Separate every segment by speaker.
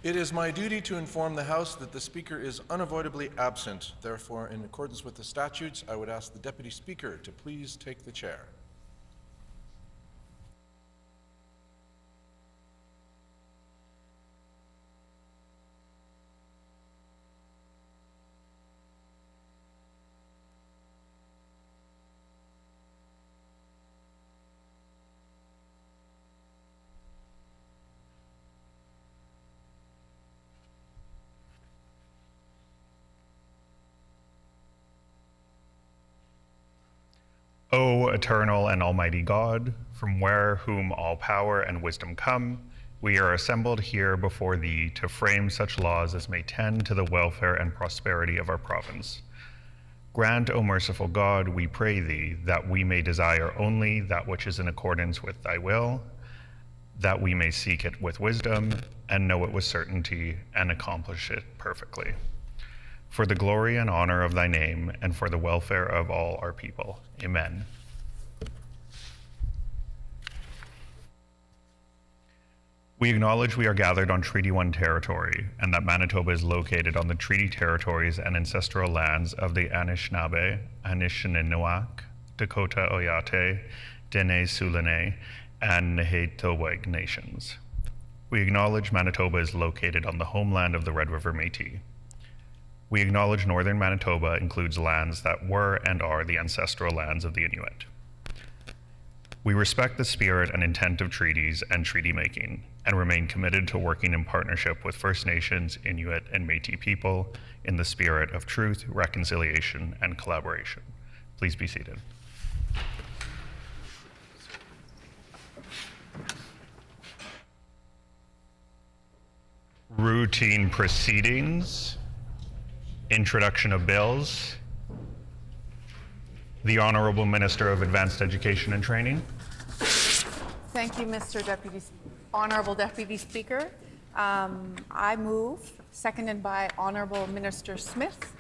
Speaker 1: It is my duty to inform the House that the Speaker is unavoidably absent. Therefore, in accordance with the statutes, I would ask the Deputy Speaker to please take the chair.
Speaker 2: O eternal and almighty God, from whom all power and wisdom come, we are assembled here before thee to frame such laws as may tend to the welfare and prosperity of our province. Grant, O merciful God, we pray thee, that we may desire only that which is in accordance with thy will, that we may seek it with wisdom and know it with certainty and accomplish it perfectly. For the glory and honor of thy name, and for the welfare of all our people. Amen. We acknowledge we are gathered on Treaty 1 territory, and that Manitoba is located on the treaty territories and ancestral lands of the Anishinaabe, Anishinaabe, Dakota Oyate, Dene Sulene, and Nehetooweg nations. We acknowledge Manitoba is located on the homeland of the Red River Métis. We acknowledge northern Manitoba includes lands that were and are the ancestral lands of the Inuit. We respect the spirit and intent of treaties and treaty making, and remain committed to working in partnership with First Nations, Inuit, and Métis people in the spirit of truth, reconciliation, and collaboration. Please be seated. Routine proceedings. Introduction of bills. The Honourable Minister of Advanced Education and Training.
Speaker 3: Thank you, Honourable Deputy Speaker. I move, seconded by Honourable Minister Smith.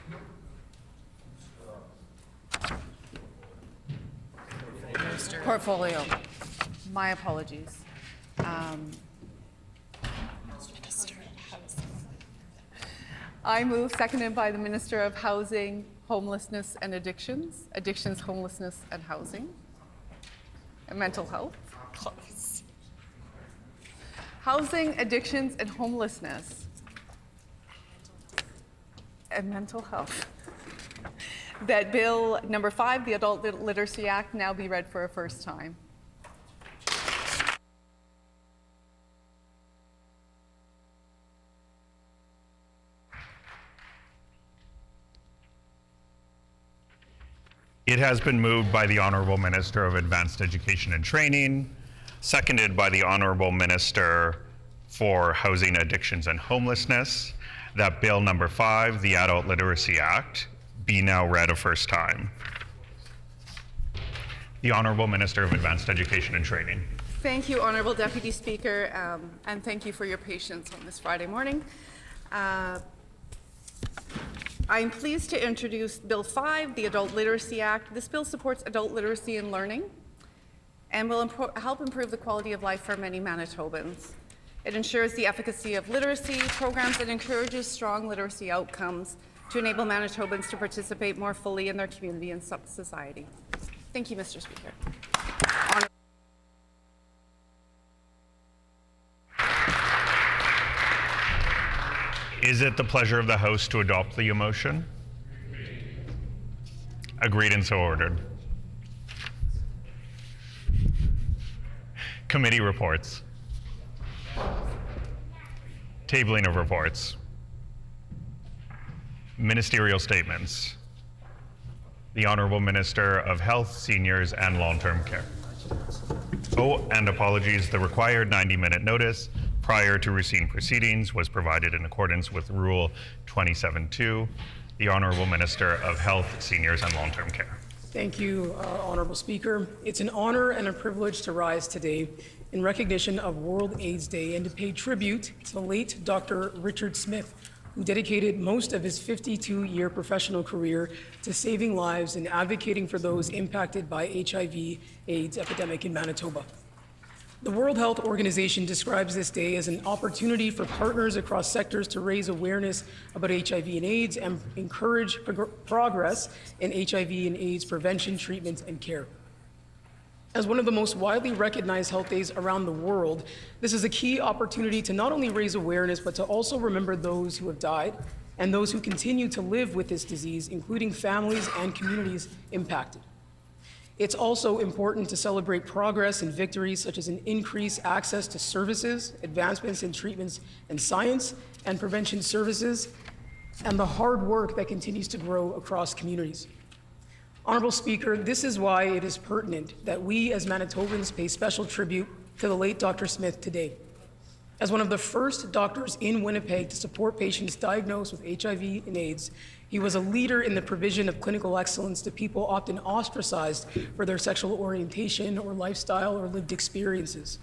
Speaker 3: Portfolio. My apologies. I move, seconded by the Minister of Housing, Homelessness and Addictions, Homelessness and Housing, and Mental Health. Close. Housing, Addictions and Homelessness, and Mental Health. That Bill number 5, the Adult Literacy Act, now be read for a first time.
Speaker 2: It has been moved by the Honourable Minister of Advanced Education and Training, seconded by the Honourable Minister for Housing, Addictions and Homelessness, that Bill number 5, the Adult Literacy Act, be now read a first time. The Honourable Minister of Advanced Education and Training.
Speaker 3: Thank you, Honourable Deputy Speaker, and thank you for your patience on this Friday morning. I am pleased to introduce Bill 5, the Adult Literacy Act. This bill supports adult literacy and learning and will help improve the quality of life for many Manitobans. It ensures the efficacy of literacy programs and encourages strong literacy outcomes to enable Manitobans to participate more fully in their community and society. Thank you, Mr. Speaker.
Speaker 2: Is it the pleasure of the House to adopt the motion? Agreed and so ordered. Committee reports. Tabling of reports. Ministerial statements. The Honourable Minister of Health, Seniors and Long-Term Care. Oh, and apologies, the required 90-minute notice prior to routine proceedings was provided in accordance with Rule 27.2. The Honourable Minister of Health, Seniors and Long-Term Care.
Speaker 4: Thank you, Honourable Speaker. It's an honour and a privilege to rise today in recognition of World AIDS Day and to pay tribute to the late Dr. Richard Smith, who dedicated most of his 52-year professional career to saving lives and advocating for those impacted by HIV/AIDS epidemic in Manitoba. The World Health Organization describes this day as an opportunity for partners across sectors to raise awareness about HIV and AIDS and encourage progress in HIV and AIDS prevention, treatment, and care. As one of the most widely recognized health days around the world, this is a key opportunity to not only raise awareness, but to also remember those who have died and those who continue to live with this disease, including families and communities impacted. It's also important to celebrate progress and victories such as an increased access to services, advancements in treatments and science and prevention services, and the hard work that continues to grow across communities. Honorable Speaker, this is why it is pertinent that we as Manitobans pay special tribute to the late Dr. Smith today. As one of the first doctors in Winnipeg to support patients diagnosed with HIV and AIDS, he was a leader in the provision of clinical excellence to people often ostracized for their sexual orientation or lifestyle or lived experiences.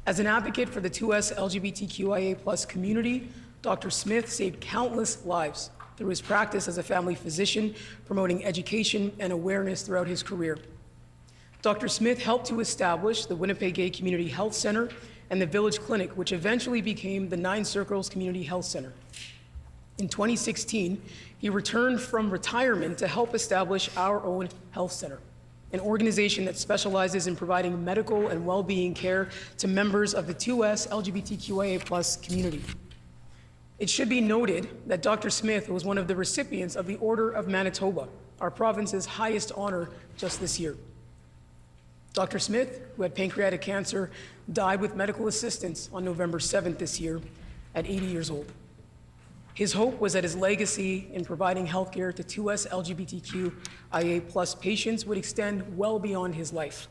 Speaker 4: As an advocate for the 2S LGBTQIA+ community, Dr. Smith saved countless lives through his practice as a family physician, promoting education and awareness throughout his career. Dr. Smith helped to establish the Winnipeg Gay Community Health Center and the Village Clinic, which eventually became the Nine Circles Community Health Center. In 2016, he returned from retirement to help establish our own health center, an organization that specializes in providing medical and well-being care to members of the 2S LGBTQIA+ community. It should be noted that Dr. Smith was one of the recipients of the Order of Manitoba, our province's highest honor, just this year. Dr. Smith, who had pancreatic cancer, died with medical assistance on November 7th this year at 80 years old. His hope was that his legacy in providing healthcare to 2S LGBTQIA+ patients would extend well beyond his life.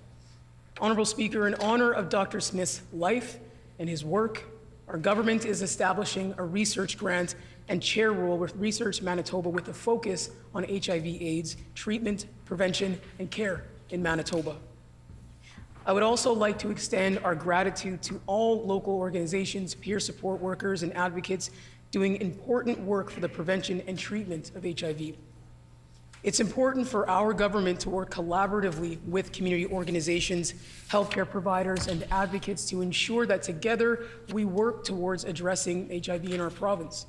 Speaker 4: Honorable Speaker, in honor of Dr. Smith's life and his work, our government is establishing a research grant and chair role with Research Manitoba with a focus on HIV/AIDS treatment, prevention, and care in Manitoba. I would also like to extend our gratitude to all local organizations, peer support workers, and advocates doing important work for the prevention and treatment of HIV. It's important for our government to work collaboratively with community organizations, healthcare providers, and advocates to ensure that together we work towards addressing HIV in our province.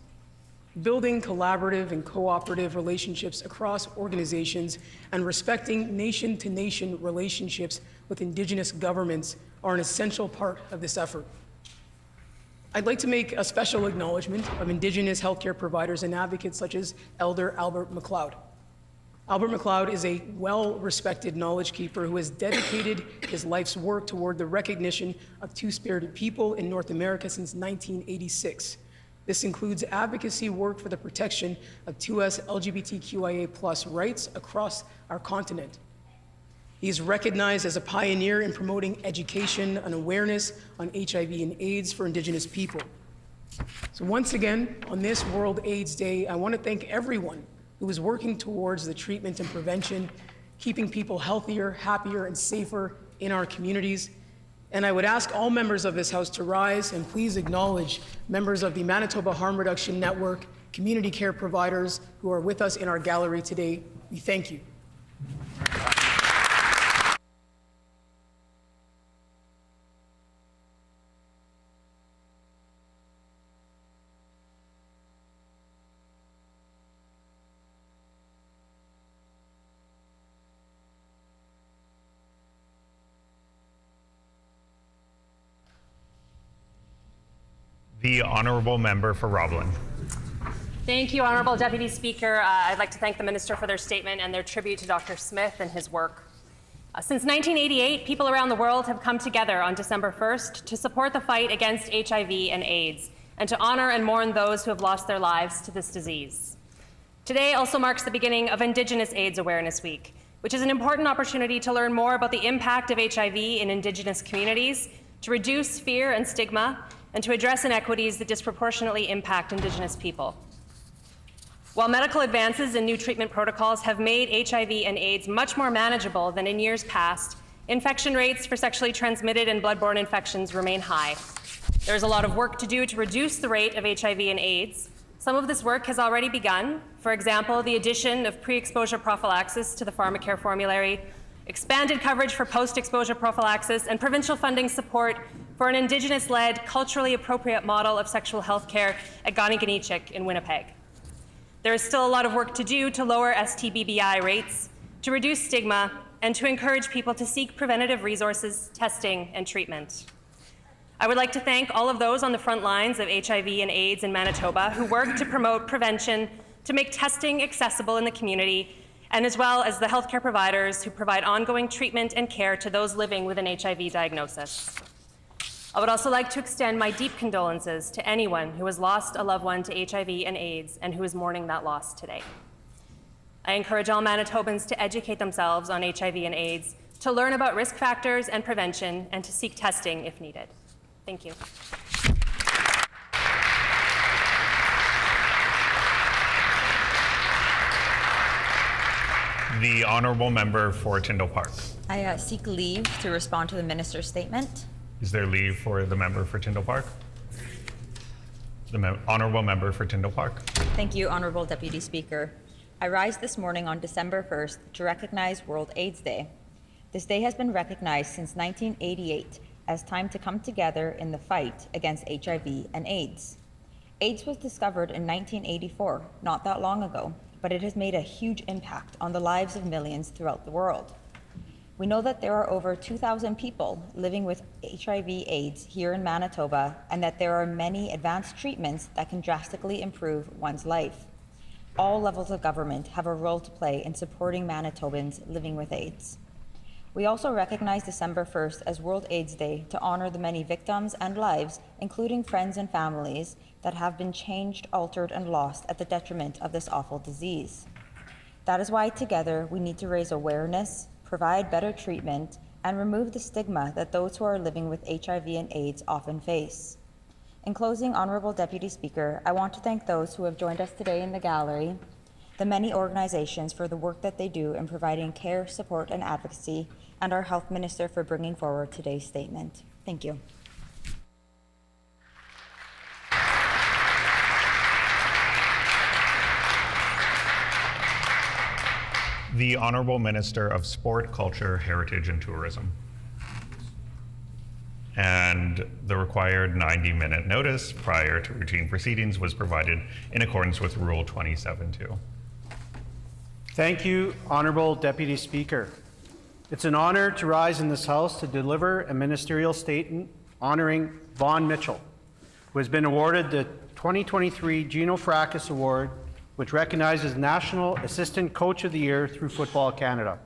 Speaker 4: Building collaborative and cooperative relationships across organizations and respecting nation-to-nation relationships with Indigenous governments are an essential part of this effort. I'd like to make a special acknowledgement of Indigenous healthcare providers and advocates such as Elder Albert McLeod. Albert McLeod is a well-respected knowledge keeper who has dedicated his life's work toward the recognition of two-spirited people in North America since 1986. This includes advocacy work for the protection of 2S LGBTQIA+ rights across our continent. He is recognized as a pioneer in promoting education and awareness on HIV and AIDS for Indigenous people. So once again, on this World AIDS Day, I want to thank everyone who is working towards the treatment and prevention, keeping people healthier, happier, and safer in our communities. And I would ask all members of this House to rise and please acknowledge members of the Manitoba Harm Reduction Network, community care providers who are with us in our gallery today. We thank you.
Speaker 2: The Honourable Member for Roblin.
Speaker 5: Thank you, Honourable Deputy Speaker. I'd like to thank the Minister for their statement and their tribute to Dr. Smith and his work. Since 1988, people around the world have come together on December 1st to support the fight against HIV and AIDS and to honour and mourn those who have lost their lives to this disease. Today also marks the beginning of Indigenous AIDS Awareness Week, which is an important opportunity to learn more about the impact of HIV in Indigenous communities, to reduce fear and stigma, and to address inequities that disproportionately impact Indigenous people. While medical advances and new treatment protocols have made HIV and AIDS much more manageable than in years past, infection rates for sexually transmitted and bloodborne infections remain high. There is a lot of work to do to reduce the rate of HIV and AIDS. Some of this work has already begun. For example, the addition of pre-exposure prophylaxis to the pharmacare formulary, expanded coverage for post-exposure prophylaxis, and provincial funding support for an Indigenous-led, culturally appropriate model of sexual health care at Ganiganichik in Winnipeg. There is still a lot of work to do to lower STBBI rates, to reduce stigma, and to encourage people to seek preventative resources, testing, and treatment. I would like to thank all of those on the front lines of HIV and AIDS in Manitoba who work to promote prevention, to make testing accessible in the community, and as well as the healthcare providers who provide ongoing treatment and care to those living with an HIV diagnosis. I would also like to extend my deep condolences to anyone who has lost a loved one to HIV and AIDS and who is mourning that loss today. I encourage all Manitobans to educate themselves on HIV and AIDS, to learn about risk factors and prevention, and to seek testing if needed. Thank you.
Speaker 2: The honourable member for Tyndall Park.
Speaker 6: I seek leave to respond to the minister's statement.
Speaker 2: Is there leave for the member for Tyndall Park? The honourable member for Tyndall Park.
Speaker 6: Thank you, Honourable Deputy Speaker. I rise this morning on December 1st to recognize World AIDS Day. This day has been recognized since 1988 as time to come together in the fight against HIV and AIDS. AIDS was discovered in 1984, not that long ago, but it has made a huge impact on the lives of millions throughout the world. We know that there are over 2,000 people living with HIV/AIDS here in Manitoba, and that there are many advanced treatments that can drastically improve one's life. All levels of government have a role to play in supporting Manitobans living with AIDS. We also recognize December 1st as World AIDS Day to honor the many victims and lives, including friends and families, that have been changed, altered, and lost at the detriment of this awful disease. That is why together we need to raise awareness, provide better treatment, and remove the stigma that those who are living with HIV and AIDS often face. In closing, Honourable Deputy Speaker, I want to thank those who have joined us today in the gallery, the many organizations for the work that they do in providing care, support, and advocacy, and our Health Minister for bringing forward today's statement. Thank you.
Speaker 2: The Honourable Minister of Sport, Culture, Heritage and Tourism. And the required 90-minute notice prior to routine proceedings was provided in accordance with Rule 27.2.
Speaker 7: Thank you, Honourable Deputy Speaker. It's an honour to rise in this House to deliver a ministerial statement honouring Vaughn Mitchell, who has been awarded the 2023 Gino Fracas Award, which recognizes National Assistant Coach of the Year through Football Canada.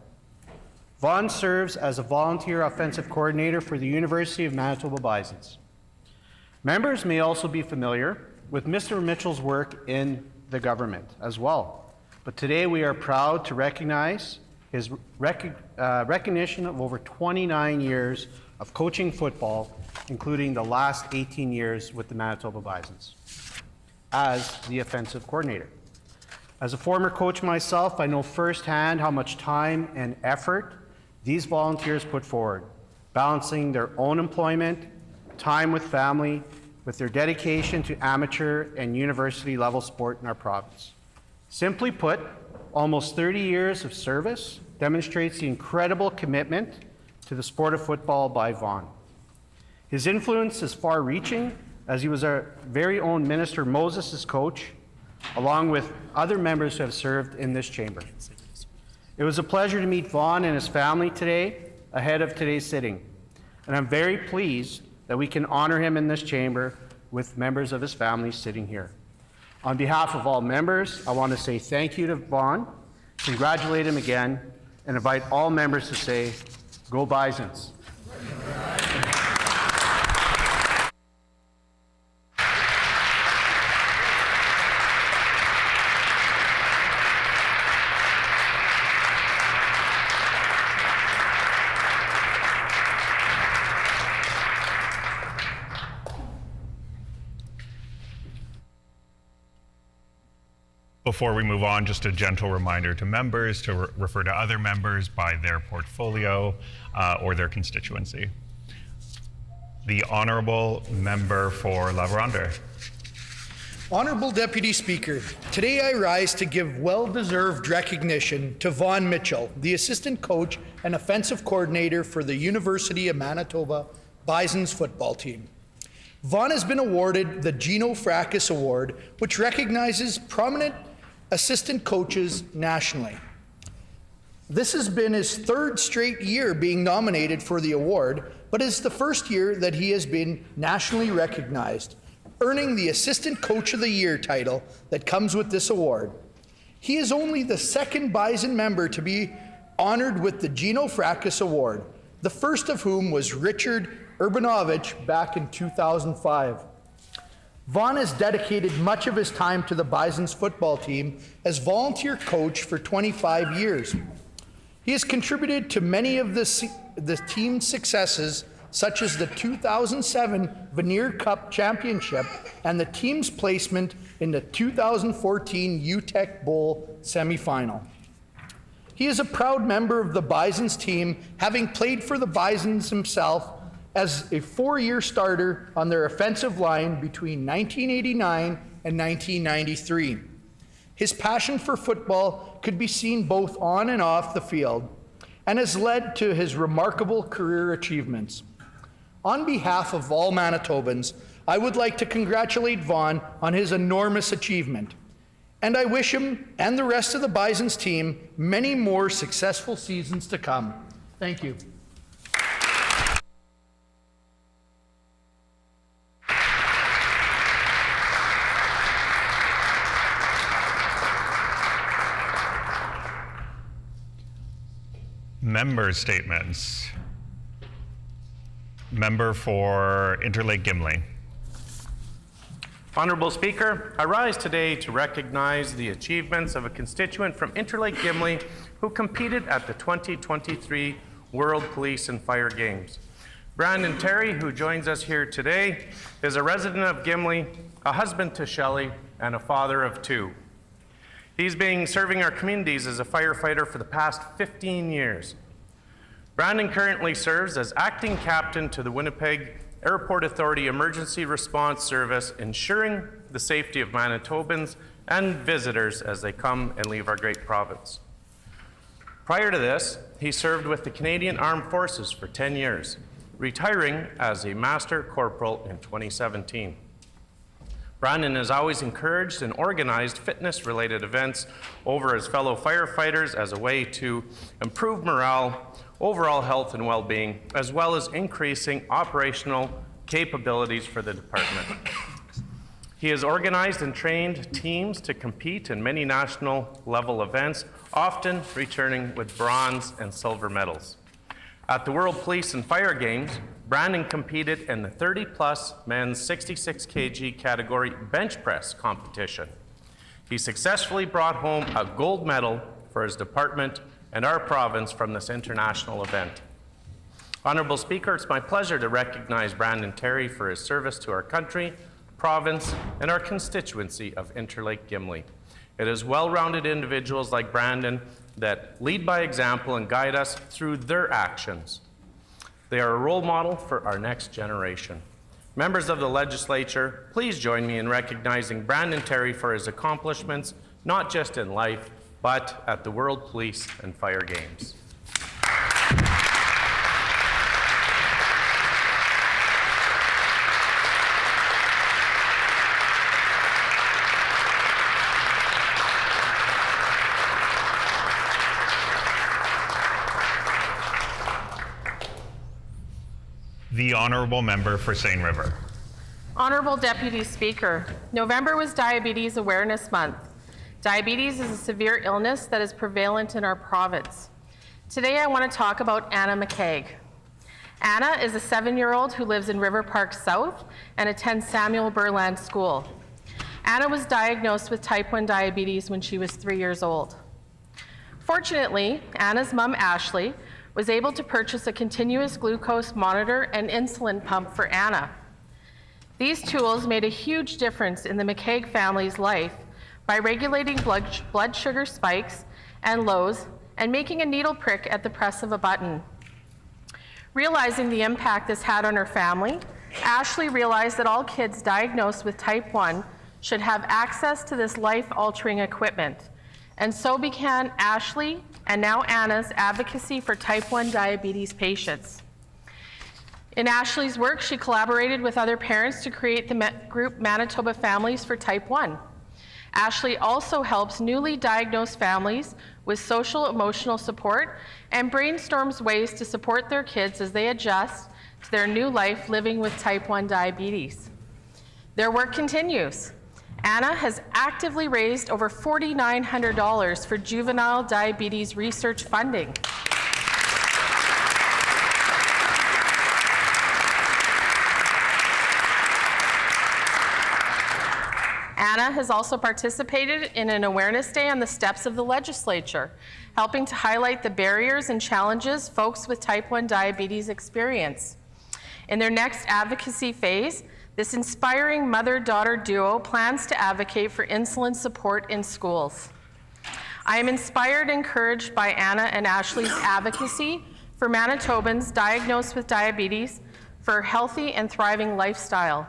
Speaker 7: Vaughn serves as a volunteer offensive coordinator for the University of Manitoba Bisons. Members may also be familiar with Mr. Mitchell's work in the government as well, but today we are proud to recognize his recognition of over 29 years of coaching football, including the last 18 years with the Manitoba Bisons, as the offensive coordinator. As a former coach myself, I know firsthand how much time and effort these volunteers put forward, balancing their own employment, time with family, with their dedication to amateur and university level sport in our province. Simply put, almost 30 years of service demonstrates the incredible commitment to the sport of football by Vaughn. His influence is far-reaching, as he was our very own Minister Moses' coach, along with other members who have served in this chamber. It was a pleasure to meet Vaughn and his family today, ahead of today's sitting, and I'm very pleased that we can honor him in this chamber with members of his family sitting here. On behalf of all members, I want to say thank you to Vaughn, congratulate him again, and invite all members to say, "Go Bisons."
Speaker 2: Before we move on, just a gentle reminder to members to refer to other members by their portfolio or their constituency. The Honourable Member for La Vérendrye.
Speaker 8: Honorable Deputy Speaker, today I rise to give well-deserved recognition to Vaughn Mitchell, the Assistant Coach and Offensive Coordinator for the University of Manitoba Bison's football team. Vaughn has been awarded the Gino Fracas Award, which recognizes prominent assistant coaches nationally. This has been his third straight year being nominated for the award, but it's the first year that he has been nationally recognized, earning the Assistant Coach of the Year title that comes with this award. He is only the second Bison member to be honored with the Gino Fracas Award, the first of whom was Richard Urbanovich back in 2005. Vaughn has dedicated much of his time to the Bison's football team as volunteer coach for 25 years. He has contributed to many of the team's successes, such as the 2007 Veneer Cup Championship and the team's placement in the 2014 UTEC Bowl semifinal. He is a proud member of the Bison's team, having played for the Bisons himself as a 4-year starter on their offensive line between 1989 and 1993. His passion for football could be seen both on and off the field and has led to his remarkable career achievements. On behalf of all Manitobans, I would like to congratulate Vaughn on his enormous achievement, and I wish him and the rest of the Bison's team many more successful seasons to come. Thank you.
Speaker 2: Member statements. Member for Interlake Gimli.
Speaker 9: Honorable Speaker, I rise today to recognize the achievements of a constituent from Interlake Gimli who competed at the 2023 World Police and Fire Games. Brandon Terry, who joins us here today, is a resident of Gimli, a husband to Shelley, and a father of 2. He's been serving our communities as a firefighter for the past 15 years. Brandon currently serves as acting captain to the Winnipeg Airport Authority Emergency Response Service, ensuring the safety of Manitobans and visitors as they come and leave our great province. Prior to this, he served with the Canadian Armed Forces for 10 years, retiring as a Master Corporal in 2017. Brandon has always encouraged and organized fitness-related events over his fellow firefighters as a way to improve morale, overall health and well-being, as well as increasing operational capabilities for the department. He has organized and trained teams to compete in many national-level events, often returning with bronze and silver medals. At the World Police and Fire Games, Brandon competed in the 30-plus men's 66 kg category bench press competition. He successfully brought home a gold medal for his department and our province from this international event. Honorable Speaker, it's my pleasure to recognize Brandon Terry for his service to our country, province, and our constituency of Interlake Gimli. It is well-rounded individuals like Brandon that lead by example and guide us through their actions. They are a role model for our next generation. Members of the Legislature, please join me in recognizing Brandon Terry for his accomplishments, not just in life, but at the World Police and Fire Games.
Speaker 2: The Honourable Member for Seine River.
Speaker 10: Honourable Deputy Speaker, November was Diabetes Awareness Month. Diabetes is a severe illness that is prevalent in our province. Today I want to talk about Anna McCaig. Anna is a 7-year-old who lives in River Park South and attends Samuel Burland School. Anna was diagnosed with type 1 diabetes when she was 3 years old. Fortunately, Anna's mom, Ashley, was able to purchase a continuous glucose monitor and insulin pump for Anna. These tools made a huge difference in the McCaig family's life by regulating blood sugar spikes and lows and making a needle prick at the press of a button. Realizing the impact this had on her family, Ashley realized that all kids diagnosed with type 1 should have access to this life-altering equipment. And so began Ashley and now Anna's advocacy for type 1 diabetes patients. In Ashley's work, she collaborated with other parents to create the group Manitoba Families for Type 1. Ashley also helps newly diagnosed families with social emotional support and brainstorms ways to support their kids as they adjust to their new life living with type 1 diabetes. Their work continues. Anna has actively raised over $4,900 for juvenile diabetes research funding. Anna has also participated in an awareness day on the steps of the Legislature, helping to highlight the barriers and challenges folks with type 1 diabetes experience. In their next advocacy phase, this inspiring mother-daughter duo plans to advocate for insulin support in schools. I am inspired and encouraged by Anna and Ashley's advocacy for Manitobans diagnosed with diabetes for a healthy and thriving lifestyle.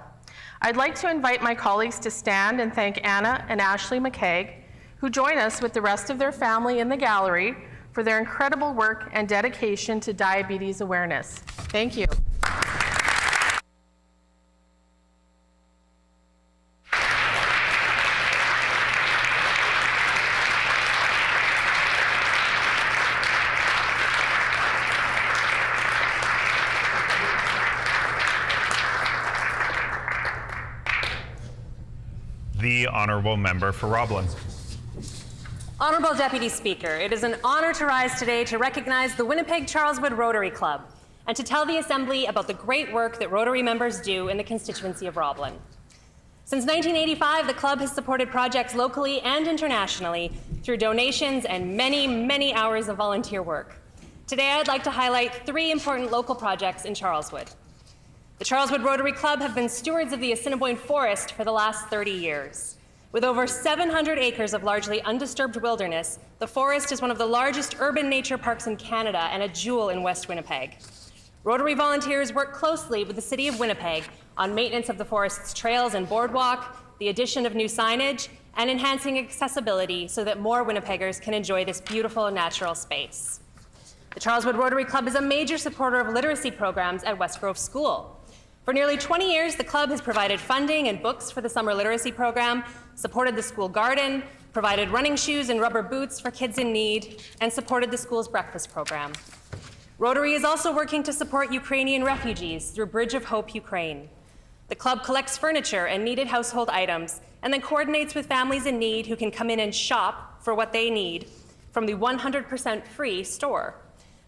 Speaker 10: I'd like to invite my colleagues to stand and thank Anna and Ashley McKaig, who join us with the rest of their family in the gallery for their incredible work and dedication to diabetes awareness. Thank you.
Speaker 2: The Honourable Member for Roblin.
Speaker 5: Honourable Deputy Speaker, it is an honour to rise today to recognize the Winnipeg-Charleswood Rotary Club and to tell the Assembly about the great work that Rotary members do in the constituency of Roblin. Since 1985, the club has supported projects locally and internationally through donations and many, many hours of volunteer work. Today, I'd like to highlight 3 important local projects in Charleswood. The Charleswood Rotary Club have been stewards of the Assiniboine Forest for the last 30 years. With over 700 acres of largely undisturbed wilderness, the forest is one of the largest urban nature parks in Canada and a jewel in West Winnipeg. Rotary volunteers work closely with the City of Winnipeg on maintenance of the forest's trails and boardwalk, the addition of new signage, and enhancing accessibility so that more Winnipeggers can enjoy this beautiful natural space. The Charleswood Rotary Club is a major supporter of literacy programs at West Grove School. For nearly 20 years, the club has provided funding and books for the summer literacy program, supported the school garden, provided running shoes and rubber boots for kids in need, and supported the school's breakfast program. Rotary is also working to support Ukrainian refugees through Bridge of Hope Ukraine. The club collects furniture and needed household items, and then coordinates with families in need who can come in and shop for what they need from the 100% free store.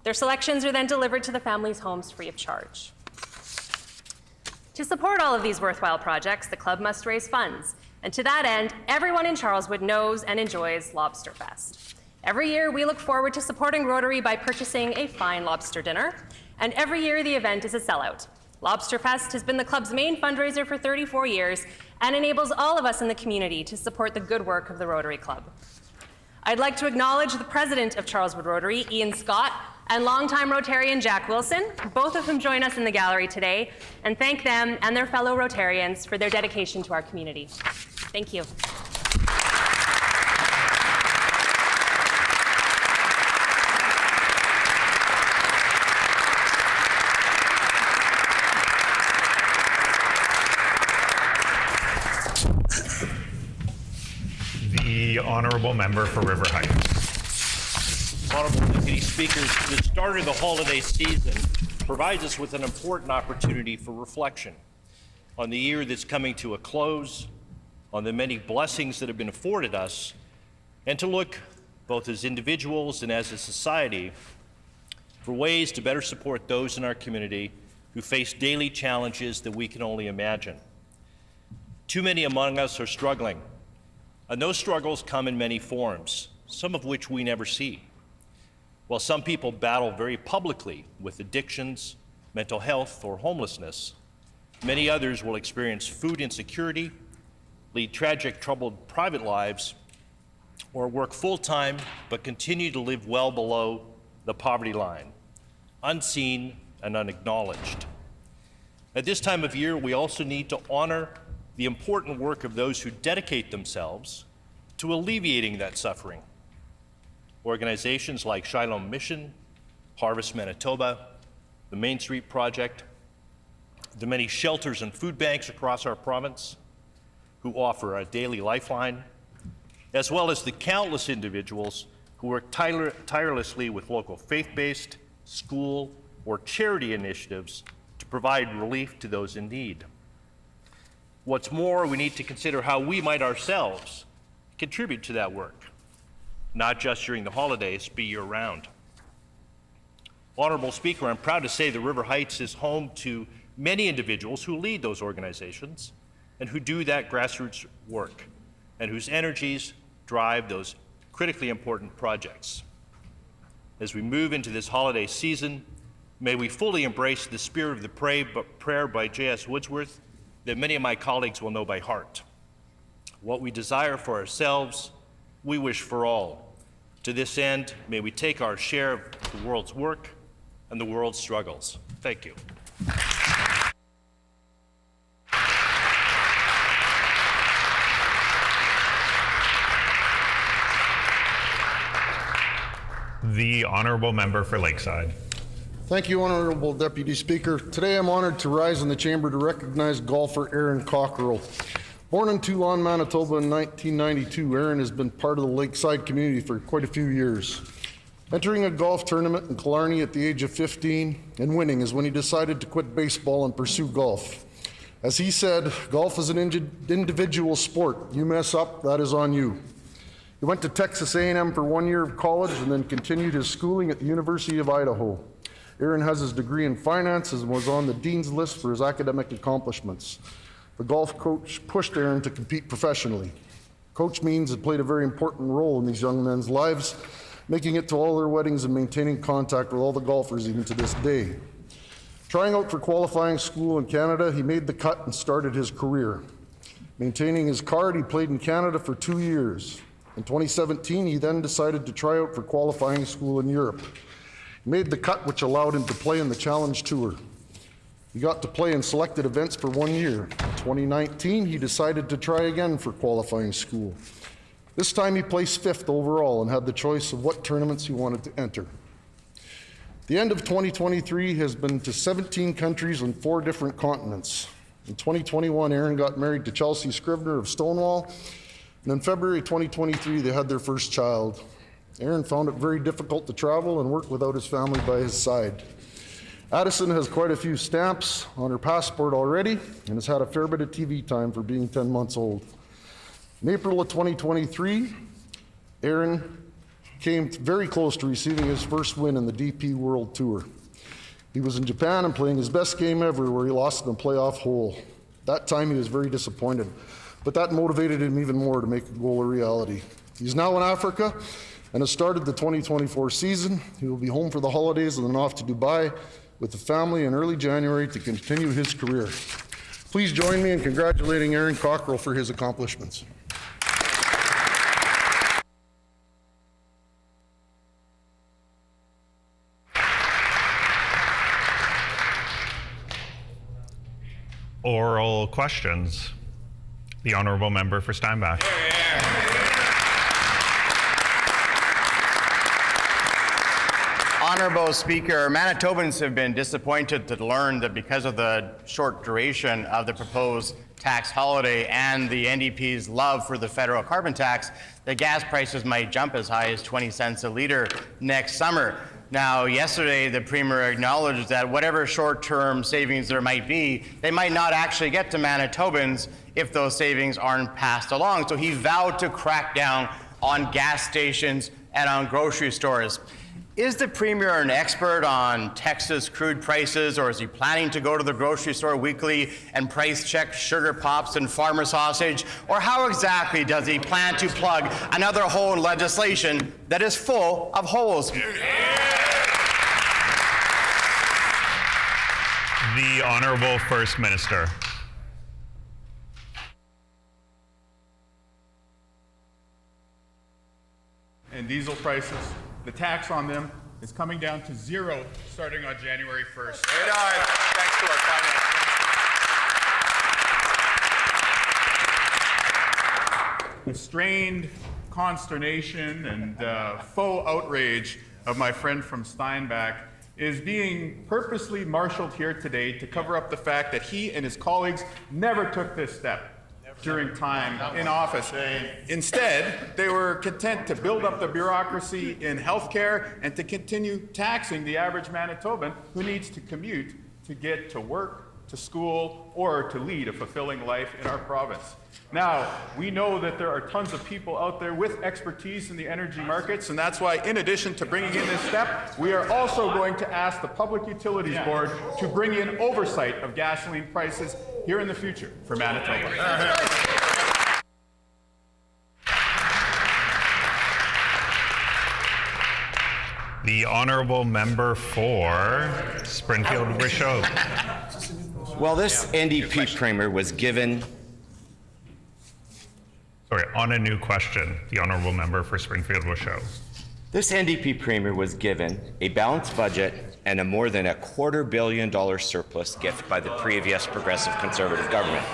Speaker 5: Their selections are then delivered to the families' homes free of charge. To support all of these worthwhile projects, the club must raise funds. And to that end, everyone in Charleswood knows and enjoys Lobster Fest. Every year, we look forward to supporting Rotary by purchasing a fine lobster dinner. And every year, the event is a sellout. Lobster Fest has been the club's main fundraiser for 34 years and enables all of us in the community to support the good work of the Rotary Club. I'd like to acknowledge the president of Charleswood Rotary, Ian Scott, and longtime Rotarian Jack Wilson, both of whom join us in the gallery today, and thank them and their fellow Rotarians for their dedication to our community. Thank you.
Speaker 2: The Honourable Member for River Heights.
Speaker 11: Honourable Deputy Speaker, the start of the holiday season provides us with an important opportunity for reflection on the year that's coming to a close, on the many blessings that have been afforded us, and to look, both as individuals and as a society, for ways to better support those in our community who face daily challenges that we can only imagine. Too many among us are struggling, and those struggles come in many forms, some of which we never see. While some people battle very publicly with addictions, mental health, or homelessness, many others will experience food insecurity, lead tragic, troubled private lives, or work full-time but continue to live well below the poverty line, unseen and unacknowledged. At this time of year, we also need to honor the important work of those who dedicate themselves to alleviating that suffering. Organizations like Shalom Mission, Harvest Manitoba, the Main Street Project, the many shelters and food banks across our province who offer a daily lifeline, as well as the countless individuals who work tirelessly with local faith-based, school, or charity initiatives to provide relief to those in need. What's more, we need to consider how we might ourselves contribute to that work, not just during the holidays, but year-round. Honorable Speaker, I'm proud to say that River Heights is home to many individuals who lead those organizations and who do that grassroots work and whose energies drive those critically important projects. As we move into this holiday season, may we fully embrace the spirit of the prayer by J.S. Wordsworth that many of my colleagues will know by heart. What we desire for ourselves, we wish for all. To this end, may we take our share of the world's work and the world's struggles. Thank you.
Speaker 2: The Honourable Member for Lakeside.
Speaker 12: Thank you, Honourable Deputy Speaker. Today I'm honoured to rise in the chamber to recognize golfer Aaron Cockrell. Born in Toulon, Manitoba in 1992, Aaron has been part of the Lakeside community for quite a few years. Entering a golf tournament in Killarney at the age of 15 and winning is when he decided to quit baseball and pursue golf. As he said, golf is an individual sport. You mess up, that is on you. He went to Texas A&M for 1 year of college and then continued his schooling at the University of Idaho. Aaron has his degree in finance and was on the dean's list for his academic accomplishments. The golf coach pushed Aaron to compete professionally. Coach Means had played a very important role in these young men's lives, making it to all their weddings and maintaining contact with all the golfers even to this day. Trying out for qualifying school in Canada, he made the cut and started his career. Maintaining his card, he played in Canada for 2 years. In 2017, he then decided to try out for qualifying school in Europe. He made the cut, which allowed him to play in the Challenge Tour. He got to play in selected events for 1 year. In 2019, he decided to try again for qualifying school. This time he placed 5th overall and had the choice of what tournaments he wanted to enter. The end of 2023 has been to 17 countries on 4 different continents. In 2021, Aaron got married to Chelsea Scrivener of Stonewall, and in February 2023, they had their first child. Aaron found it very difficult to travel and work without his family by his side. Addison has quite a few stamps on her passport already and has had a fair bit of TV time for being 10 months old. In April of 2023, Aaron came very close to receiving his first win in the DP World Tour. He was in Japan and playing his best game ever where he lost in a playoff hole. That time he was very disappointed, but that motivated him even more to make the goal a reality. He's now in Africa and has started the 2024 season. He will be home for the holidays and then off to Dubai with the family in early January to continue his career. Please join me in congratulating Aaron Cockrell for his accomplishments.
Speaker 2: Oral questions. The Honourable Member for Steinbach.
Speaker 13: Honourable Speaker, Manitobans have been disappointed to learn that because of the short duration of the proposed tax holiday and the NDP's love for the federal carbon tax, the gas prices might jump as high as 20 cents a litre next summer. Now, yesterday, the Premier acknowledged that whatever short-term savings there might be, they might not actually get to Manitobans if those savings aren't passed along. So he vowed to crack down on gas stations and on grocery stores. Is the Premier an expert on Texas crude prices, or is he planning to go to the grocery store weekly and price check sugar pops and farmer sausage? Or how exactly does he plan to plug another hole in legislation that is full of holes?
Speaker 2: The Honourable First Minister.
Speaker 14: And diesel prices, the tax on them is coming down to 0 starting on January 1st.
Speaker 15: Thanks to our finance
Speaker 14: constrained consternation and faux outrage of my friend from Steinbach is being purposely marshaled here today to cover up the fact that he and his colleagues never took this step during time in office. Instead, they were content to build up the bureaucracy in healthcare and to continue taxing the average Manitoban who needs to commute to get to work, to school, or to lead a fulfilling life in our province. Now, we know that there are tons of people out there with expertise in the energy markets, and that's why, in addition to bringing in this step, we are also going to ask the Public Utilities Board to bring in oversight of gasoline prices here in the future for Manitoba.
Speaker 2: The honourable member for Springfield-Richelieu.
Speaker 15: Well, this NDP premier was given...
Speaker 2: Sorry, on a new question, the honourable member for Springfield-Richelieu.
Speaker 15: This NDP premier was given a balanced budget and a more than $250 million surplus gift by the previous Progressive Conservative government.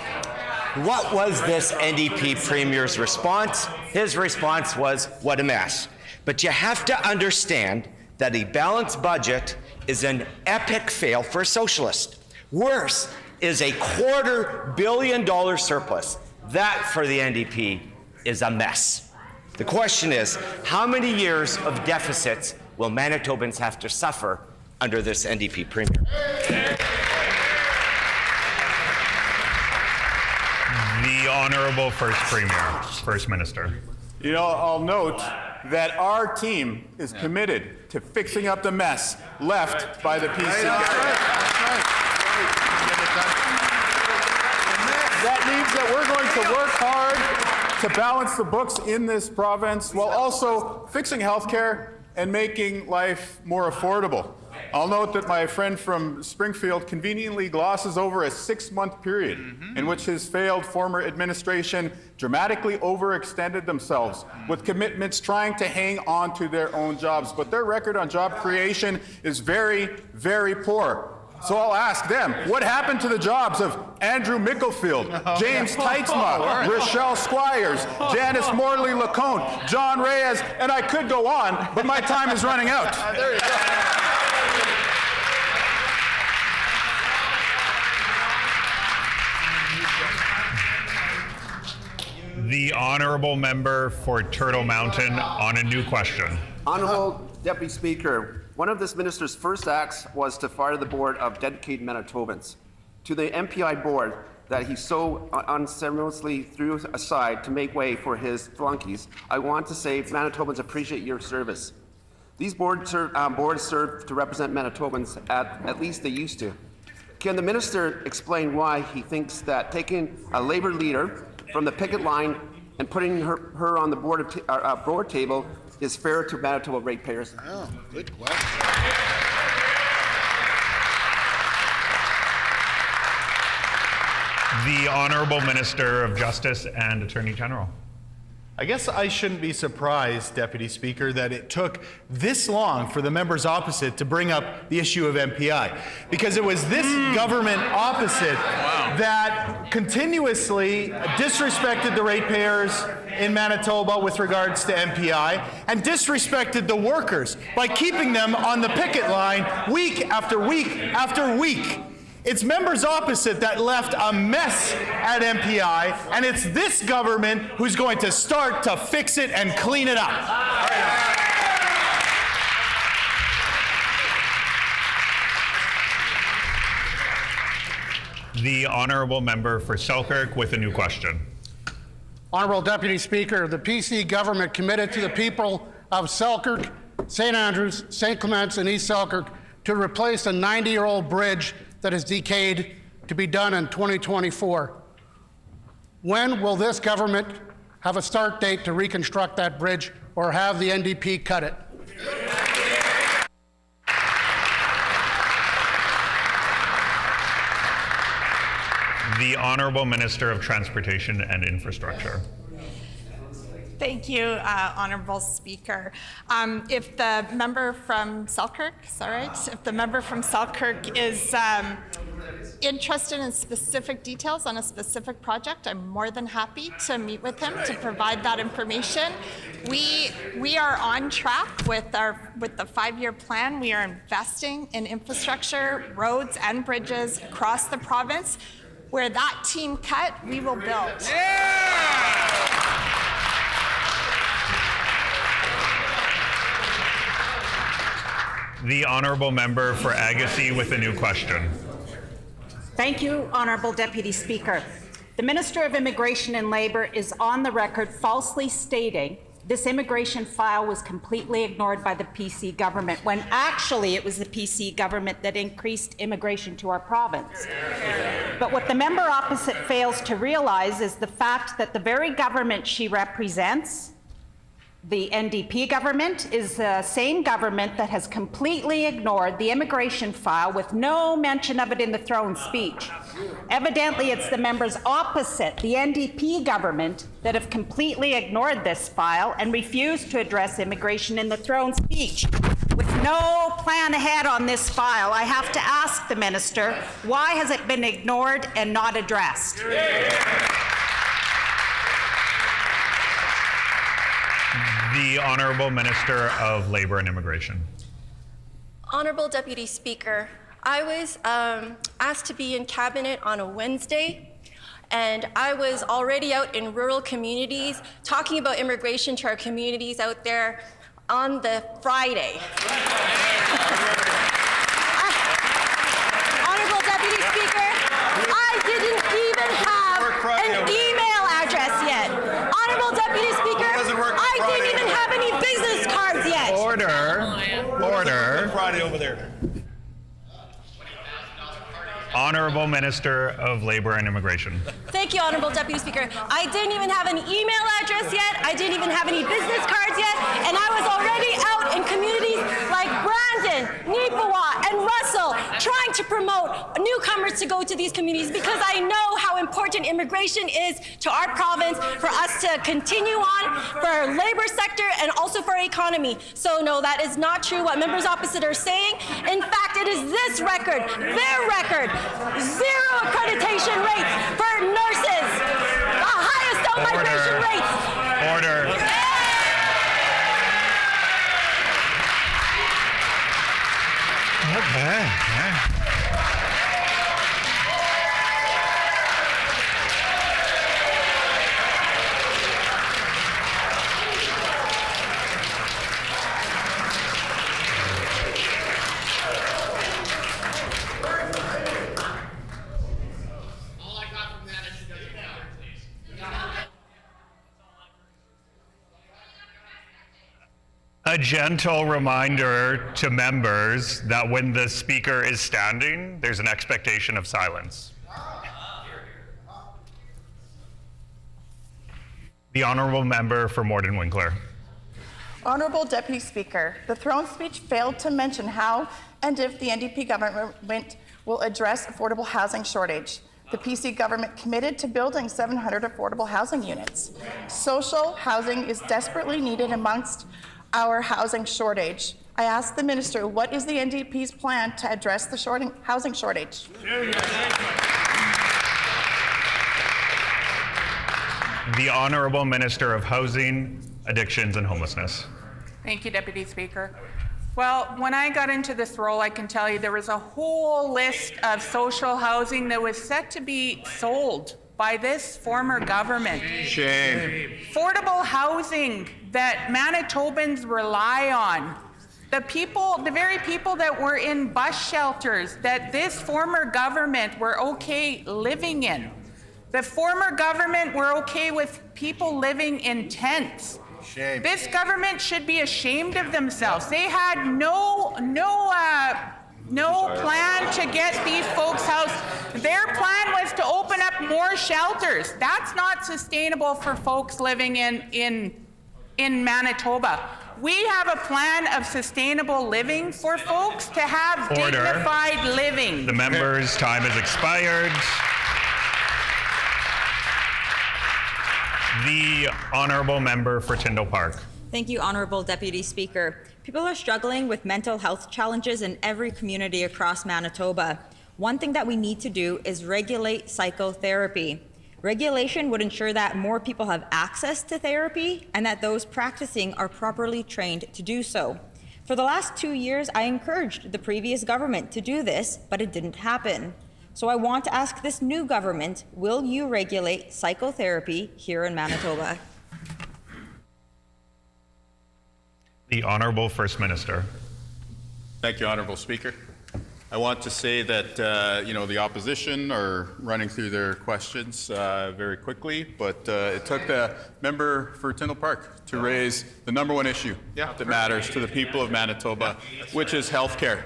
Speaker 15: What was this NDP premier's response? His response was, what a mess. But you have to understand that a balanced budget is an epic fail for a socialist. Worse is a $250 million surplus. That, for the NDP, is a mess. The question is, how many years of deficits will Manitobans have to suffer under this NDP premier?
Speaker 2: The Honourable First Premier, First Minister.
Speaker 14: You know, I'll note that our team is committed to fixing up the mess left by the PC government. That means that we're going to work hard to balance the books in this province while also fixing healthcare and making life more affordable. I'll note that my friend from Springfield conveniently glosses over a 6-month period in which his failed former administration dramatically overextended themselves with commitments trying to hang on to their own jobs. But their record on job creation is very, very poor. So I'll ask them, what happened to the jobs of Andrew Micklefield, James Teitzma, Rochelle Squires, Janice Morley-Lacone, John Reyes, and I could go on, but my time is running out.
Speaker 8: There you go.
Speaker 2: The Honourable Member for Turtle Mountain on a new question.
Speaker 16: Honourable Deputy Speaker, one of this minister's first acts was to fire the board of dedicated Manitobans. To the MPI board that he so unceremoniously threw aside to make way for his flunkies, I want to say Manitobans appreciate your service. These boards serve to represent Manitobans, at least they used to. Can the minister explain why he thinks that taking a Labour leader from the picket line and putting her on the board table is fair to Manitoba ratepayers?
Speaker 8: Oh, good question.
Speaker 2: The Honourable Minister of Justice and Attorney General.
Speaker 17: I guess I shouldn't be surprised, Deputy Speaker, that it took this long for the members opposite to bring up the issue of MPI, because it was this government opposite that continuously disrespected the ratepayers in Manitoba with regards to MPI and disrespected the workers by keeping them on the picket line week after week after week. It's members opposite that left a mess at MPI, and it's this government who's going to start to fix it and clean it up.
Speaker 2: The Honourable Member for Selkirk with a new question.
Speaker 18: Honourable Deputy Speaker, the PC government committed to the people of Selkirk, St. Andrews, St. Clements, and East Selkirk to replace a 90-year-old bridge that is decayed, to be done in 2024. When will this government have a start date to reconstruct that bridge, or have the NDP cut it?
Speaker 2: The Honourable Minister of Transportation and Infrastructure.
Speaker 19: Thank you, Honourable Speaker. If the member from Selkirk, is that right? If the member from Selkirk is interested in specific details on a specific project, I'm more than happy to meet with him to provide that information. We are on track with the 5-year plan. We are investing in infrastructure, roads and bridges across the province. Where that team cut, we will build.
Speaker 2: The honourable member for Agassiz with a new question.
Speaker 20: Thank you, Honourable Deputy Speaker. The Minister of Immigration and Labour is on the record falsely stating this immigration file was completely ignored by the PC government, when actually it was the PC government that increased immigration to our province. But what the member opposite fails to realize is the fact that the very government she represents, the NDP government, is the same government that has completely ignored the immigration file with no mention of it in the throne speech. Evidently, it's the members opposite, the NDP government, that have completely ignored this file and refused to address immigration in the throne speech. With no plan ahead on this file, I have to ask the minister, why has it been ignored and not addressed?
Speaker 2: The Honourable Minister of Labour and Immigration.
Speaker 21: Honourable Deputy Speaker, I was asked to be in Cabinet on a Wednesday, and I was already out in rural communities talking about immigration to our communities out there on the Friday. Honourable Deputy Speaker, I didn't even have an email address yet. Honourable Deputy Speaker, I didn't even have any business cards yet.
Speaker 2: Order.
Speaker 11: Friday over there.
Speaker 2: Honourable Minister of Labour and Immigration.
Speaker 21: Thank you, Honourable Deputy Speaker. I didn't even have an email address yet. I didn't even have any business cards yet. And I was already out in communities like Brandon, Neepawa, and Russell trying to promote newcomers to go to these communities because I know how important immigration is to our province for us to continue on for our labour sector and also for our economy. So no, that is not true what members opposite are saying. In fact, it is this record, their record, 0 accreditation rates for nurses, the highest out-migration rates.
Speaker 2: Order. Okay. A gentle reminder to members that when the speaker is standing, there's an expectation of silence. The honourable member for Morden Winkler.
Speaker 22: Honourable Deputy Speaker, the throne speech failed to mention how and if the NDP government will address affordable housing shortage. The PC government committed to building 700 affordable housing units. Social housing is desperately needed amongst our housing shortage. I ask the minister, what is the NDP's plan to address the housing shortage?
Speaker 2: The Honourable Minister of Housing, Addictions and Homelessness.
Speaker 23: Thank you, Deputy Speaker. Well, when I got into this role, I can tell you there was a whole list of social housing that was set to be sold by this former government.
Speaker 14: Shame.
Speaker 23: Affordable housing that Manitobans rely on. The very people that were in bus shelters that this former government were okay living in. The former government were okay with people living in tents.
Speaker 14: Shame.
Speaker 23: This government should be ashamed of themselves. They had no plan to get these folks housed. Their plan was to open up more shelters. That's not sustainable for folks living in Manitoba. We have a plan of sustainable living for folks to have dignified living.
Speaker 2: The member's time has expired. The Honourable Member for Tyndall Park.
Speaker 6: Thank you, Honourable Deputy Speaker. People are struggling with mental health challenges in every community across Manitoba. One thing that we need to do is regulate psychotherapy. Regulation would ensure that more people have access to therapy and that those practicing are properly trained to do so. For the last 2 years, I encouraged the previous government to do this, but it didn't happen. So I want to ask this new government, will you regulate psychotherapy here in Manitoba?
Speaker 2: The Honourable First Minister.
Speaker 14: Thank you, Honourable Speaker. I want to say that, the opposition are running through their questions very quickly, but it took the member for Tyndall Park to raise the number one issue that matters to the people of Manitoba, which is healthcare.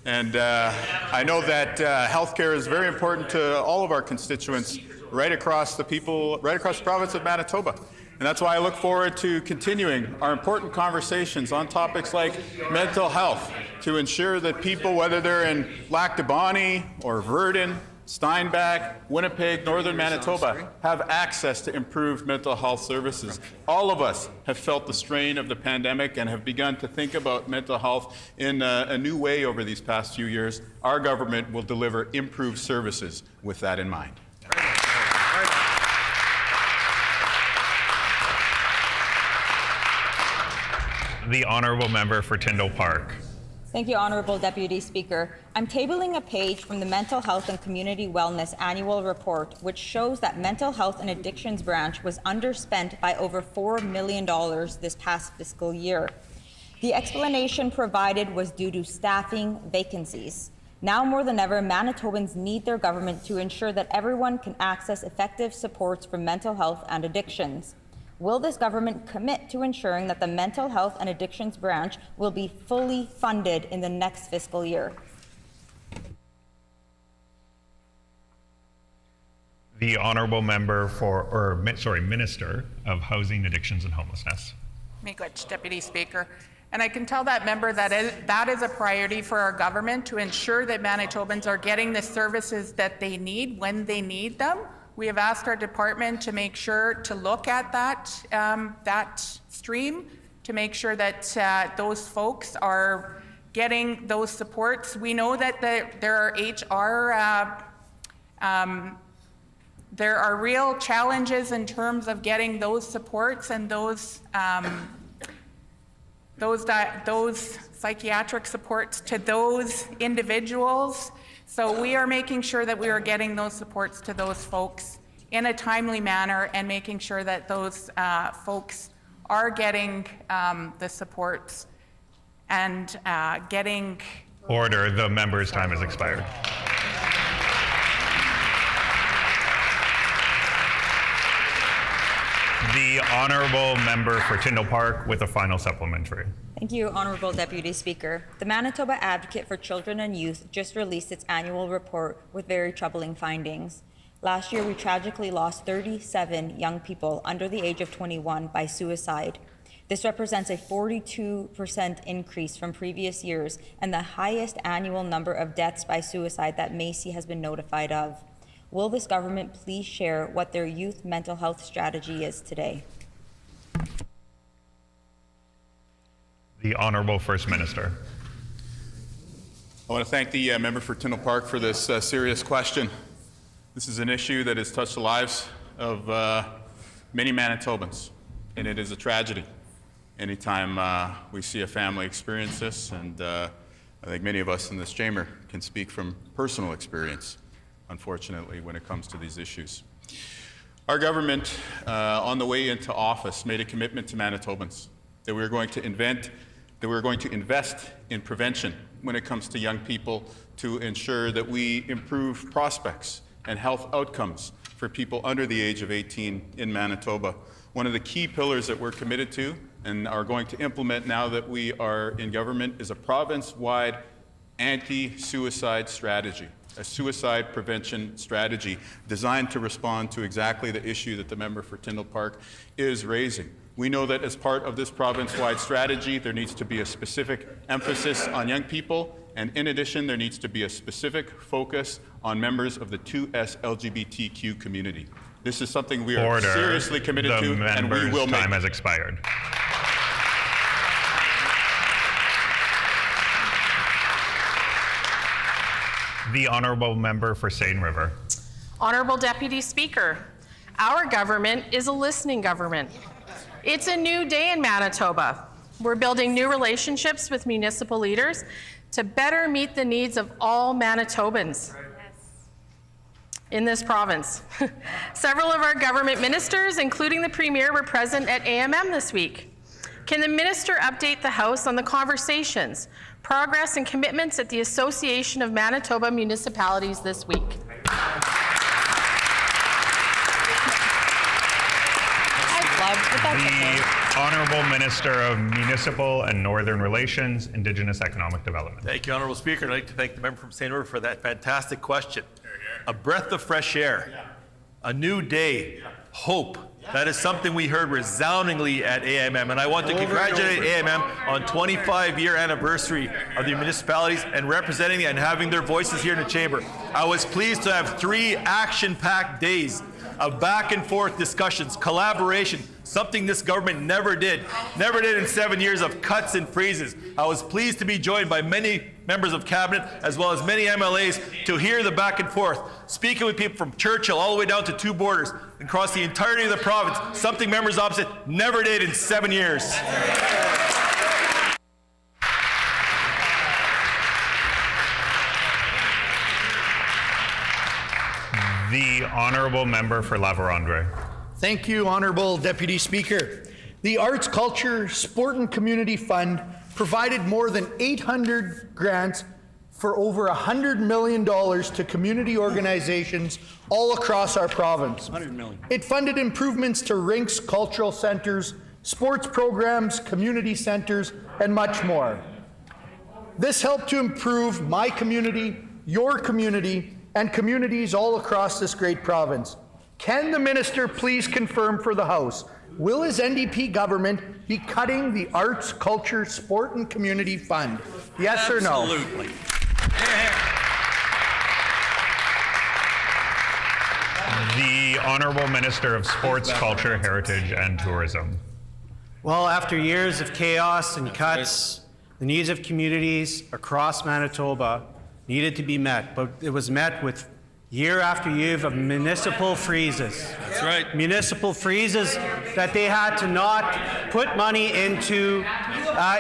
Speaker 14: And I know that healthcare is very important to all of our constituents right across the province of Manitoba. And that's why I look forward to continuing our important conversations on topics like mental health to ensure that people, whether they're in Lac du Bonny or Virden, Steinbach, Winnipeg, Northern Manitoba, have access to improved mental health services. All of us have felt the strain of the pandemic and have begun to think about mental health in a new way over these past few years. Our government will deliver improved services with that in mind.
Speaker 2: The Honourable Member for Tyndall Park.
Speaker 6: Thank you, Honourable Deputy Speaker. I'm tabling a page from the Mental Health and Community Wellness Annual Report, which shows that Mental Health and Addictions Branch was underspent by over $4 million this past fiscal year. The explanation provided was due to staffing vacancies. Now more than ever, Manitobans need their government to ensure that everyone can access effective supports for mental health and addictions. Will this government commit to ensuring that the Mental Health and Addictions Branch will be fully funded in the next fiscal year?
Speaker 2: The Honourable Member for, Minister of Housing, Addictions and Homelessness.
Speaker 23: Miigwech, Deputy Speaker. And I can tell that member that that is a priority for our government to ensure that Manitobans are getting the services that they need when they need them. We have asked our department to make sure to look at that stream to make sure that those folks are getting those supports. We know that there are real challenges in terms of getting those supports and those psychiatric supports to those individuals. So we are making sure that we are getting those supports to those folks in a timely manner and making sure that those folks are getting the supports and getting...
Speaker 2: Order. The member's time has expired. The Honourable Member for Tyndall Park with a final supplementary.
Speaker 6: Thank you, Honourable Deputy Speaker. The Manitoba Advocate for Children and Youth just released its annual report with very troubling findings. Last year, we tragically lost 37 young people under the age of 21 by suicide. This represents a 42% increase from previous years and the highest annual number of deaths by suicide that Macy has been notified of. Will this government please share what their youth mental health strategy is today?
Speaker 2: The Honourable First Minister.
Speaker 14: I want to thank the member for Tyndall Park for this serious question. This is an issue that has touched the lives of many Manitobans, and it is a tragedy anytime we see a family experience this, and I think many of us in this chamber can speak from personal experience, unfortunately, when it comes to these issues. Our government, on the way into office, made a commitment to Manitobans that we were going to invest in prevention when it comes to young people to ensure that we improve prospects and health outcomes for people under the age of 18 in Manitoba. One of the key pillars that we're committed to and are going to implement now that we are in government is a province-wide anti-suicide strategy, a suicide prevention strategy designed to respond to exactly the issue that the member for Tyndall Park is raising. We know that as part of this province-wide strategy, there needs to be a specific emphasis on young people, and in addition, there needs to be a specific focus on members of the 2S LGBTQ community. This is something we are seriously committed to, and we will make.
Speaker 2: Time has expired. The Honourable Member for Seine River.
Speaker 10: Honourable Deputy Speaker, our government is a listening government. It's a new day in Manitoba. We're building new relationships with municipal leaders to better meet the needs of all Manitobans in this province. Several of our government ministers, including the Premier, were present at AMM this week. Can the minister update the House on the conversations, progress, and commitments at the Association of Manitoba Municipalities this week?
Speaker 2: The Honourable Minister of Municipal and Northern Relations, Indigenous Economic Development.
Speaker 1: Thank you, Honourable Speaker. I'd like to thank the member from St. River for that fantastic question. A breath of fresh air, a new day, hope. That is something we heard resoundingly at AMM, and I want to congratulate AMM on 25-year anniversary of the municipalities and representing and having their voices here in the chamber. I was pleased to have 3 action-packed days of back and forth discussions, collaboration, something this government never did in 7 years of cuts and freezes. I was pleased to be joined by many members of cabinet as well as many MLAs to hear the back and forth, speaking with people from Churchill all the way down to 2 borders and across the entirety of the province, something members opposite never did in 7 years.
Speaker 2: The Honourable Member for La Vérendrye.
Speaker 8: Thank you, Honourable Deputy Speaker. The Arts, Culture, Sport and Community Fund provided more than 800 grants for over $100 million to community organizations all across our province. $100 million. It funded improvements to rinks, cultural centres, sports programs, community centres, and much more. This helped to improve my community, your community, and communities all across this great province. Can the minister please confirm for the House, will his NDP government be cutting the Arts, Culture, Sport and Community Fund? Yes or no?
Speaker 1: Absolutely.
Speaker 2: The Honourable Minister of Sports, Culture, Heritage and Tourism.
Speaker 7: Well, after years of chaos and cuts, the needs of communities across Manitoba needed to be met, but it was met with year after year of municipal freezes.
Speaker 1: That's right.
Speaker 7: Municipal freezes that they had to not put money into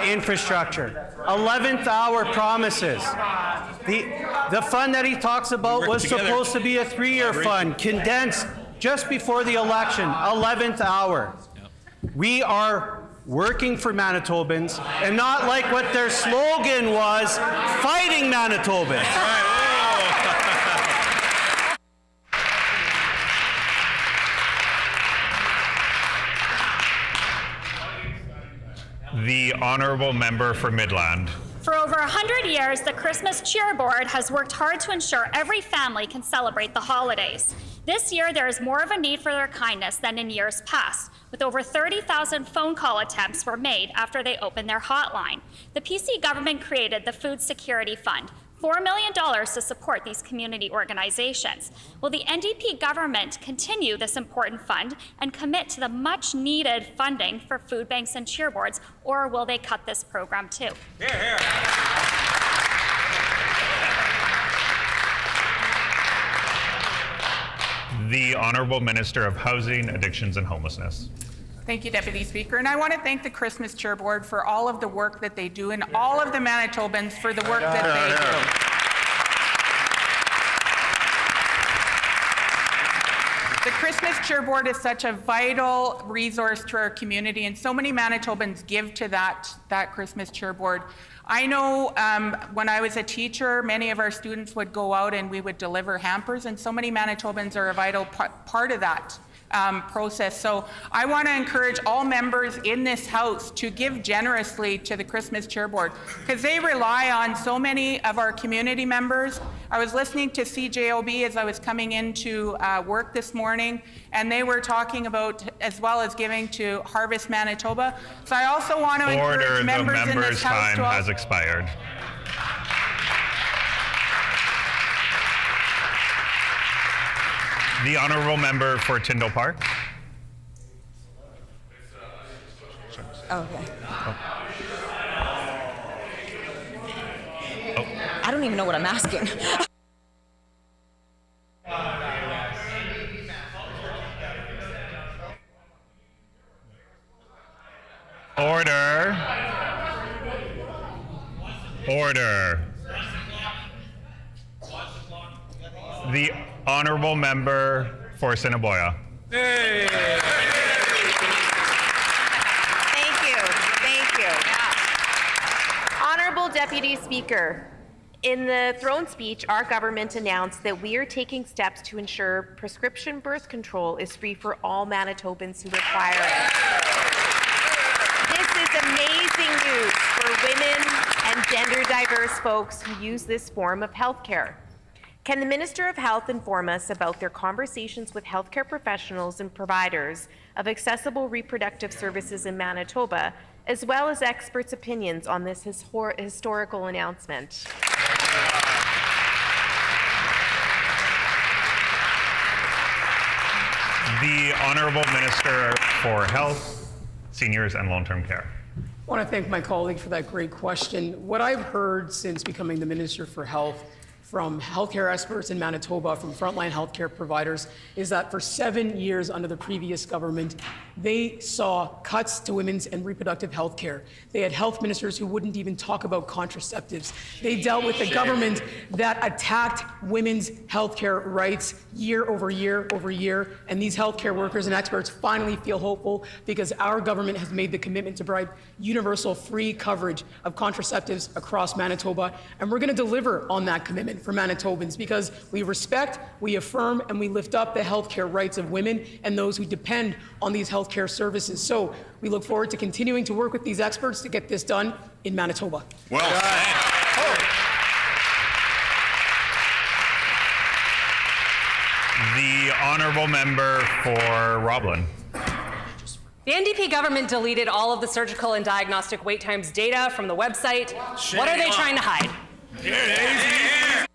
Speaker 7: infrastructure. 11th hour promises. The fund that he talks about was supposed to be a 3-year fund, condensed just before the election, 11th hour. We are working for Manitobans, and not like what their slogan was, fighting Manitobans.
Speaker 2: The Honourable Member for Midland.
Speaker 3: For over 100 years, the Christmas Cheer Board has worked hard to ensure every family can celebrate the holidays. This year, there is more of a need for their kindness than in years past, with over 30,000 phone call attempts were made after they opened their hotline. The PC government created the Food Security Fund, $4 million to support these community organizations. Will the NDP government continue this important fund and commit to the much-needed funding for food banks and cheer boards, or will they cut this program too?
Speaker 2: The Honourable Minister of Housing, Addictions and Homelessness.
Speaker 23: Thank you, Deputy Speaker. And I want to thank the Christmas Cheer Board for all of the work that they do and all of the Manitobans for the work that they do. The Christmas Cheer Board is such a vital resource to our community, and so many Manitobans give to that Christmas Cheer Board. I know when I was a teacher, many of our students would go out and we would deliver hampers, and so many Manitobans are a vital part of that process. So I want to encourage all members in this House to give generously to the Christmas Cheer Board, because they rely on so many of our community members. I was listening to CJOB as I was coming into work this morning, and they were talking about as well as giving to Harvest Manitoba. So I also want to encourage members in this House
Speaker 2: time has expired. The Honourable Member for Tyndall Park.
Speaker 6: Okay. I don't even know what I'm asking.
Speaker 2: Order. The Honourable Member for Assiniboia.
Speaker 4: Thank you. Honorable Deputy Speaker, in the throne speech, our government announced that we are taking steps to ensure prescription birth control is free for all Manitobans who require it. This is amazing news for women and gender diverse folks who use this form of healthcare. Can the Minister of Health inform us about their conversations with healthcare professionals and providers of accessible reproductive services in Manitoba, as well as experts' opinions on this historical announcement?
Speaker 2: The Honourable Minister for Health, Seniors and Long-Term Care.
Speaker 5: I want to thank my colleague for that great question. What I've heard since becoming the Minister for Health from healthcare experts in Manitoba, from frontline healthcare providers, is that for 7 years under the previous government, they saw cuts to women's and reproductive health care. They had health ministers who wouldn't even talk about contraceptives. They dealt with a government that attacked women's healthcare rights year over year over year, and these healthcare workers and experts finally feel hopeful because our government has made the commitment to provide universal free coverage of contraceptives across Manitoba, and we're going to deliver on that commitment for Manitobans because we respect, we affirm, and we lift up the healthcare rights of women and those who depend on these healthcare services. So we look forward to continuing to work with these experts to get this done in Manitoba.
Speaker 14: Well said.
Speaker 2: The Honourable Member for Roblin.
Speaker 9: The NDP government deleted all of the surgical and diagnostic wait times data from the website. What are they trying to hide?
Speaker 4: Here it is.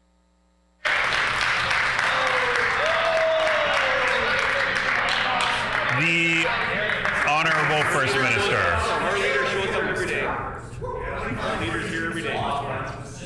Speaker 2: The Honourable First Minister.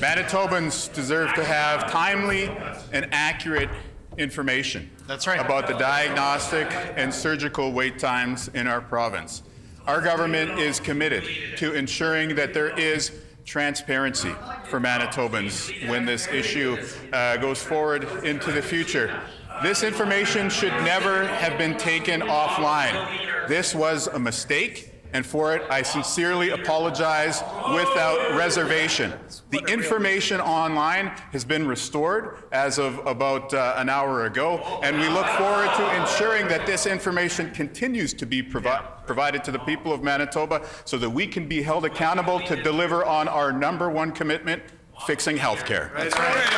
Speaker 14: Manitobans deserve to have timely and accurate information.
Speaker 17: That's right.
Speaker 14: About the diagnostic and surgical wait times in our province. Our government is committed to ensuring that there is transparency for Manitobans when this issue goes forward into the future. This information should never have been taken offline. This was a mistake, and for it, I sincerely apologize without reservation. The information online has been restored as of about an hour ago, and we look forward to ensuring that this information continues to be provided to the people of Manitoba so that we can be held accountable to deliver on our #1 commitment, fixing healthcare.
Speaker 4: That's right.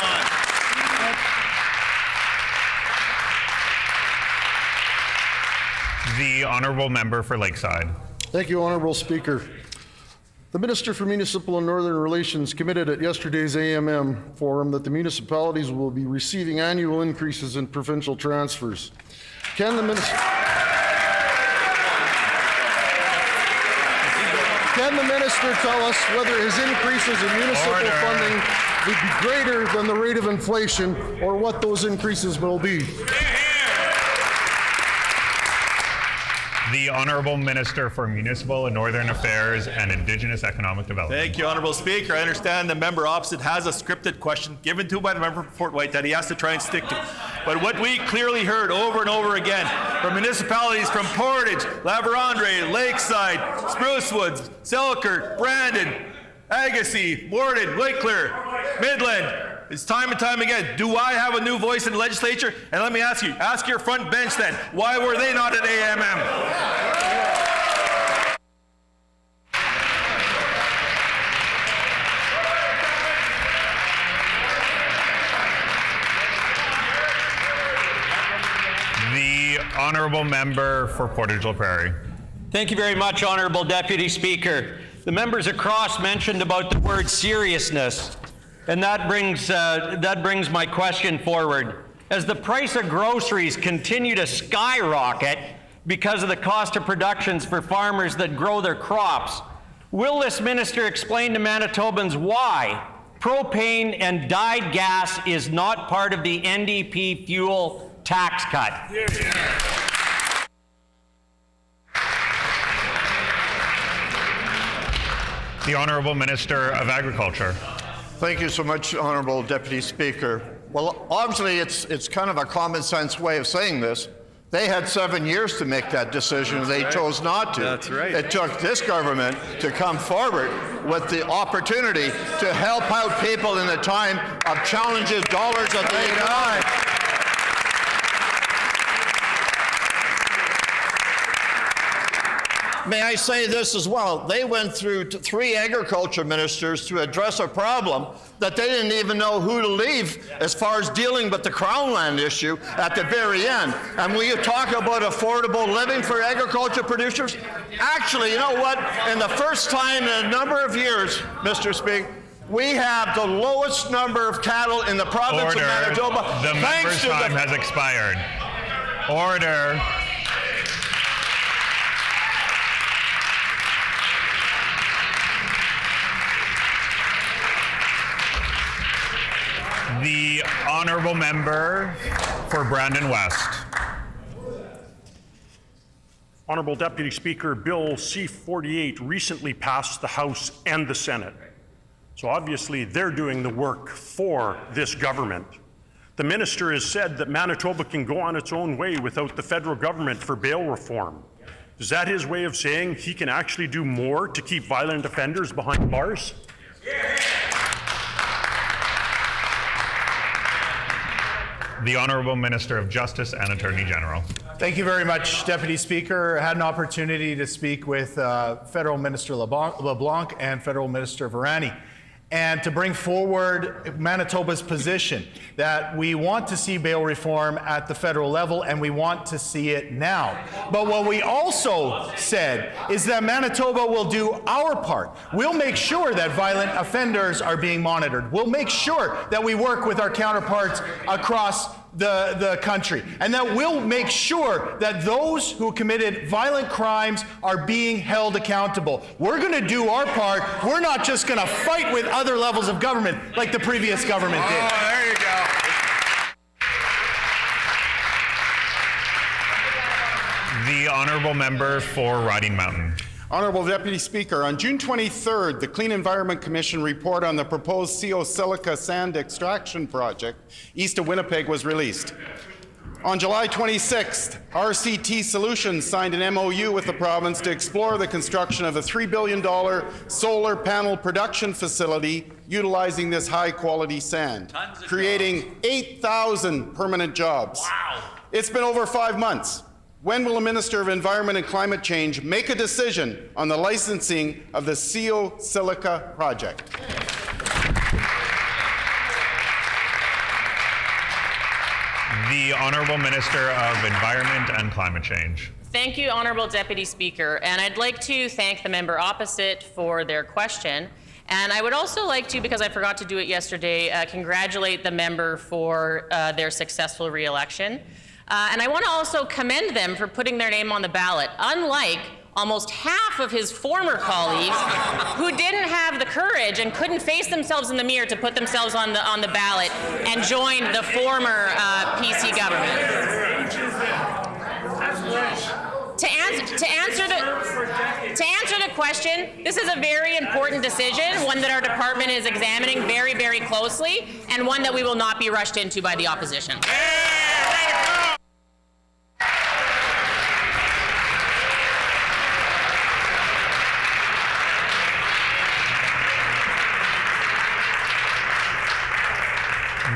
Speaker 2: The Honourable Member for Lakeside.
Speaker 12: Thank you, Honourable Speaker. The Minister for Municipal and Northern Relations committed at yesterday's AMM forum that the municipalities will be receiving annual increases in provincial transfers. Can the Minister tell us whether his increases in municipal funding would be greater than the rate of inflation, or what those increases will be?
Speaker 2: The Honourable Minister for Municipal and Northern Affairs and Indigenous Economic Development.
Speaker 1: Thank you, Honourable Speaker. I understand the member opposite has a scripted question given to him by the member from Fort White that he has to try and stick to. But what we clearly heard over and over again from municipalities from Portage, La Vérendrye, Lakeside, Spruce Woods, Selkirk, Brandon, Agassiz, Morden, Whitclare, Midland, it's time and time again. Do I have a new voice in the legislature? And let me ask you, ask your front bench then, why were they not at AMM?
Speaker 2: The Honourable Member for Portage La Prairie.
Speaker 24: Thank you very much, Honourable Deputy Speaker. The members across mentioned about the word seriousness, and that brings my question forward. As the price of groceries continue to skyrocket because of the cost of productions for farmers that grow their crops, will this minister explain to Manitobans why propane and dyed gas is not part of the NDP fuel tax cut?
Speaker 2: The Honourable Minister of Agriculture.
Speaker 13: Thank you so much, Honourable Deputy Speaker. Well, obviously, it's kind of a common sense way of saying this. They had 7 years to make that decision, and they chose not to.
Speaker 1: That's right.
Speaker 13: It took this government to come forward with the opportunity to help out people in a time of challenges, dollars of the economy. May I say this as well? They went through 3 agriculture ministers to address a problem that they didn't even know who to leave as far as dealing with the Crown land issue at the very end. And when you talk about affordable living for agriculture producers, actually, you know what? In the first time in a number of years, Mr. Speaker, we have the lowest number of cattle in the province of Manitoba.
Speaker 2: The member's time has expired. Order. The honourable member for Brandon West.
Speaker 15: Honourable Deputy Speaker, Bill C-48 recently passed the House and the Senate. So obviously they're doing the work for this government. The minister has said that Manitoba can go on its own way without the federal government for bail reform. Is that his way of saying he can actually do more to keep violent offenders behind bars?
Speaker 2: The Honourable Minister of Justice and Attorney General.
Speaker 17: Thank you very much, Deputy Speaker. I had an opportunity to speak with Federal Minister LeBlanc and Federal Minister Varani, and to bring forward Manitoba's position that we want to see bail reform at the federal level, and we want to see it now. But what we also said is that Manitoba will do our part. We'll make sure that violent offenders are being monitored. We'll make sure that we work with our counterparts across the country, and that we'll make sure that those who committed violent crimes are being held accountable. We're going to do our part. We're not just going to fight with other levels of government like the previous government did.
Speaker 13: Oh, there you go.
Speaker 2: The honourable member for Riding Mountain.
Speaker 14: Honourable Deputy Speaker, on June 23rd, the Clean Environment Commission report on the proposed CO silica sand extraction project east of Winnipeg was released. On July 26th, RCT Solutions signed an MOU with the province to explore the construction of a $3 billion solar panel production facility utilizing this high-quality sand, creating 8,000 permanent jobs. Wow. It's been over 5 months. When will the Minister of Environment and Climate Change make a decision on the licensing of the CO silica project?
Speaker 2: The Honourable Minister of Environment and Climate Change.
Speaker 16: Thank you, Honourable Deputy Speaker. And I'd like to thank the member opposite for their question. And I would also like to, because I forgot to do it yesterday, congratulate the member for their successful re-election. And I want to also commend them for putting their name on the ballot, unlike almost half of his former colleagues who didn't have the courage and couldn't face themselves in the mirror to put themselves on the ballot and join the former PC government. To answer the question, this is a very important decision, one that our department is examining very, very closely, and one that we will not be rushed into by the opposition.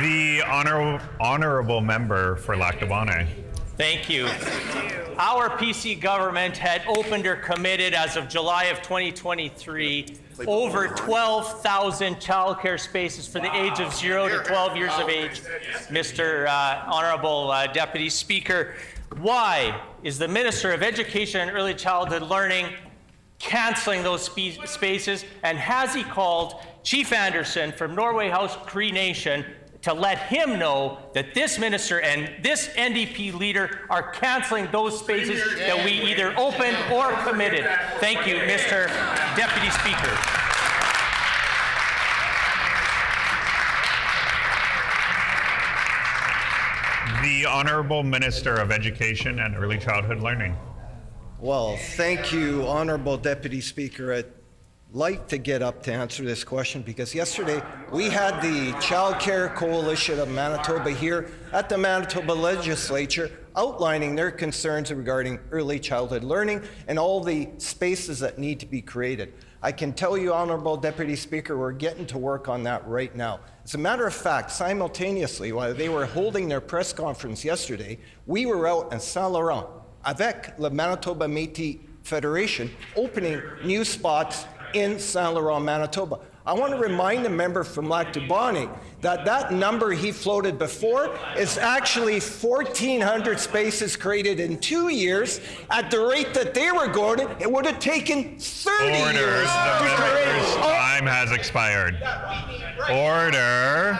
Speaker 2: The honourable member for Lac du Bonnet.
Speaker 24: Thank you. Our PC government had opened or committed as of July of 2023 over 12,000 childcare spaces for the age of 0 to 12 years of age. Mr. Honourable Deputy Speaker, why is the Minister of Education and Early Childhood Learning cancelling those spaces, and has he called Chief Anderson from Norway House Cree Nation to let him know that this minister and this NDP leader are cancelling those spaces that we either opened or committed? Thank you, Mr. Deputy Speaker.
Speaker 2: The Honourable Minister of Education and Early Childhood Learning.
Speaker 18: Well, thank you, Honourable Deputy Speaker.
Speaker 11: like to get up to answer this question because yesterday we had the Child Care Coalition of Manitoba here at the Manitoba Legislature outlining their concerns regarding early childhood learning and all the spaces that need to be created. I can tell you, Honourable Deputy Speaker, we're getting to work on that right now. As a matter of fact, simultaneously, while they were holding their press conference yesterday, we were out in Saint Laurent avec the Manitoba Métis Federation opening new spots in Saint Laurent, Manitoba. I want to remind the member from Lac du Bonnet that that number he floated before is actually 1,400 spaces created in 2 years. At the rate that they were going, it would have taken 30 years to create.
Speaker 2: Time has expired. Order.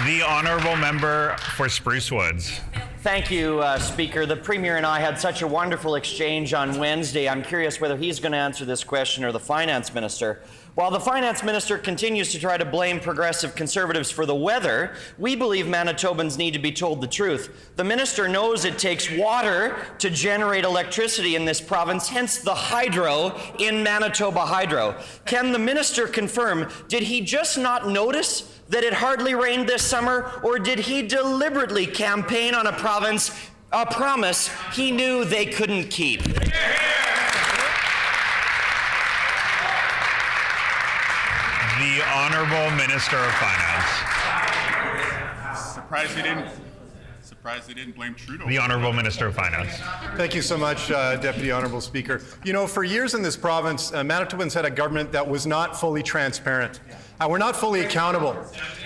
Speaker 2: The honourable member for Spruce Woods.
Speaker 18: Thank you, Speaker. The Premier and I had such a wonderful exchange on Wednesday. I'm curious whether he's going to answer this question or the Finance Minister. While the Finance Minister continues to try to blame progressive Conservatives for the weather, we believe Manitobans need to be told the truth. The Minister knows it takes water to generate electricity in this province, hence the hydro in Manitoba Hydro. Can the Minister confirm, did he just not notice that it hardly rained this summer, or did he deliberately campaign on a promise he knew they couldn't keep?
Speaker 2: The Honourable Minister of Finance.
Speaker 14: Surprised they didn't blame Trudeau.
Speaker 2: The Honourable Minister of Finance.
Speaker 17: Thank you so much, Deputy Honourable Speaker. You know, for years in this province, Manitobans had a government that was not fully transparent. We're not fully accountable.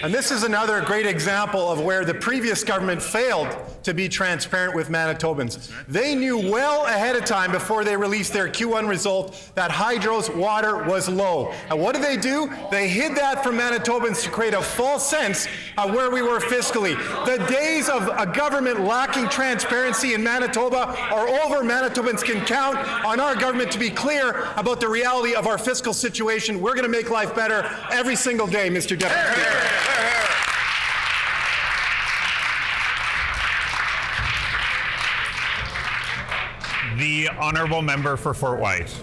Speaker 17: And this is another great example of where the previous government failed to be transparent with Manitobans. They knew well ahead of time before they released their Q1 result that Hydro's water was low. And what did they do? They hid that from Manitobans to create a false sense of where we were fiscally. The days of a government lacking transparency in Manitoba are over. Manitobans can count on our government to be clear about the reality of our fiscal situation. We're going to make life better every single day, Mr. Deputy Speaker.
Speaker 2: The Honourable Member for Fort White.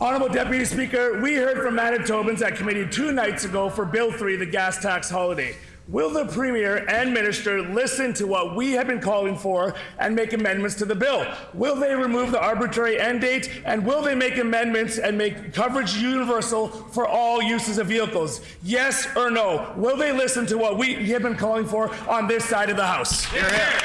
Speaker 19: Honourable Deputy Speaker, we heard from Manitobans at committee 2 nights ago for Bill 3, the gas tax holiday. Will the Premier and Minister listen to what we have been calling for and make amendments to the bill? Will they remove the arbitrary end date, and will they make amendments and make coverage universal for all uses of vehicles? Yes or no? Will they listen to what we have been calling for on this side of the House?
Speaker 2: Hear, hear.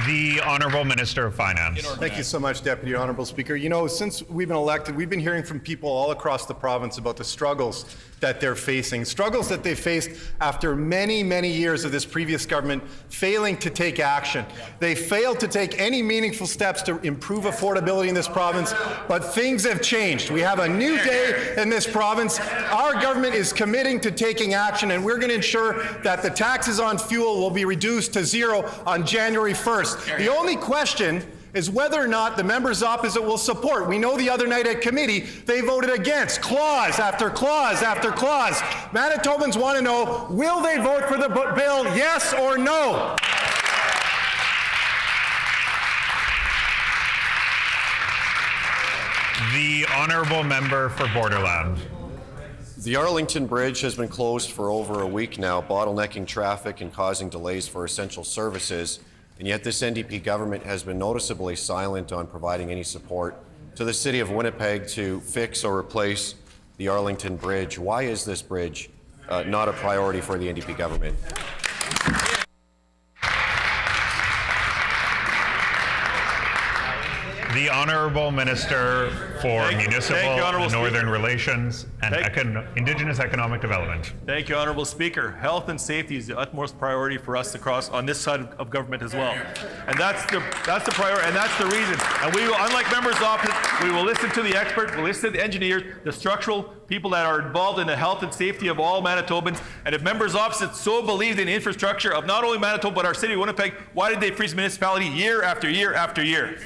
Speaker 2: The Honourable Minister of Finance.
Speaker 17: Thank you so much, Deputy Honourable Speaker. You know, since we've been elected, we've been hearing from people all across the province about the struggles that they're facing, struggles that they faced after many, many years of this previous government failing to take action. They failed to take any meaningful steps to improve affordability in this province, but things have changed. We have a new day in this province. Our government is committing to taking action, and we're going to ensure that the taxes on fuel will be reduced to zero on January 1st. The only question is whether or not the members opposite will support. We know the other night at committee, they voted against clause after clause after clause. Manitobans want to know, will they vote for the bill, yes or no?
Speaker 2: The Honourable Member for Borderland.
Speaker 20: The Arlington Bridge has been closed for over a week now, bottlenecking traffic and causing delays for essential services. And yet this NDP government has been noticeably silent on providing any support to the City of Winnipeg to fix or replace the Arlington Bridge. Why is this bridge not a priority for the NDP government?
Speaker 2: The Honourable Minister for Municipal and Northern Relations and Indigenous Economic Development.
Speaker 1: Thank you, Honourable Speaker. Health and safety is the utmost priority for us across on this side of government as well, and that's the priority, and that's the reason. And we will, unlike members opposite, we will listen to the experts, we'll listen to the engineers, the structural people that are involved in the health and safety of all Manitobans. And if members opposite so believed in the infrastructure of not only Manitoba but our city of Winnipeg, why did they freeze municipality year after year after year?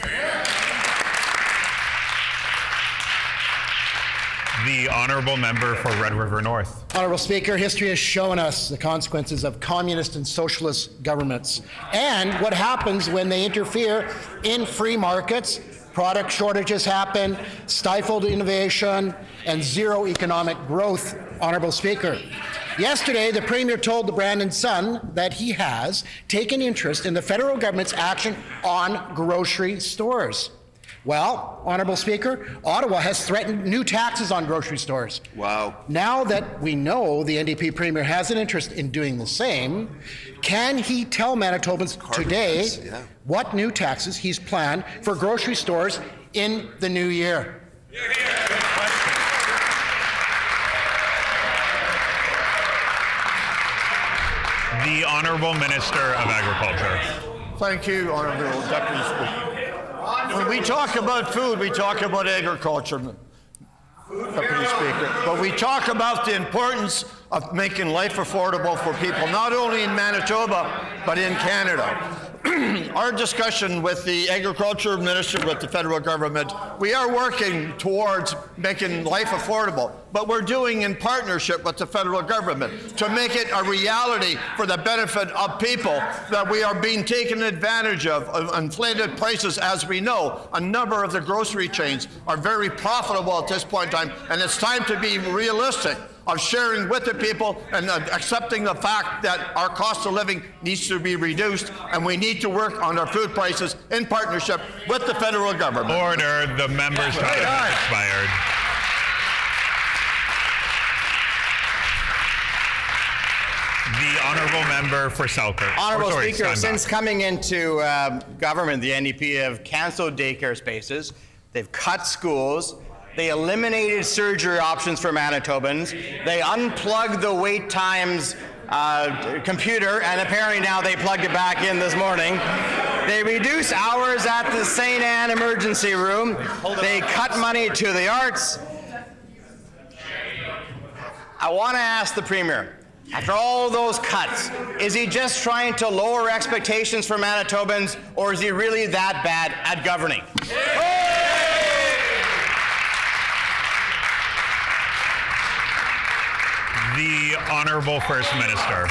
Speaker 2: The honourable member for Red River North.
Speaker 8: Honourable Speaker, history has shown us the consequences of communist and socialist governments and what happens when they interfere in free markets. Product shortages happen, stifled innovation, and zero economic growth, Honourable Speaker. Yesterday, the Premier told the Brandon Sun that he has taken interest in the federal government's action on grocery stores. Well, Honourable Speaker, Ottawa has threatened new taxes on grocery stores.
Speaker 13: Wow.
Speaker 8: Now that we know the NDP Premier has an interest in doing the same, can he tell Manitobans today what new taxes he's planned for grocery stores in the new year?
Speaker 2: The Honourable Minister of Agriculture.
Speaker 13: Thank you, Honourable Deputy Speaker. When we talk about food, we talk about agriculture, Deputy Speaker. But we talk about the importance of making life affordable for people, not only in Manitoba, but in Canada. Our discussion with the Agriculture Minister, with the federal government, we are working towards making life affordable, but we're doing in partnership with the federal government to make it a reality for the benefit of people that we are being taken advantage of inflated prices. As we know, a number of the grocery chains are very profitable at this point in time, and it's time to be realistic of sharing with the people and accepting the fact that our cost of living needs to be reduced, and we need to work on our food prices in partnership with the federal government.
Speaker 2: Order. The member's time has expired. The honourable member for Selkirk.
Speaker 10: Honourable Speaker, since coming into government, the NDP have cancelled daycare spaces, they've cut schools, they eliminated surgery options for Manitobans, they unplugged the wait times computer, and apparently now they plugged it back in this morning. They reduced hours at the St. Anne emergency room, they cut money to the arts. I want to ask the Premier, after all those cuts, is he just trying to lower expectations for Manitobans, or is he really that bad at governing?
Speaker 2: The Honourable First Minister.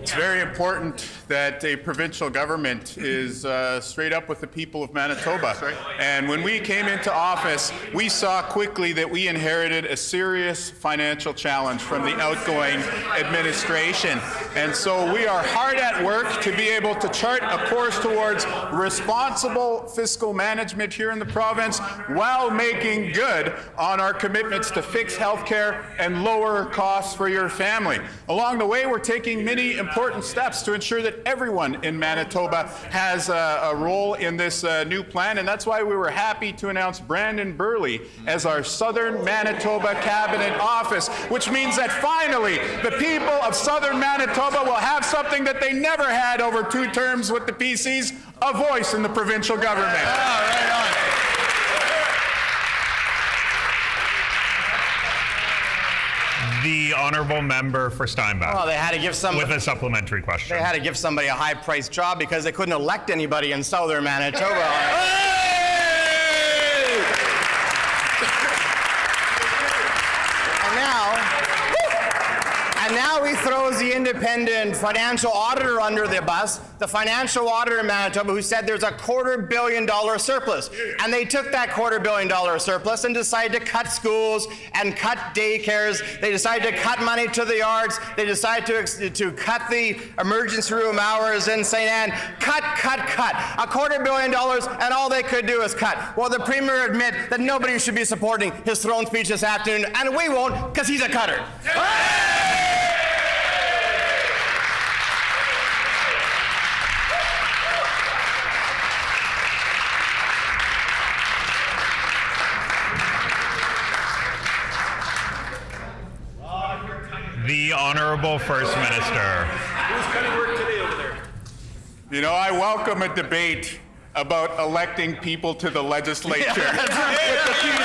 Speaker 14: It's very important that a provincial government is straight up with the people of Manitoba. And when we came into office, we saw quickly that we inherited a serious financial challenge from the outgoing administration. And so we are hard at work to be able to chart a course towards responsible fiscal management here in the province while making good on our commitments to fix healthcare and lower costs for your family. Along the way, we're taking many important steps to ensure that everyone in Manitoba has a role in this new plan, and that's why we were happy to announce Brandon Burley as our Southern Manitoba Cabinet Office, which means that finally the people of Southern Manitoba will have something that they never had over 2 terms with the PCs, a voice in the provincial government.
Speaker 2: The honourable member for Steinbach.
Speaker 10: Well, they had to give
Speaker 2: with a supplementary question.
Speaker 10: They had to give somebody a high-priced job because they couldn't elect anybody in Southern Manitoba. And now he throws the independent financial auditor under the bus, the financial auditor in Manitoba, who said there's a $250 million surplus. And they took that $250 million surplus and decided to cut schools and cut daycares. They decided to cut money to the arts. They decided to cut the emergency room hours in St. Anne. Cut. A $250 million, and all they could do is cut. Well, the Premier admit that nobody should be supporting his throne speech this afternoon, and we won't, because he's a cutter.
Speaker 2: The Honourable First Minister.
Speaker 14: Who's cutting work today over there? You know, I welcome a debate about electing people to the legislature. With the PCs,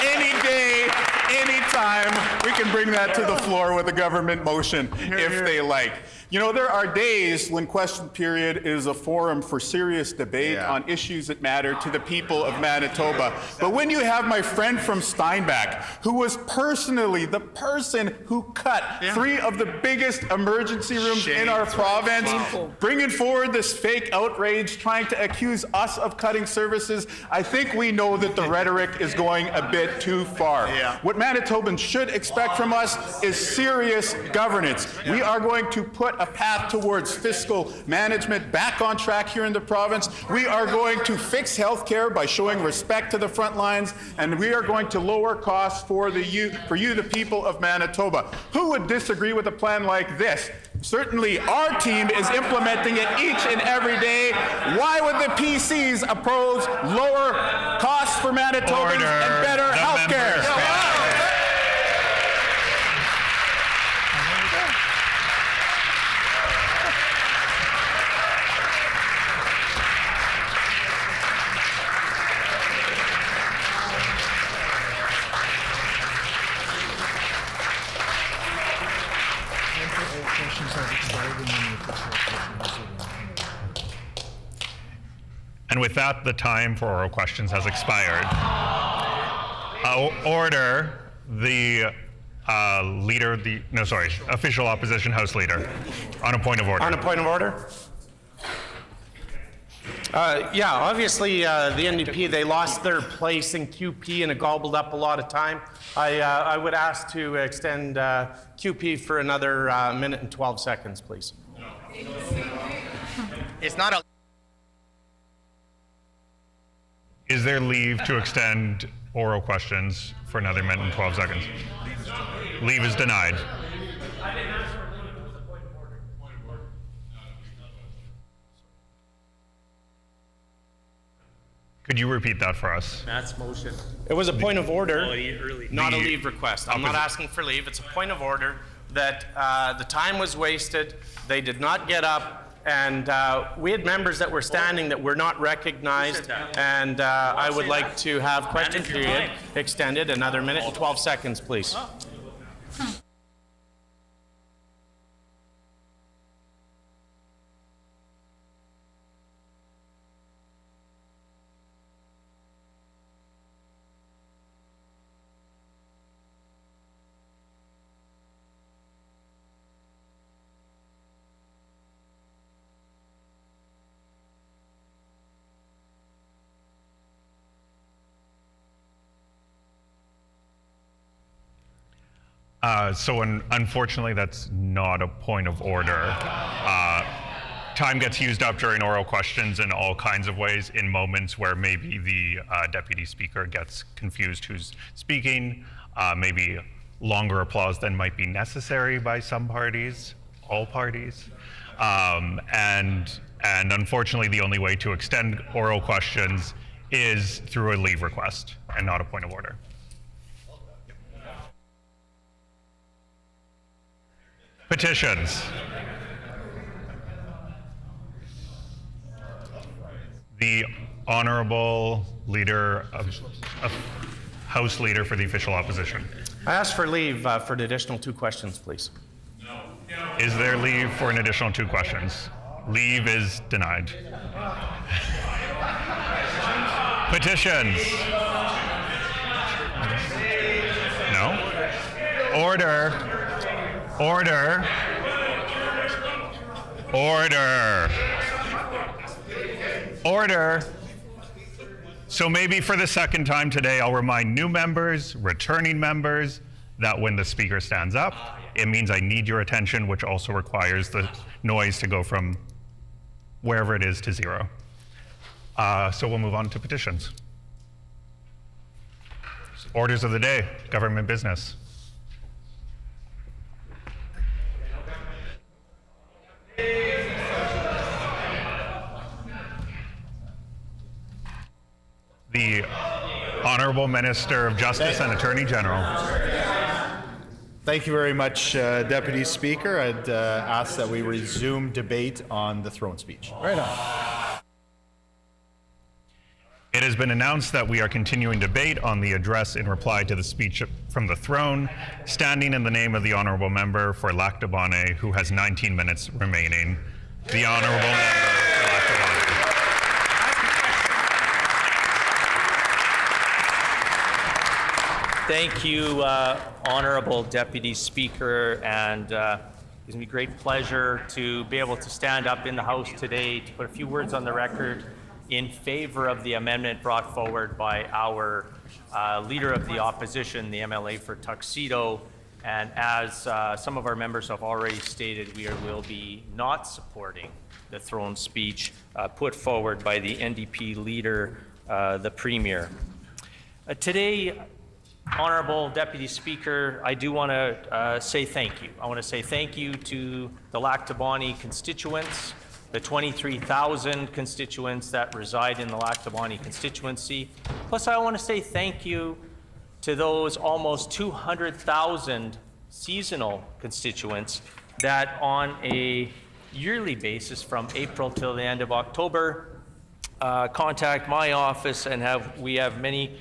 Speaker 14: any day, any time. time, we can bring that to the floor with a government motion if they like. You know, there are days when question period is a forum for serious debate on issues that matter to the people of Manitoba. But when you have my friend from Steinbach, who was personally the person who cut 3 of the biggest emergency rooms in our province, bringing forward this fake outrage, trying to accuse us of cutting services, I think we know that the rhetoric is going a bit too far. What Manitobans should expect from us is serious governance. We are going to put a path towards fiscal management back on track here in the province. We are going to fix healthcare by showing respect to the front lines, and we are going to lower costs for you, the people of Manitoba. Who would disagree with a plan like this? Certainly our team is implementing it each and every day. Why would the PCs oppose lower costs for Manitobans and better health care?
Speaker 2: And with that, the time for oral questions has expired. Order the official opposition House Leader. On a point of order.
Speaker 3: On a point of order? Obviously the NDP, they lost their place in QP and it gobbled up a lot of time. I would ask to extend QP for another minute and 12 seconds, please.
Speaker 10: It's not a...
Speaker 2: Is there leave to extend oral questions for another minute and 12 seconds? Leave is denied. Could you repeat that for us?
Speaker 3: That's motion. It was a point of order, not a leave request. I'm not asking for leave. It's a point of order that the time was wasted. They did not get up. And we had members that were standing that were not recognized, and I would like to have question period extended another minute and 12 seconds, please.
Speaker 2: Unfortunately, that's not a point of order. Time gets used up during oral questions in all kinds of ways, in moments where maybe the Deputy Speaker gets confused who's speaking, maybe longer applause than might be necessary by some parties, all parties. And unfortunately, the only way to extend oral questions is through a leave request and not a point of order. Petitions. The Honourable Leader of House Leader for the official opposition.
Speaker 3: I ask for leave for an additional 2 questions, please.
Speaker 2: Is there leave for an additional 2 questions? Leave is denied. Petitions. No. Order. Order. Order. Order. So maybe for the second time today, I'll remind new members, returning members, that when the speaker stands up, it means I need your attention, which also requires the noise to go from wherever it is to 0. So we'll move on to petitions. Orders of the day, government business. The Honourable Minister of Justice and Attorney General.
Speaker 17: Thank you very much, Deputy Speaker. I'd ask that we resume debate on the throne speech.
Speaker 2: Right on. It has been announced that we are continuing debate on the address in reply to the speech from the throne, standing in the name of the honourable member for Lac du Bonnet, who has 19 minutes remaining. The honourable member for Lac du Bonnet.
Speaker 7: Thank you, Honourable Deputy Speaker, and it gives me great pleasure to be able to stand up in the House today to put a few words on the record in favor of the amendment brought forward by our Leader of the Opposition, the MLA for Tuxedo. And as some of our members have already stated, we will be not supporting the throne speech put forward by the NDP leader, the Premier. Today, Honourable Deputy Speaker, I do want to say thank you. I want to say thank you to the Lac du Bonnet constituents, the 23,000 constituents that reside in the Lac du Bonnet constituency. Plus, I want to say thank you to those almost 200,000 seasonal constituents that on a yearly basis from April till the end of October contact my office, and we have many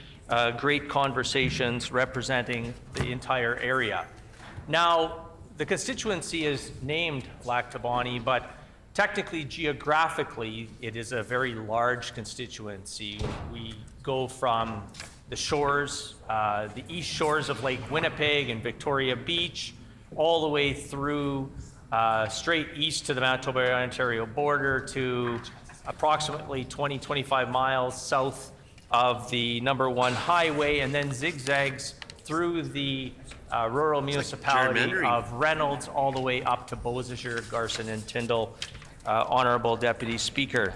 Speaker 7: great conversations representing the entire area. Now, the constituency is named Lac du Bonnet, but technically, geographically, it is a very large constituency. We go from the shores, the east shores of Lake Winnipeg and Victoria Beach, all the way through straight east to the Manitoba-Ontario border to approximately 20-25 miles south of the #1 highway, and then zigzags through the rural municipality of Reynolds all the way up to Beausejour, Garson, and Tyndall. Honourable Deputy Speaker,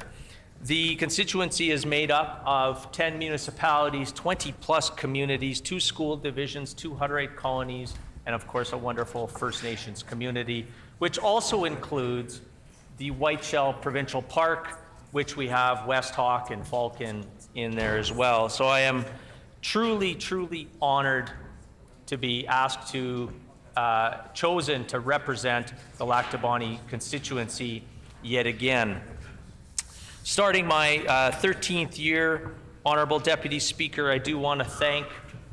Speaker 7: the constituency is made up of 10 municipalities, 20-plus communities, 2 school divisions, 2 Hutterite colonies, and of course a wonderful First Nations community, which also includes the Whiteshell Provincial Park, which we have West Hawk and Falcon in there as well. So I am truly, truly honored to be asked to, chosen to represent the Lac du Bonnet constituency yet again. Starting my 13th year, Honourable Deputy Speaker, I do want to thank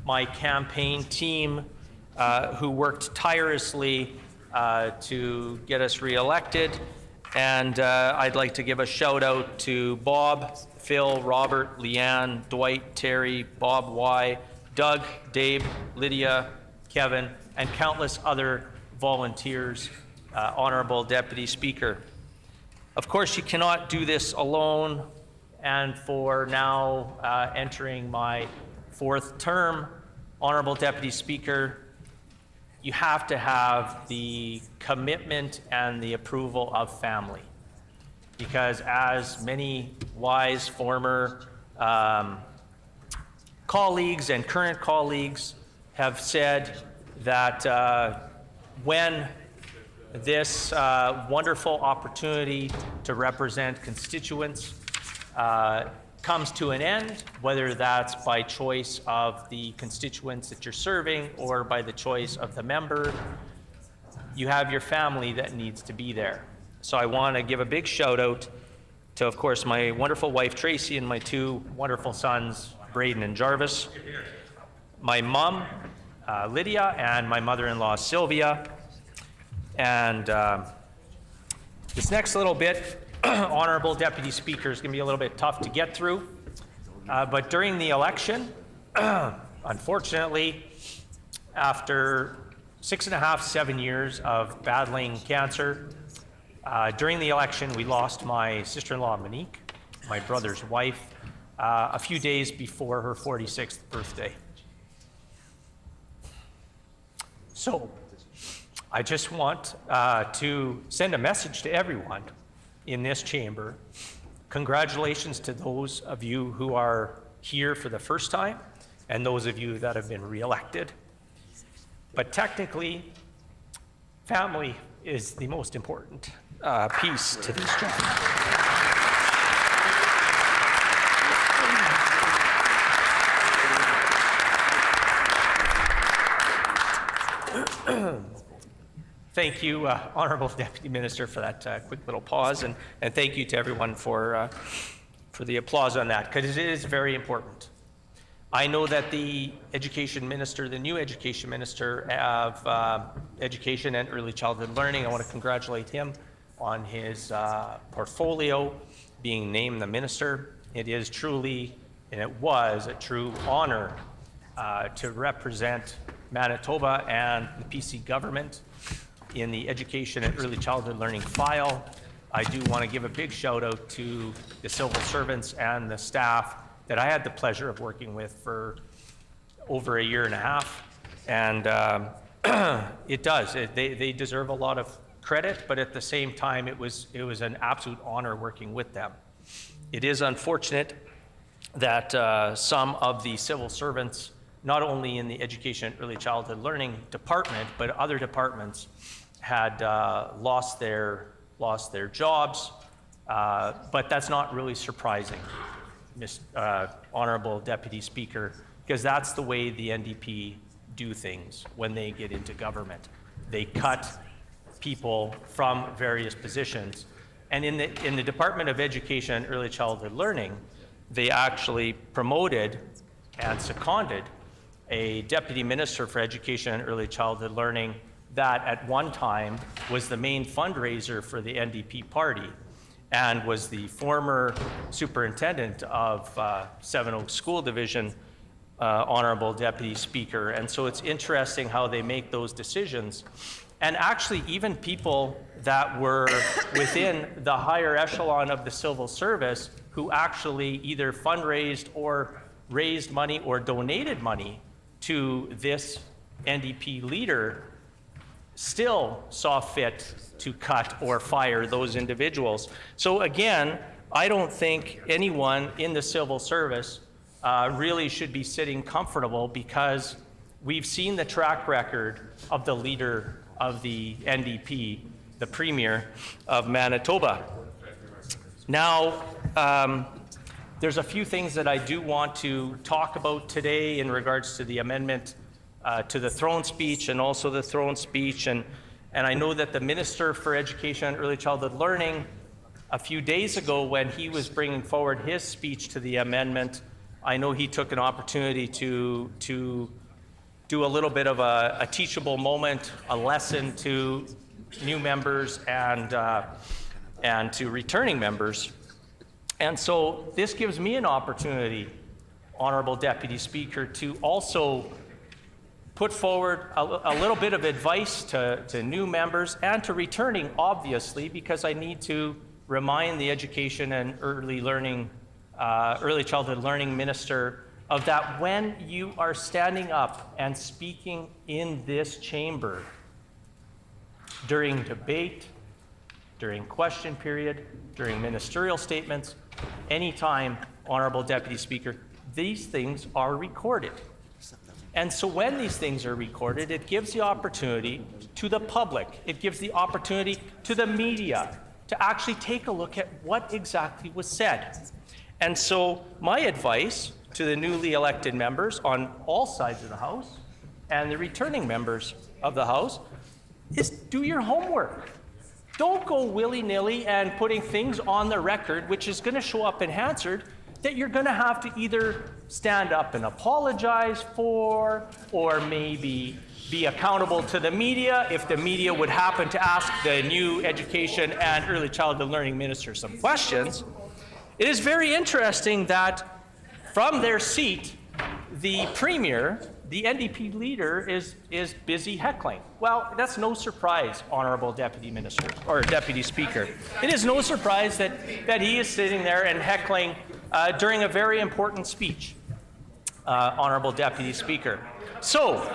Speaker 7: my campaign team who worked tirelessly to get us re-elected. And I'd like to give a shout out to Bob, Phil, Robert, Leanne, Dwight, Terry, Bob Y, Doug, Dave, Lydia, Kevin, and countless other volunteers, Honourable Deputy Speaker. Of course, you cannot do this alone, and for now entering my 4th term, Honourable Deputy Speaker, you have to have the commitment and the approval of family. Because as many wise former colleagues and current colleagues have said, that when this wonderful opportunity to represent constituents comes to an end, whether that's by choice of the constituents that you're serving or by the choice of the member, you have your family that needs to be there. So I want to give a big shout out to, of course, my wonderful wife Tracy and my 2 wonderful sons, Braden and Jarvis, my mom, Lydia, and my mother-in-law, Sylvia. And this next little bit, Honourable Deputy Speaker, is going to be a little bit tough to get through. But during the election, unfortunately, after 6.5, 7 years of battling cancer, during the election, we lost my sister-in-law, Monique, my brother's wife, a few days before her 46th birthday. So, I just want to send a message to everyone in this chamber. Congratulations to those of you who are here for the first time and those of you that have been re-elected. But technically, family is the most important piece to this job. Thank you, Honourable Deputy Minister, for that quick little pause, and thank you to everyone for for the applause on that, because it is very important. I know that the education minister, the new education minister of education and early childhood learning, I want to congratulate him on his portfolio, being named the minister. It is truly, and it was a true honor to represent Manitoba and the PC government in the education and early childhood learning file. I do want to give a big shout out to the civil servants and the staff that I had the pleasure of working with for over a year and a half. And it does, they deserve a lot of credit, but at the same time, it was an absolute honor working with them. It is unfortunate that some of the civil servants, not only in the education and early childhood learning department, but other departments, had lost their jobs, but that's not really surprising, Honorable Deputy Speaker, because that's the way the NDP do things when they get into government. They cut people from various positions. And in the Department of Education and Early Childhood Learning, they actually promoted and seconded a Deputy Minister for Education and Early Childhood Learning that at one time was the main fundraiser for the NDP party and was the former superintendent of Seven Oaks School Division, Honorable Deputy Speaker. And so it's interesting how they make those decisions. And actually, even people that were within the higher echelon of the civil service who actually either fundraised or raised money or donated money to this NDP leader still saw fit to cut or fire those individuals. So again, I don't think anyone in the civil service really should be sitting comfortable, because we've seen the track record of the leader of the NDP, the Premier of Manitoba. Now, there's a few things that I do want to talk about today in regards to the amendment to the throne speech and also the throne speech. And I know that the Minister for Education and Early Childhood Learning, a few days ago when he was bringing forward his speech to the amendment, I know he took an opportunity to do a little bit of a teachable moment, a lesson to new members and to returning members. And so this gives me an opportunity, Honorable Deputy Speaker, to also put forward a little bit of advice to new members and to returning, obviously, because I need to remind the Education and Early Childhood Learning Minister of that when you are standing up and speaking in this chamber during debate, during question period, during ministerial statements, anytime, Honorable Deputy Speaker, these things are recorded. And so when these things are recorded, it gives the opportunity to the public, it gives the opportunity to the media to actually take a look at what exactly was said. And so my advice to the newly elected members on all sides of the House and the returning members of the House is do your homework. Don't go willy-nilly and putting things on the record, which is going to show up in Hansard, that you're going to have to either stand up and apologize for, or maybe be accountable to the media if the media would happen to ask the new Education and Early Childhood Learning Minister some questions. It is very interesting that from their seat, the Premier, the NDP leader, is busy heckling. Well, that's no surprise, Honorable Deputy Minister, or Deputy Speaker. It is no surprise that he is sitting there and heckling during a very important speech, Honorable Deputy Speaker. So,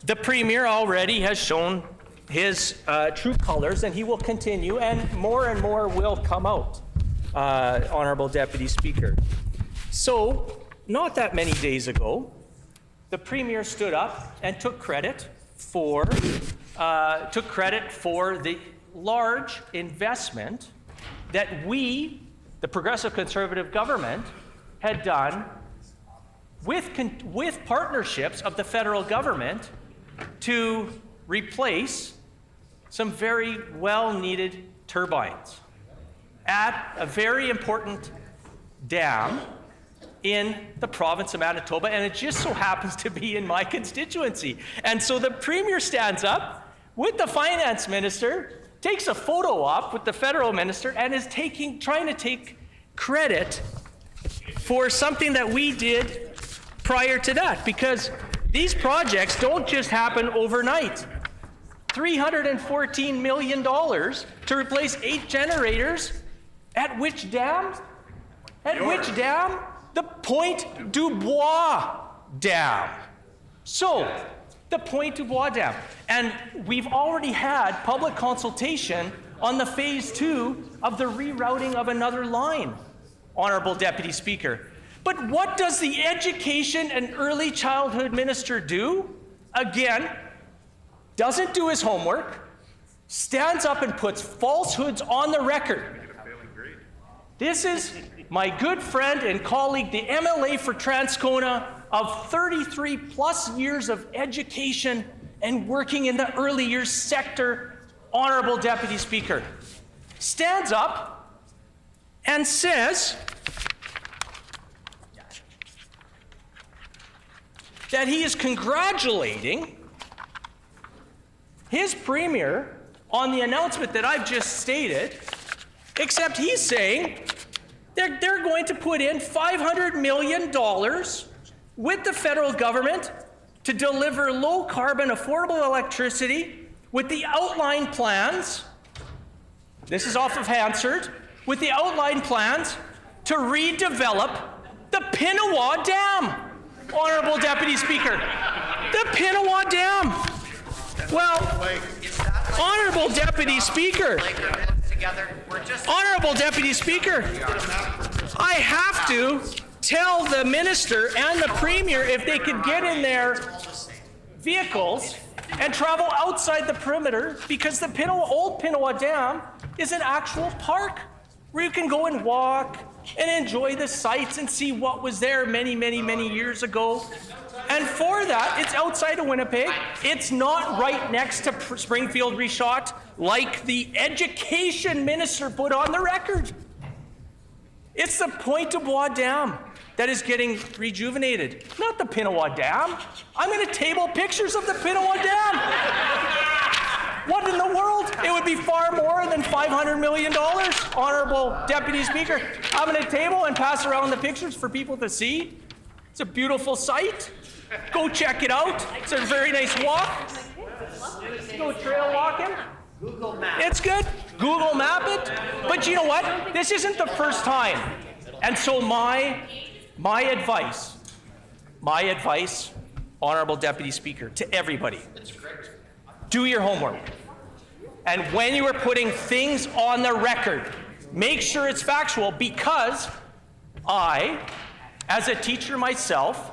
Speaker 7: the Premier already has shown his true colors, and he will continue, and more will come out, Honorable Deputy Speaker. So, not that many days ago, the Premier stood up and took credit for the large investment that we, the Progressive Conservative government, had done with partnerships of the federal government to replace some very well-needed turbines at a very important dam in the province of Manitoba, and it just so happens to be in my constituency. And so the Premier stands up with the Finance Minister, takes a photo op with the Federal Minister, and is trying to take credit for something that we did prior to that, because these projects don't just happen overnight. $314 million to replace 8 generators at which dam? At which dam? The Pointe du Bois Dam. So, the Pointe du Bois Dam. And we've already had public consultation on the phase 2 of the rerouting of another line, Honorable Deputy Speaker. But what does the Education and Early Childhood Minister do? Again, doesn't do his homework, stands up and puts falsehoods on the record. This is my good friend and colleague, the MLA for Transcona, of 33 plus years of education and working in the early years sector, Honorable Deputy Speaker, stands up and says that he is congratulating his Premier on the announcement that I've just stated, except he's saying they're going to put in $500 million with the federal government to deliver low-carbon, affordable electricity with the outline plans, this is off of Hansard, with the outline plans to redevelop the Pinawa Dam, Honorable Deputy Speaker. The Pinawa Dam. Well, Honorable Deputy Speaker, Honorable Deputy Speaker, I have to tell the Minister and the Premier if they could get in their vehicles and travel outside the perimeter, because the old Pinawa Dam is an actual park where you can go and walk and enjoy the sights and see what was there many, many, many years ago. And for that, it's outside of Winnipeg. It's not right next to Springfield Reshot, like the Education Minister put on the record. It's the Pointe du Bois Dam that is getting rejuvenated, not the Pinawa Dam. I'm going to table pictures of the Pinawa Dam. What in the world? It would be far more than $500 million, Honorable Deputy Speaker. I'm going to table and pass around the pictures for people to see. It's a beautiful sight. Go check it out. It's a very nice walk. Go trail walking. It's good. Google map it. But you know what? This isn't the first time. And so my advice, Honorable Deputy Speaker, to everybody, do your homework. And when you are putting things on the record, make sure it's factual, because I, as a teacher myself,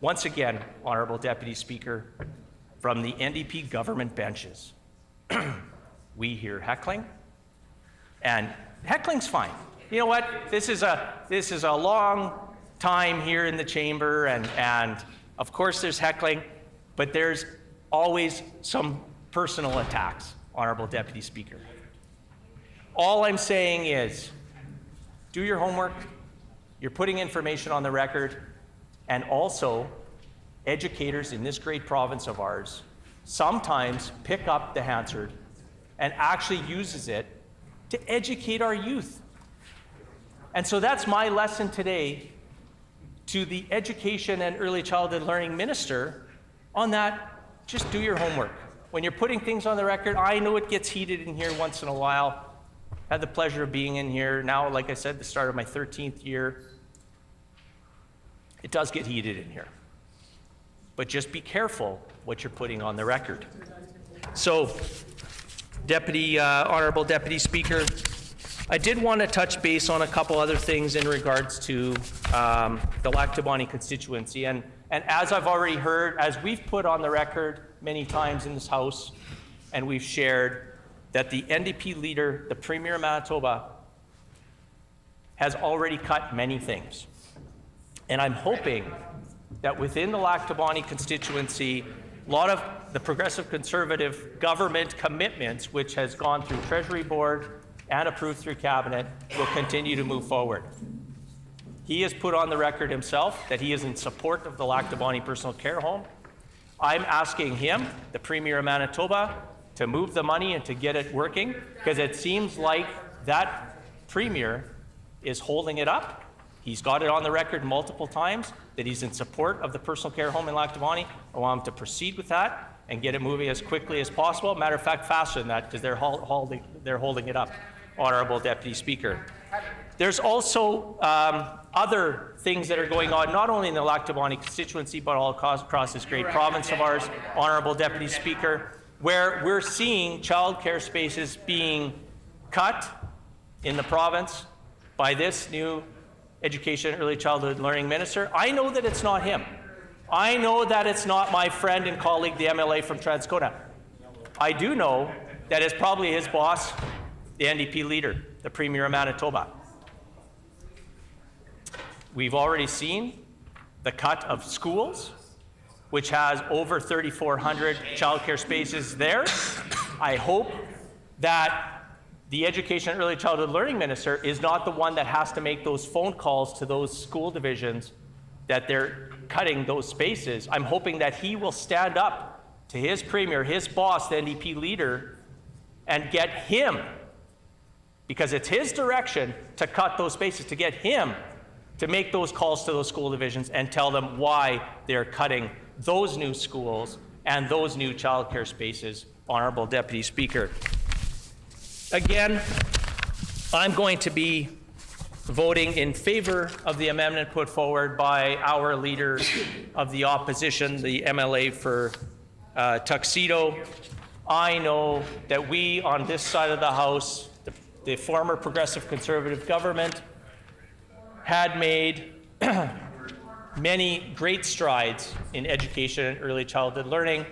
Speaker 7: once again, Honorable Deputy Speaker, from the NDP government benches, we hear heckling, and heckling's fine. You know what? This is a long time here in the chamber, and of course there's heckling, but there's always some personal attacks, Honorable Deputy Speaker. All I'm saying is, do your homework. You're putting information on the record, and also educators in this great province of ours sometimes pick up the Hansard and actually uses it to educate our youth. And so that's my lesson today to the Education and Early Childhood Learning Minister on that. Just do your homework. When you're putting things on the record, I know it gets heated in here once in a while. I had the pleasure of being in here now, like I said, the start of my 13th year. It does get heated in here. But just be careful what you're putting on the record. So, Honorable Deputy Speaker, I did want to touch base on a couple other things in regards to the Lac du Bonny constituency. And as I've already heard, as we've put on the record many times in this House, and we've shared, that the NDP leader, the Premier of Manitoba, has already cut many things. And I'm hoping that within the Lac du Bonny constituency, A lot of the Progressive Conservative government commitments, which has gone through Treasury Board and approved through Cabinet, will continue to move forward. He has put on the record himself that he is in support of the Lac du Bonny Personal Care Home. I'm asking him, the Premier of Manitoba, to move the money and to get it working, because it seems like that Premier is holding it up. He's got it on the record multiple times that he's in support of the personal care home in Lac du Bonny. I want him to proceed with that and get it moving as quickly as possible. Matter of fact, faster than that, because they're holding it up, Honourable Deputy Speaker. There's also other things that are going on, not only in the Lac du Bonny constituency, but all across this great province of ours, Honourable Deputy Speaker, where we're seeing childcare spaces being cut in the province by this new Education and Early Childhood Learning Minister. I know that it's not him. I know that it's not my friend and colleague, the MLA from Transcona. I do know that it's probably his boss, the NDP leader, the Premier of Manitoba. We've already seen the cut of schools, which has over 3,400 childcare spaces there. I hope that the Education and Early Childhood Learning Minister is not the one that has to make those phone calls to those school divisions that they're cutting those spaces. I'm hoping that he will stand up to his Premier, his boss, the NDP leader, and get him, because it's his direction to cut those spaces, to get him to make those calls to those school divisions and tell them why they're cutting those new schools and those new childcare spaces, Honourable Deputy Speaker. Again, I'm going to be voting in favor of the amendment put forward by our leader of the opposition, the MLA for Tuxedo. I know that we on this side of the House, the former Progressive Conservative government, had made many great strides in education and early childhood learning.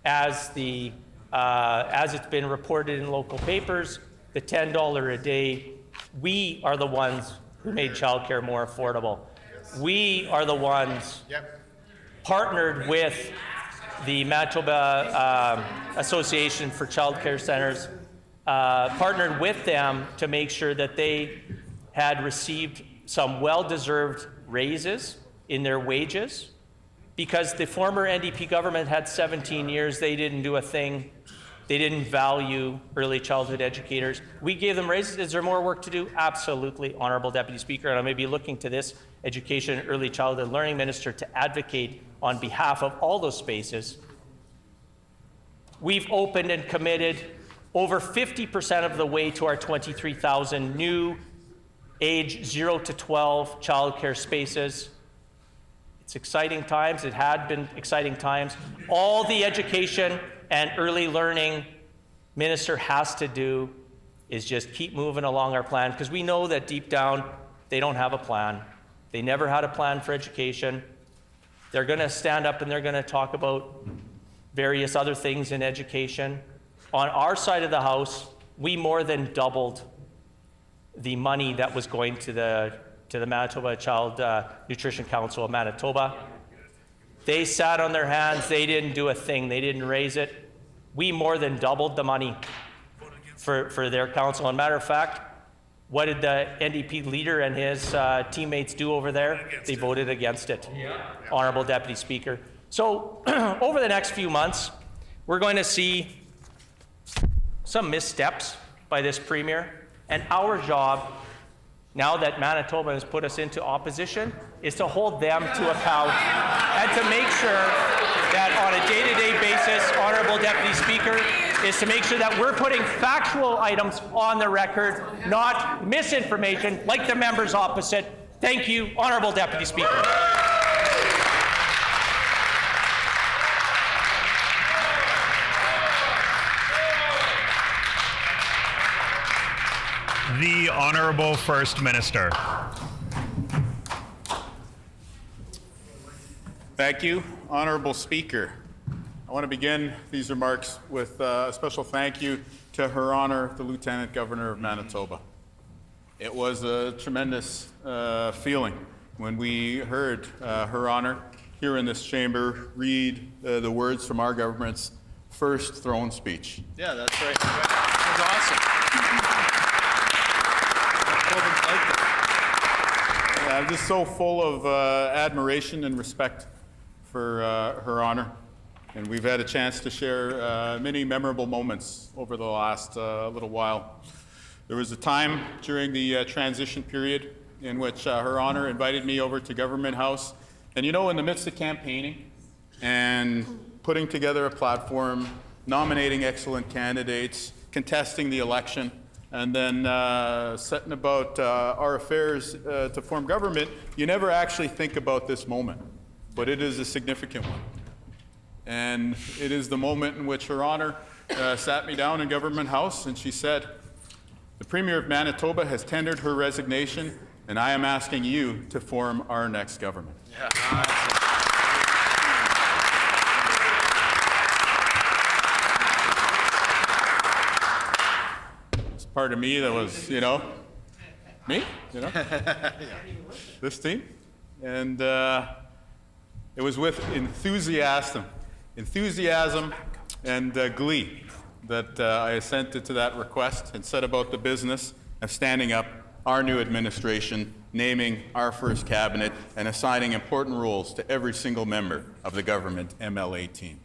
Speaker 7: As it's been reported in local papers, the $10 a day, we are the ones who made childcare more affordable. We are the ones partnered with the Manitoba Association for Childcare Centres, partnered with them to make sure that they had received some well-deserved raises in their wages, because the former NDP government had 17 years, they didn't do a thing. They didn't value early childhood educators. We gave them raises. Is there more work to do? Absolutely, Honourable Deputy Speaker, and I may be looking to this Education and Early Childhood Learning Minister to advocate on behalf of all those spaces. We've opened and committed over 50% of the way to our 23,000 new age 0 to 12 childcare spaces. It's exciting times. It had been exciting times. All the education and early learning minister has to do is just keep moving along our plan, because we know that deep down they don't have a plan. They never had a plan for education. They're going to stand up and they're going to talk about various other things in education. On our side of the House, we more than doubled the money that was going to the Manitoba Child Nutrition Council of Manitoba. They sat on their hands. They didn't do a thing. They didn't raise it. We more than doubled the money for their council. And matter of fact, what did the NDP leader and his teammates do over there? They voted against it, Honourable Deputy Speaker. So over the next few months, we're going to see some missteps by this Premier. And our job, now that Manitoba has put us into opposition, is to hold them to account and to make sure that on a day-to-day basis, Honourable Deputy Speaker, is to make sure that we're putting factual items on the record, not misinformation like the members opposite. Thank you, Honourable Deputy Speaker.
Speaker 2: The Honourable First Minister.
Speaker 14: Thank you, Honourable Speaker. I want to begin these remarks with a special thank you to Her Honour, the Lieutenant Governor of Manitoba. It was a tremendous feeling when we heard Her Honour here in this chamber read the words from our government's first throne speech.
Speaker 10: Yeah, that's right. That was awesome.
Speaker 14: I'm just so full of admiration and respect for Her Honor. And we've had a chance to share many memorable moments over the last little while. There was a time during the transition period in which Her Honor invited me over to Government House. And you know, in the midst of campaigning and putting together a platform, nominating excellent candidates, contesting the election, and then setting about our affairs to form government, you never actually think about this moment. But it is a significant one. And it is the moment in which Her Honor sat me down in Government House and she said, "The Premier of Manitoba has tendered her resignation, and I am asking you to form our next government."
Speaker 10: Yeah.
Speaker 14: It's part of me that was, me, this team. And it was with enthusiasm and glee that I assented to that request and set about the business of standing up our new administration, naming our first cabinet, and assigning important roles to every single member of the government MLA team.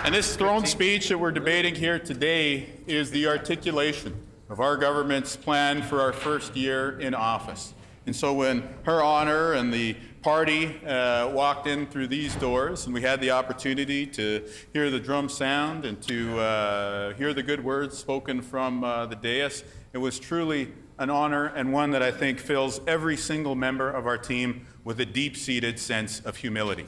Speaker 14: And this throne speech that we're debating here today is the articulation of our government's plan for our first year in office. And so when Her Honor and the party walked in through these doors, and we had the opportunity to hear the drum sound and to hear the good words spoken from the dais, it was truly an honor, and one that I think fills every single member of our team with a deep-seated sense of humility.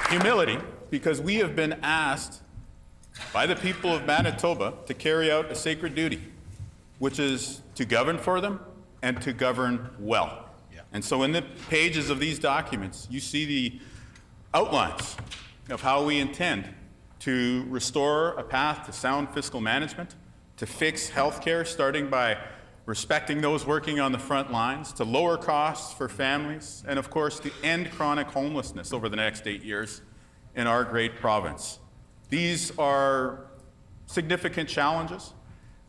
Speaker 14: Humility, because we have been asked by the people of Manitoba to carry out a sacred duty, which is to govern for them and to govern well. And so in the pages of these documents, you see the outlines of how we intend to restore a path to sound fiscal management, to fix healthcare, starting by respecting those working on the front lines, to lower costs for families, and of course to end chronic homelessness over the next 8 years in our great province. These are significant challenges.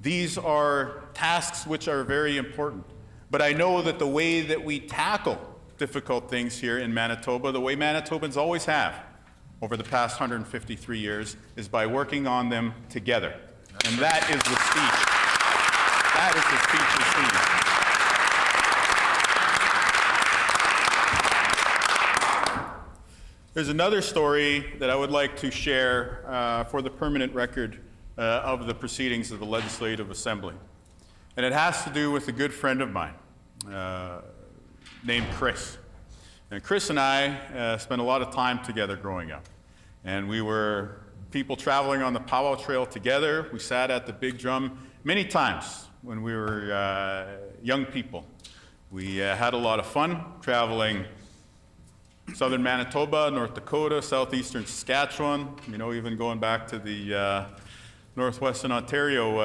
Speaker 14: These are tasks which are very important. But I know that the way that we tackle difficult things here in Manitoba, the way Manitobans always have over the past 153 years, is by working on them together. And that is the speech. That is the speech you see. There's another story that I would like to share for the permanent record of the proceedings of the Legislative Assembly. And it has to do with a good friend of mine named Chris. And Chris and I spent a lot of time together growing up. And we were people traveling on the powwow trail together. We sat at the big drum many times when we were young people. We had a lot of fun traveling southern Manitoba, North Dakota, southeastern Saskatchewan, even going back to the northwestern Ontario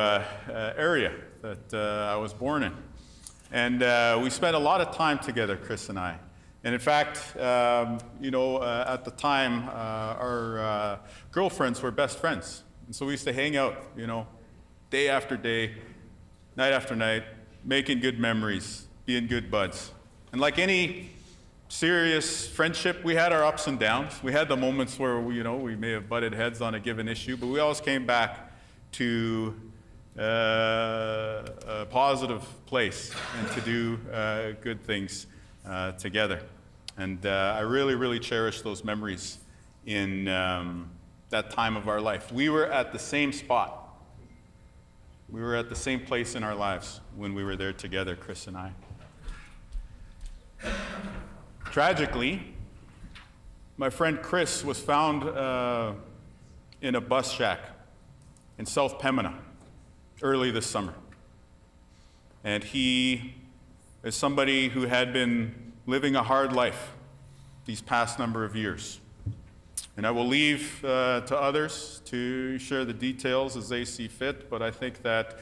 Speaker 14: area that I was born in. And we spent a lot of time together, Chris and I. And in fact, at the time, our girlfriends were best friends. And so we used to hang out, day after day, night after night, making good memories, being good buds. And like any serious friendship, we had our ups and downs. We had the moments where we may have butted heads on a given issue, but we always came back to a positive place and to do good things together. And I really, really cherish those memories in that time of our life. We were at the same spot. We were at the same place in our lives when we were there together, Chris and I. Tragically, my friend Chris was found in a bus shack in South Pembina early this summer. And he is somebody who had been living a hard life these past number of years. And I will leave to others to share the details as they see fit, but I think that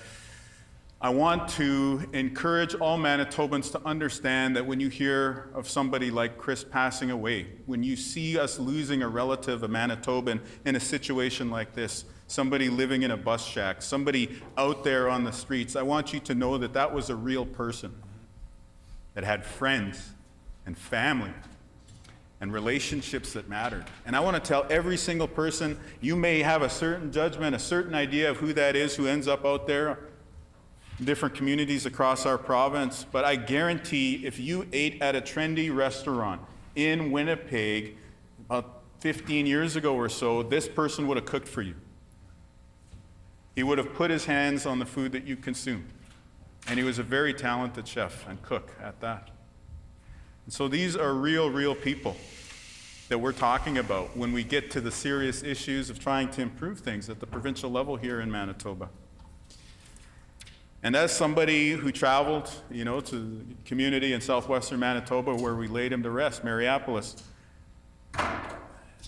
Speaker 14: I want to encourage all Manitobans to understand that when you hear of somebody like Chris passing away, when you see us losing a relative, a Manitoban, in a situation like this, somebody living in a bus shack, somebody out there on the streets, I want you to know that that was a real person that had friends and family and relationships that mattered. And I want to tell every single person, you may have a certain judgment, a certain idea of who that is who ends up out there in different communities across our province, but I guarantee if you ate at a trendy restaurant in Winnipeg about 15 years ago or so, this person would have cooked for you. He would have put his hands on the food that you consumed. And he was a very talented chef and cook at that. And so these are real people that we're talking about when we get to the serious issues of trying to improve things at the provincial level here in Manitoba. And as somebody who traveled, to the community in southwestern Manitoba where we laid him to rest, Mariapolis,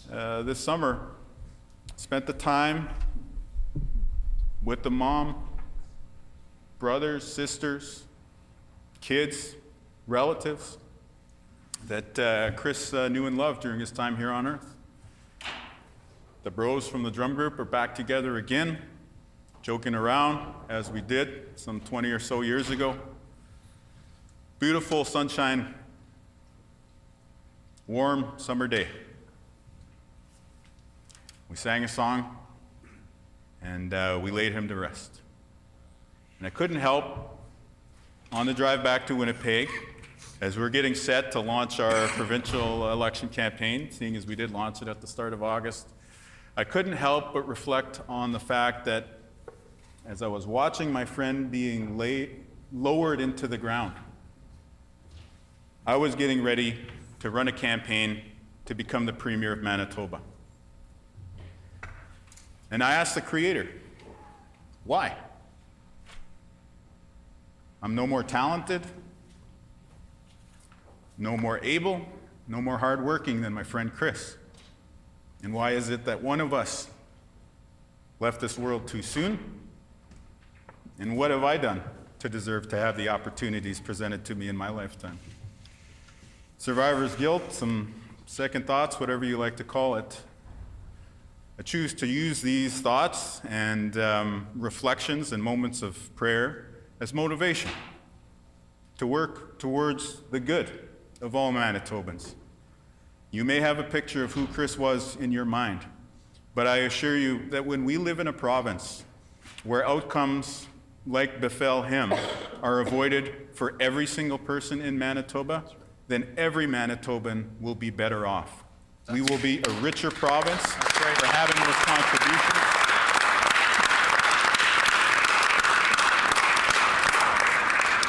Speaker 14: this summer, spent the time with the mom, brothers, sisters, kids, relatives that Chris knew and loved during his time here on earth. The bros from the drum group are back together again, joking around as we did some 20 or so years ago. Beautiful sunshine, warm summer day. We sang a song and we laid him to rest. And I couldn't help, on the drive back to Winnipeg, as we're getting set to launch our provincial election campaign, seeing as we did launch it at the start of August, I couldn't help but reflect on the fact that as I was watching my friend being lowered into the ground, I was getting ready to run a campaign to become the Premier of Manitoba. And I asked the Creator, why? I'm no more talented, no more able, no more hardworking than my friend Chris. And why is it that one of us left this world too soon? And what have I done to deserve to have the opportunities presented to me in my lifetime? Survivor's guilt, some second thoughts, whatever you like to call it. I choose to use these thoughts and reflections and moments of prayer as motivation to work towards the good of all Manitobans. You may have a picture of who Chris was in your mind, but I assure you that when we live in a province where outcomes like befell him are avoided for every single person in Manitoba, then every Manitoban will be better off. We will be a richer province for having those contributions.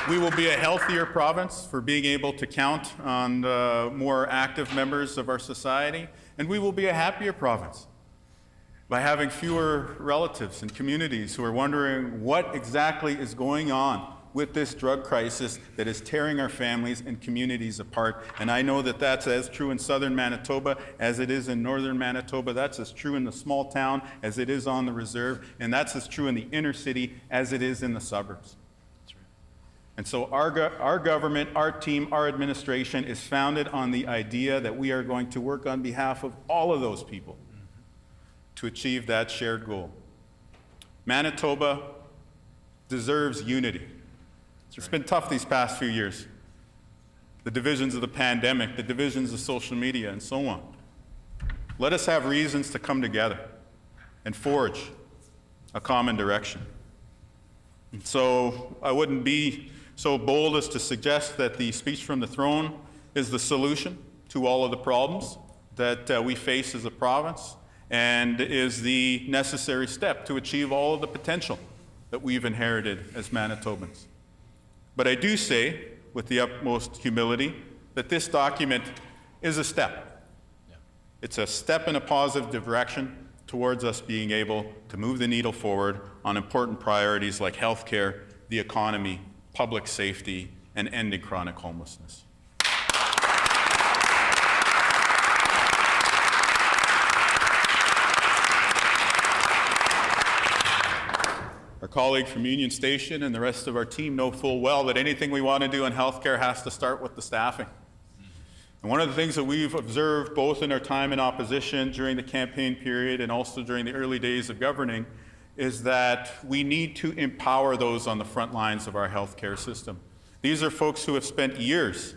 Speaker 14: We will be a healthier province for being able to count on more active members of our society, and we will be a happier province by having fewer relatives and communities who are wondering what exactly is going on with this drug crisis that is tearing our families and communities apart. And I know that that's as true in southern Manitoba as it is in northern Manitoba. That's as true in the small town as it is on the reserve. And that's as true in the inner city as it is in the suburbs. And so our government, our team, our administration is founded on the idea that we are going to work on behalf of all of those people to achieve that shared goal. Manitoba deserves unity. It's been tough these past few years. The divisions of the pandemic, the divisions of social media, and so on. Let us have reasons to come together and forge a common direction. And so I wouldn't be so bold as to suggest that the speech from the throne is the solution to all of the problems that we face as a province, and is the necessary step to achieve all of the potential that we've inherited as Manitobans. But I do say, with the utmost humility, that this document is a step. It's a step in a positive direction towards us being able to move the needle forward on important priorities like healthcare, the economy, public safety, and ending chronic homelessness. our colleague from Union Station and the rest of our team know full well that anything we want to do in healthcare has to start with the staffing. And one of the things that we've observed both in our time in opposition during the campaign period and also during the early days of governing is that we need to empower those on the front lines of our healthcare system. These are folks who have spent years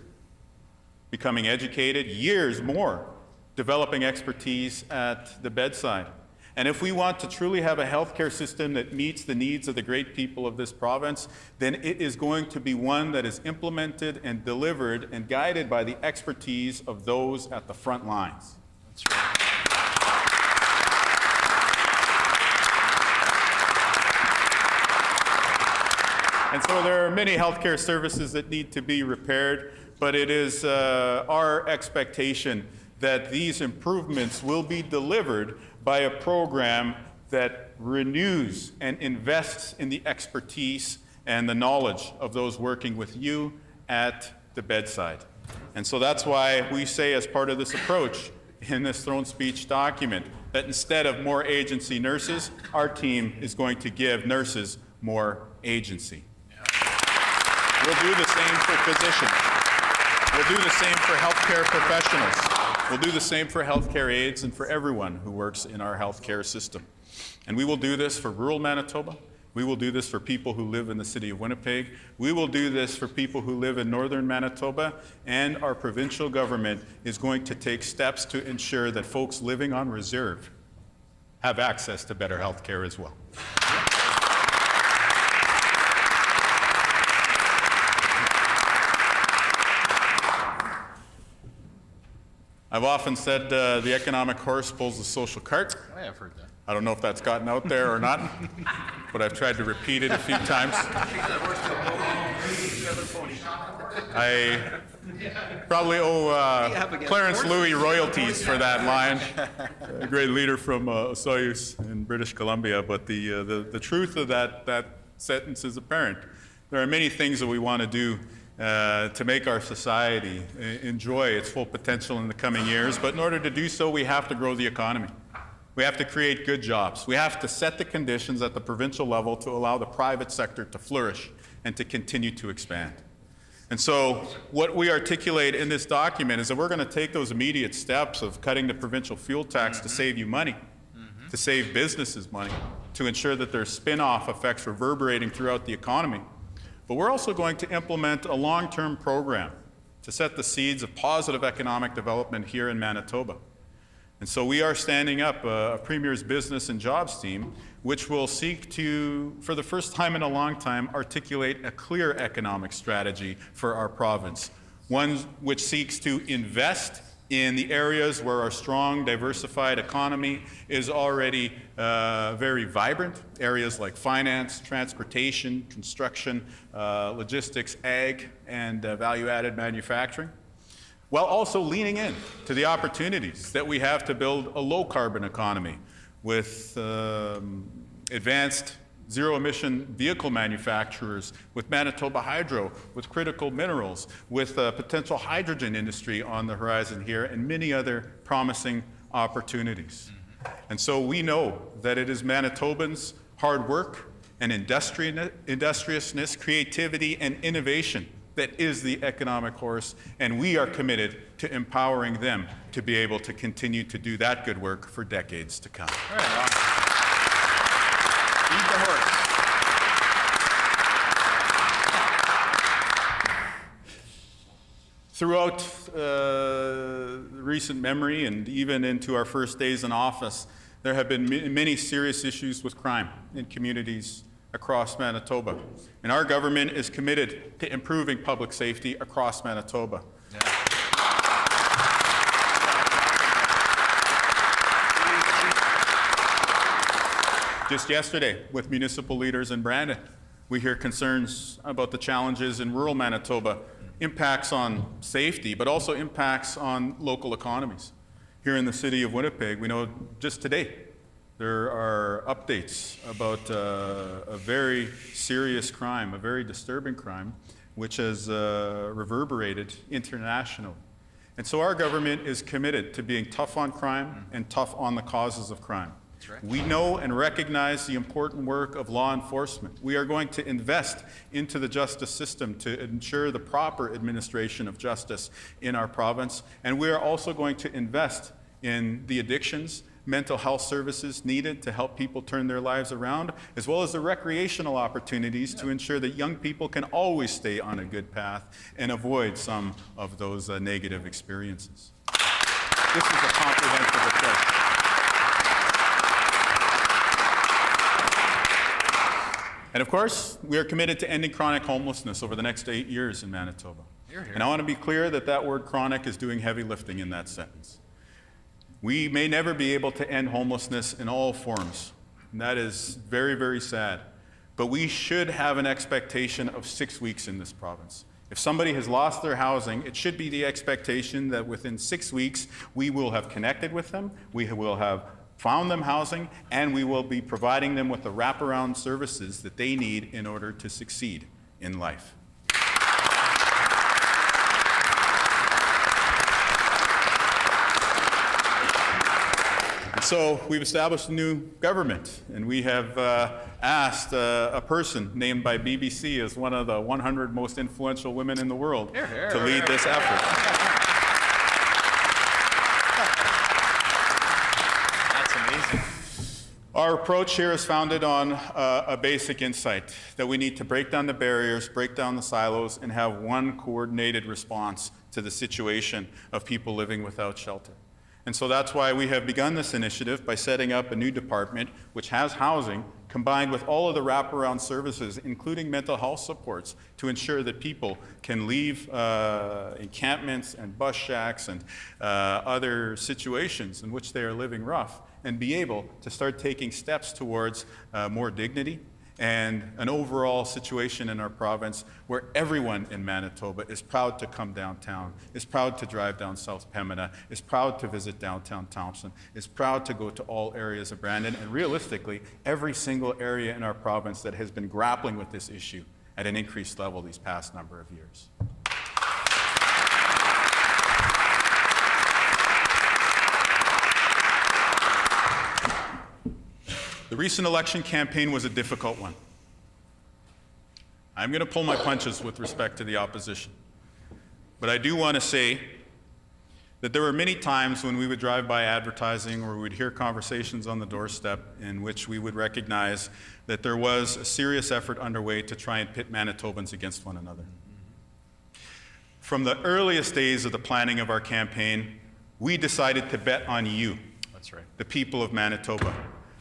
Speaker 14: becoming educated, years more developing expertise at the bedside. And if we want to truly have a healthcare system that meets the needs of the great people of this province, then it is going to be one that is implemented and delivered and guided by the expertise of those at the front lines. That's right. And so there are many healthcare services that need to be repaired, but it is our expectation that these improvements will be delivered by a program that renews and invests in the expertise and the knowledge of those working with you at the bedside. And so that's why we say, as part of this approach in this throne speech document, that instead of more agency nurses, our team is going to give nurses more agency. We'll do the same for physicians. We'll do the same for healthcare professionals. We'll do the same for healthcare aides and for everyone who works in our healthcare system. And we will do this for rural Manitoba. We will do this for people who live in the city of Winnipeg. We will do this for people who live in northern Manitoba. And our provincial government is going to take steps to ensure that folks living on reserve have access to better healthcare as well. I've often said the economic horse pulls the social cart.
Speaker 17: I have heard that.
Speaker 14: I don't know if that's gotten out there or not, but I've tried to repeat it a few times. I probably owe Clarence Louis royalties for that line, a great leader from Osoyoos in British Columbia, but the truth of that sentence is apparent. There are many things that we want to do to make our society enjoy its full potential in the coming years. But in order to do so, we have to grow the economy. We have to create good jobs. We have to set the conditions at the provincial level to allow the private sector to flourish and to continue to expand. And so what we articulate in this document is that we're going to take those immediate steps of cutting the provincial fuel tax to save you money, to save businesses money, to ensure that there's spin-off effects reverberating throughout the economy. But we're also going to implement a long-term program to set the seeds of positive economic development here in Manitoba. And so we are standing up a Premier's Business and Jobs team, which will seek to, for the first time in a long time, articulate a clear economic strategy for our province. One which seeks to invest in the areas where our strong, diversified economy is already very vibrant, areas like finance, transportation, construction, logistics, ag, and value-added manufacturing, while also leaning in to the opportunities that we have to build a low-carbon economy with advanced zero-emission vehicle manufacturers, with Manitoba Hydro, with critical minerals, with a potential hydrogen industry on the horizon here, and many other promising opportunities. And so we know that it is Manitobans' hard work and industriousness, creativity, and innovation that is the economic horse, and we are committed to empowering them to be able to continue to do that good work for decades to come.
Speaker 17: All right, feed the horse.
Speaker 14: Throughout recent memory and even into our first days in office, there have been many serious issues with crime in communities across Manitoba. And our government is committed to improving public safety across Manitoba. Yeah. Just yesterday, with municipal leaders in Brandon, we hear concerns about the challenges in rural Manitoba, impacts on safety, but also impacts on local economies. Here in the city of Winnipeg, we know just today there are updates about a very serious crime, a very disturbing crime, which has reverberated internationally. And so our government is committed to being tough on crime and tough on the causes of crime. We know and recognize the important work of law enforcement. We are going to invest into the justice system to ensure the proper administration of justice in our province. And we are also going to invest in the addictions, mental health services needed to help people turn their lives around, as well as the recreational opportunities to ensure that young people can always stay on a good path and avoid some of those negative experiences. This is a comprehensive approach. And of course, we are committed to ending chronic homelessness over the next 8 years in Manitoba. And I want to be clear that that word chronic is doing heavy lifting in that sentence. We may never be able to end homelessness in all forms, and that is very, very sad. But we should have an expectation of 6 weeks in this province. If somebody has lost their housing, it should be the expectation that within 6 weeks, we will have connected with them, we will have found them housing, and we will be providing them with the wraparound services that they need in order to succeed in life. So we've established a new government, and we have asked a person named by BBC as one of the 100 most influential women in the world to lead this effort.
Speaker 10: That's amazing.
Speaker 14: Our approach here is founded on a basic insight that we need to break down the barriers, break down the silos, and have one coordinated response to the situation of people living without shelter. And so that's why we have begun this initiative by setting up a new department which has housing combined with all of the wraparound services, including mental health supports, to ensure that people can leave encampments and bus shacks and other situations in which they are living rough and be able to start taking steps towards more dignity and an overall situation in our province where everyone in Manitoba is proud to come downtown, is proud to drive down South Pembina, is proud to visit downtown Thompson, is proud to go to all areas of Brandon, and realistically, every single area in our province that has been grappling with this issue at an increased level these past number of years. The recent election campaign was a difficult one. I'm going to pull my punches with respect to the opposition. But I do want to say that there were many times when we would drive by advertising or we would hear conversations on the doorstep in which we would recognize that there was a serious effort underway to try and pit Manitobans against one another. From the earliest days of the planning of our campaign, we decided to bet on you,
Speaker 3: That's right.
Speaker 14: the people of Manitoba.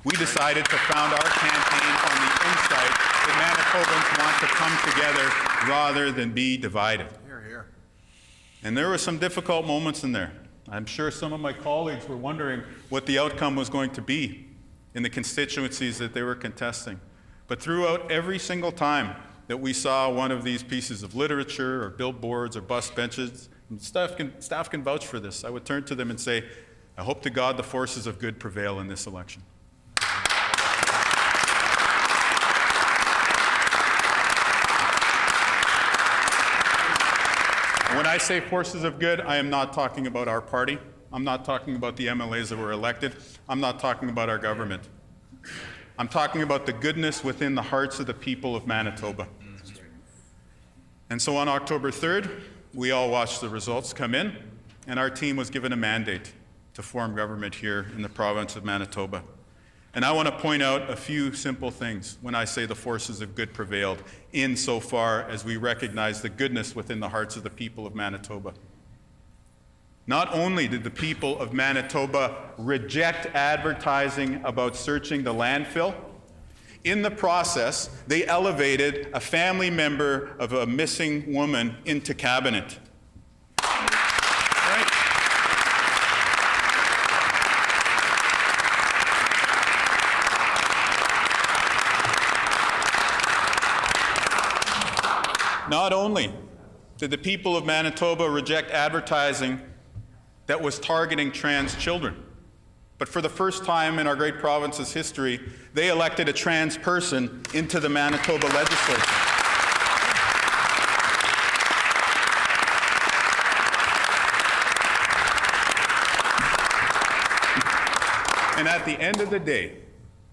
Speaker 14: We decided to found our campaign on the insight that Manitobans want to come together rather than be divided.
Speaker 10: Here, here.
Speaker 14: And there were some difficult moments in there. I'm sure some of my colleagues were wondering what the outcome was going to be in the constituencies that they were contesting. But throughout every single time that we saw one of these pieces of literature or billboards or bus benches, and staff can vouch for this, I would turn to them and say, I hope to God the forces of good prevail in this election. When I say forces of good, I am not talking about our party. I'm not talking about the MLAs that were elected. I'm not talking about our government. I'm talking about the goodness within the hearts of the people of Manitoba. And so on October 3rd, we all watched the results come in, and our team was given a mandate to form government here in the province of Manitoba. And I want to point out a few simple things when I say the forces of good prevailed, insofar as we recognize the goodness within the hearts of the people of Manitoba. Not only did the people of Manitoba reject advertising about searching the landfill, in the process, they elevated a family member of a missing woman into cabinet. Not only did the people of Manitoba reject advertising that was targeting trans children, but for the first time in our great province's history, they elected a trans person into the Manitoba Legislature. And at at the end of the day,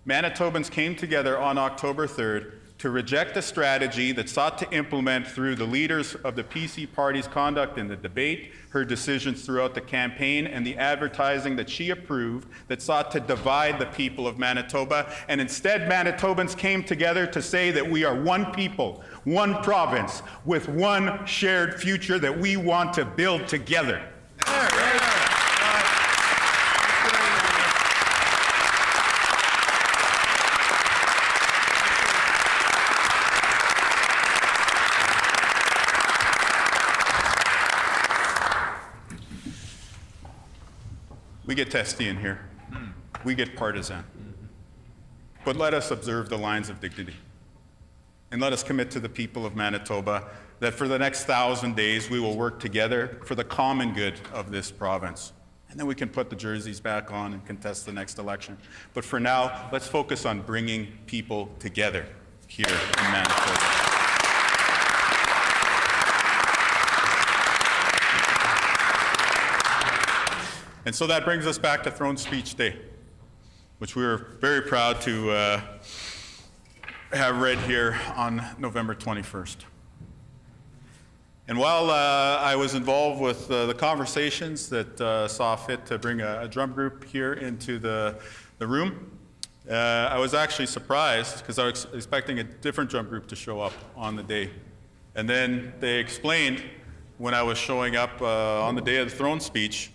Speaker 14: Manitobans came together on October 3rd to reject a strategy that sought to implement through the leaders of the PC party's conduct in the debate, her decisions throughout the campaign, and the advertising that she approved that sought to divide the people of Manitoba. And instead, Manitobans came together to say that we are one people, one province, with one shared future that we want to build together. We get testy in here. We get partisan. But let us observe the lines of dignity. And let us commit to the people of Manitoba that for the next 1,000 days we will work together for the common good of this province. And then we can put the jerseys back on and contest the next election. But for now, let's focus on bringing people together here in Manitoba. And so that brings us back to Throne Speech Day, which we were very proud to have read here on November 21st. And while I was involved with the conversations that saw fit to bring a drum group here into the room, I was actually surprised because I was expecting a different drum group to show up on the day. And then they explained when I was showing up on the day of the throne speech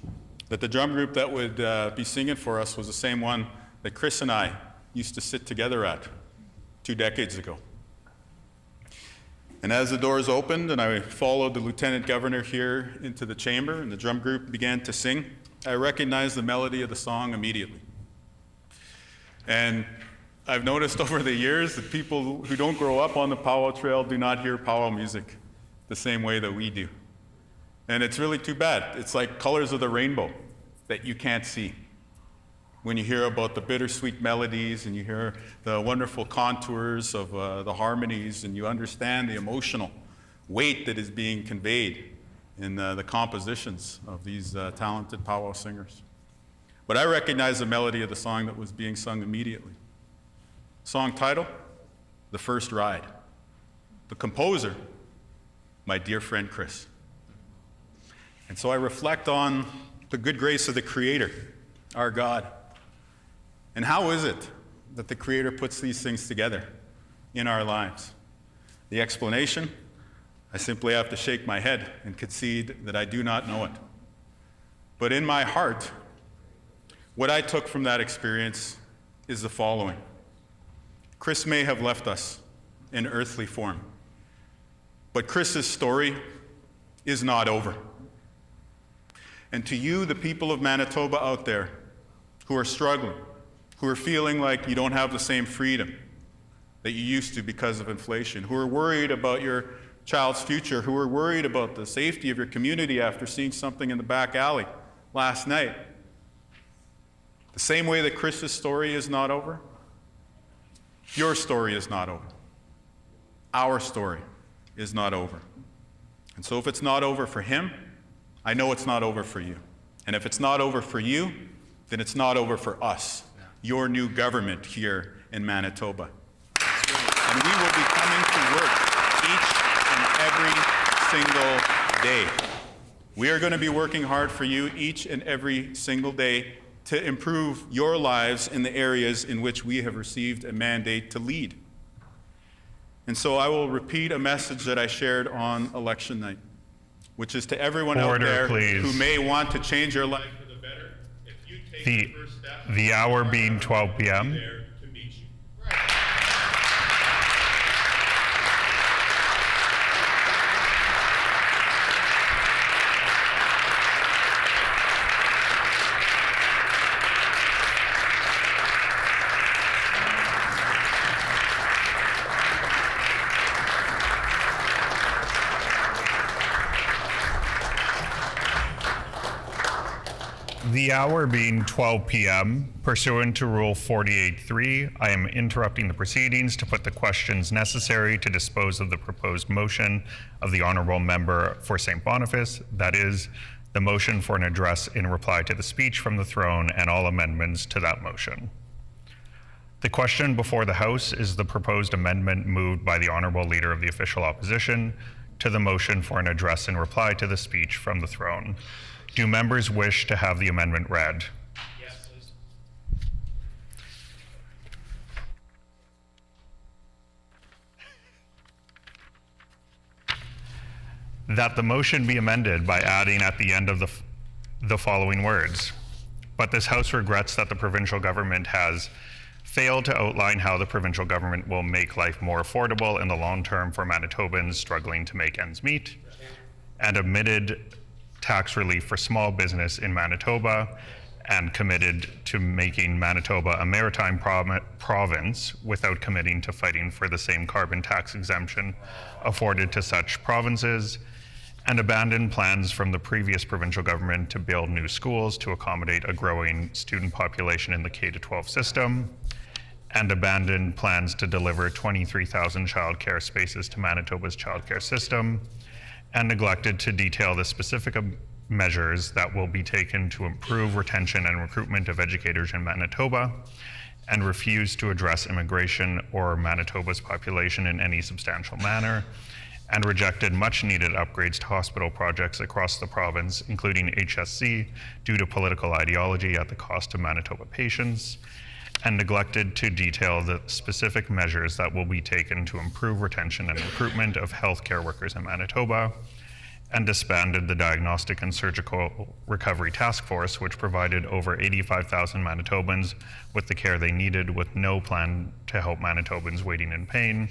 Speaker 14: that the drum group that would be singing for us was the same one that Chris and I used to sit together at 2 decades ago. And as the doors opened and I followed the Lieutenant Governor here into the chamber and the drum group began to sing, I recognized the melody of the song immediately. And I've noticed over the years that people who don't grow up on the powwow trail do not hear powwow music the same way that we do. And it's really too bad. It's like colors of the rainbow that you can't see. When you hear about the bittersweet melodies and you hear the wonderful contours of the harmonies and you understand the emotional weight that is being conveyed in the compositions of these talented powwow singers. But I recognize the melody of the song that was being sung immediately. Song title, The First Ride. The composer, my dear friend Chris. And so I reflect on the good grace of the Creator, our God. And how is it that the Creator puts these things together in our lives? The explanation, I simply have to shake my head and concede that I do not know it. But in my heart, what I took from that experience is the following. Chris may have left us in earthly form, but Chris's story is not over. And to you, the people of Manitoba out there who are struggling, who are feeling like you don't have the same freedom that you used to because of inflation, who are worried about your child's future, who are worried about the safety of your community after seeing something in the back alley last night, the same way that Chris's story is not over, your story is not over. Our story is not over. And so if it's not over for him, I know it's not over for you. And if it's not over for you, then it's not over for us, your new government here in Manitoba. And we will be coming to work each and every single day. We are going to be working hard for you each and every single day to improve your lives in the areas in which we have received a mandate to lead. And so I will repeat a message that I shared on election night, which is to everyone out there who may want to change your life for the better. If you take the first step,
Speaker 2: the hour being 12 p.m. The hour being 12 p.m., pursuant to Rule 48.3, I am interrupting the proceedings to put the questions necessary to dispose of the proposed motion of the Honourable Member for St. Boniface, that is, the motion for an address in reply to the speech from the throne, and all amendments to that motion. The question before the House is the proposed amendment moved by the Honourable Leader of the Official Opposition to the motion for an address in reply to the speech from the throne. Do members wish to have the amendment read?
Speaker 3: Yes, please.
Speaker 2: That the motion be amended by adding at the end of the following words. But this House regrets that the provincial government has failed to outline how the provincial government will make life more affordable in the long term for Manitobans struggling to make ends meet, and omitted tax relief for small business in Manitoba, and committed to making Manitoba a maritime province without committing to fighting for the same carbon tax exemption afforded to such provinces, and abandoned plans from the previous provincial government to build new schools to accommodate a growing student population in the K-12 system, and abandoned plans to deliver 23,000 childcare spaces to Manitoba's childcare system, and neglected to detail the specific measures that will be taken to improve retention and recruitment of educators in Manitoba, and refused to address immigration or Manitoba's population in any substantial manner, and rejected much-needed upgrades to hospital projects across the province, including HSC, due to political ideology at the cost of Manitoba patients, and neglected to detail the specific measures that will be taken to improve retention and recruitment of healthcare workers in Manitoba, and disbanded the Diagnostic and Surgical Recovery Task Force, which provided over 85,000 Manitobans with the care they needed with no plan to help Manitobans waiting in pain,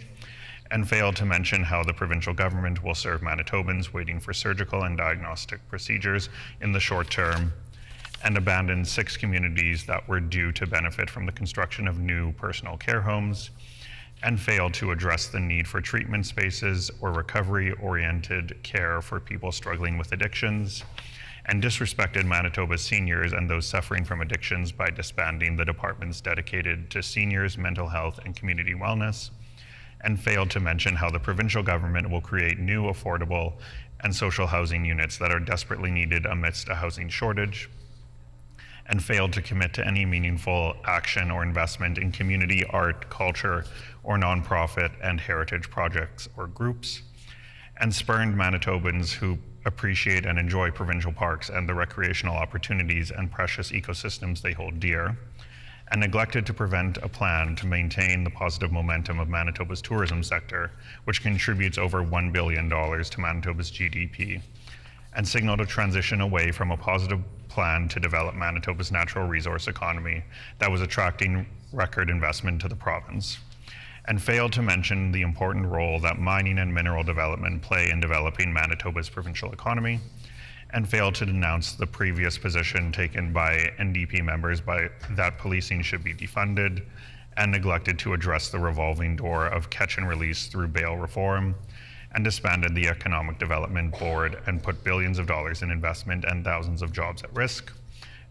Speaker 2: and failed to mention how the provincial government will serve Manitobans waiting for surgical and diagnostic procedures in the short term, and abandoned 6 communities that were due to benefit from the construction of new personal care homes, and failed to address the need for treatment spaces or recovery-oriented care for people struggling with addictions, and disrespected Manitoba's seniors and those suffering from addictions by disbanding the departments dedicated to seniors, mental health, and community wellness, and failed to mention how the provincial government will create new affordable and social housing units that are desperately needed amidst a housing shortage, and failed to commit to any meaningful action or investment in community, art, culture, or nonprofit and heritage projects or groups, and spurned Manitobans who appreciate and enjoy provincial parks and the recreational opportunities and precious ecosystems they hold dear, and neglected to prevent a plan to maintain the positive momentum of Manitoba's tourism sector, which contributes over $1 billion to Manitoba's GDP, and signaled a transition away from a positive plan to develop Manitoba's natural resource economy that was attracting record investment to the province, and failed to mention the important role that mining and mineral development play in developing Manitoba's provincial economy, and failed to denounce the previous position taken by NDP members that policing should be defunded, and neglected to address the revolving door of catch and release through bail reform, and disbanded the Economic Development Board and put billions of dollars in investment and thousands of jobs at risk,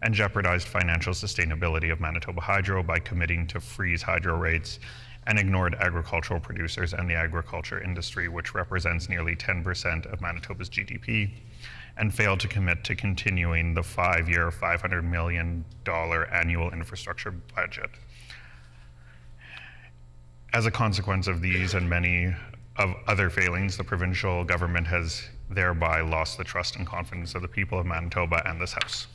Speaker 2: and jeopardized financial sustainability of Manitoba Hydro by committing to freeze hydro rates, and ignored agricultural producers and the agriculture industry, which represents nearly 10% of Manitoba's GDP, and failed to commit to continuing the 5-year, $500 million annual infrastructure budget. As a consequence of these and many of other failings, the provincial government has thereby lost the trust and confidence of the people of Manitoba and this House.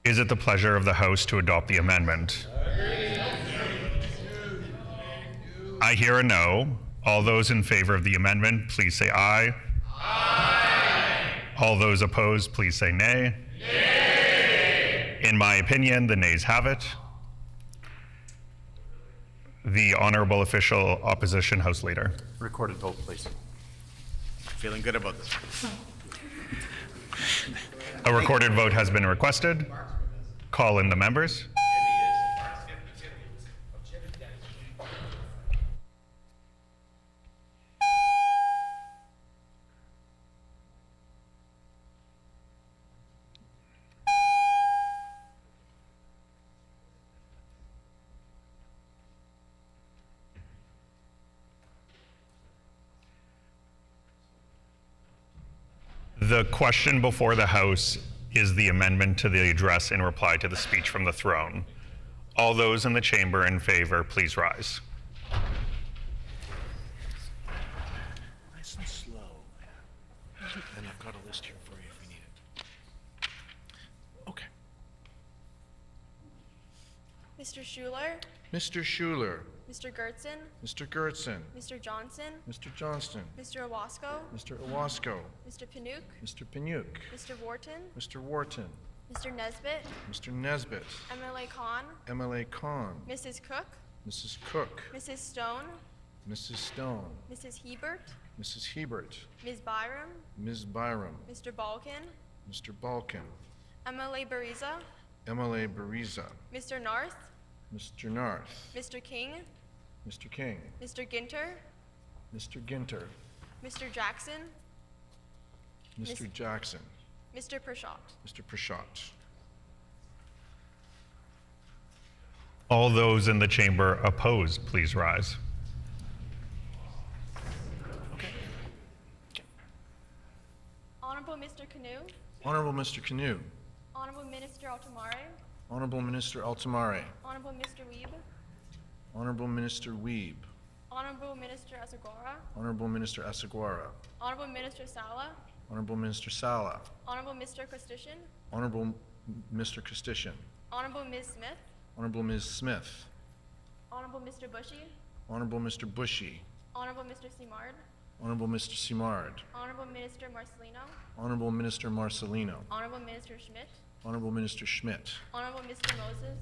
Speaker 2: Is it the pleasure of the House to adopt the amendment? I hear a no. All those in favor of the amendment, please say aye. Aye. All those opposed, please say nay. Nay. In my opinion, the nays have it. The Honourable Official Opposition House Leader.
Speaker 17: Recorded vote, please. Feeling good about this.
Speaker 2: A recorded vote has been requested. Call in the members. The question before the House is the amendment to the address in reply to the speech from the throne. All those in the chamber in favor, please rise.
Speaker 17: Nice and slow. And I've got a list here for you if you need it. Okay.
Speaker 6: Mr. Schuler,
Speaker 12: Mr. Schuler,
Speaker 6: Mr. Gertzen,
Speaker 12: Mr. Gertzen,
Speaker 6: Mr. Johnson,
Speaker 12: Mr. Johnston,
Speaker 6: Mr. Owasco,
Speaker 12: Mr. Owasco,
Speaker 6: Mr. Panook,
Speaker 12: Mr. Panyuk,
Speaker 6: Mr. Wharton,
Speaker 12: Mr. Wharton,
Speaker 6: Mr. Nesbitt,
Speaker 12: Mr. Nesbitt,
Speaker 6: MLA Khan,
Speaker 12: MLA Khan,
Speaker 6: Mrs. Cook,
Speaker 12: Mrs. Cook,
Speaker 6: Mrs. Stone,
Speaker 12: Mrs. Stone,
Speaker 6: Mrs. Hebert,
Speaker 12: Mrs. Hebert,
Speaker 6: Ms. Byram,
Speaker 12: Ms. Byram,
Speaker 6: Mr. Balkin,
Speaker 12: Mr. Balkin,
Speaker 6: MLA Bariza,
Speaker 12: MLA Bariza,
Speaker 6: Mr. Narth,
Speaker 12: Mr. Narth,
Speaker 6: Mr. King,
Speaker 12: Mr. King,
Speaker 6: Mr. Ginter,
Speaker 12: Mr. Ginter,
Speaker 6: Mr. Jackson,
Speaker 12: Mr. Jackson,
Speaker 6: Mr. Prashant.
Speaker 12: Mr. Prashant.
Speaker 2: All those in the chamber opposed, please rise.
Speaker 6: Honorable Mr. Canoe,
Speaker 12: Honorable Mr. Canoe,
Speaker 6: Honorable Minister Altamare,
Speaker 12: Honorable Minister Altamare,
Speaker 6: Honorable Mr. Weeb,
Speaker 12: Honorable Minister Weeb,
Speaker 6: Honorable Minister Asagora,
Speaker 12: Honorable Minister Asaguara,
Speaker 6: Honorable Minister Sala,
Speaker 12: Honorable Minister Sala,
Speaker 6: Honorable Mr. Kostitian,
Speaker 12: Honorable Mr. Kostitian,
Speaker 6: Honorable Ms. Smith,
Speaker 12: Honorable Ms. Smith,
Speaker 6: Honorable Mr. Bushy,
Speaker 12: Honorable Mr. Bushy,
Speaker 6: Honorable Mr. Simard,
Speaker 12: Honorable Mr. Simard,
Speaker 6: Honorable Minister Marcelino,
Speaker 12: Honorable Minister Marcelino,
Speaker 6: Honorable Minister Schmidt,
Speaker 12: Honorable Minister Schmidt,
Speaker 6: Honorable Mr. Moses,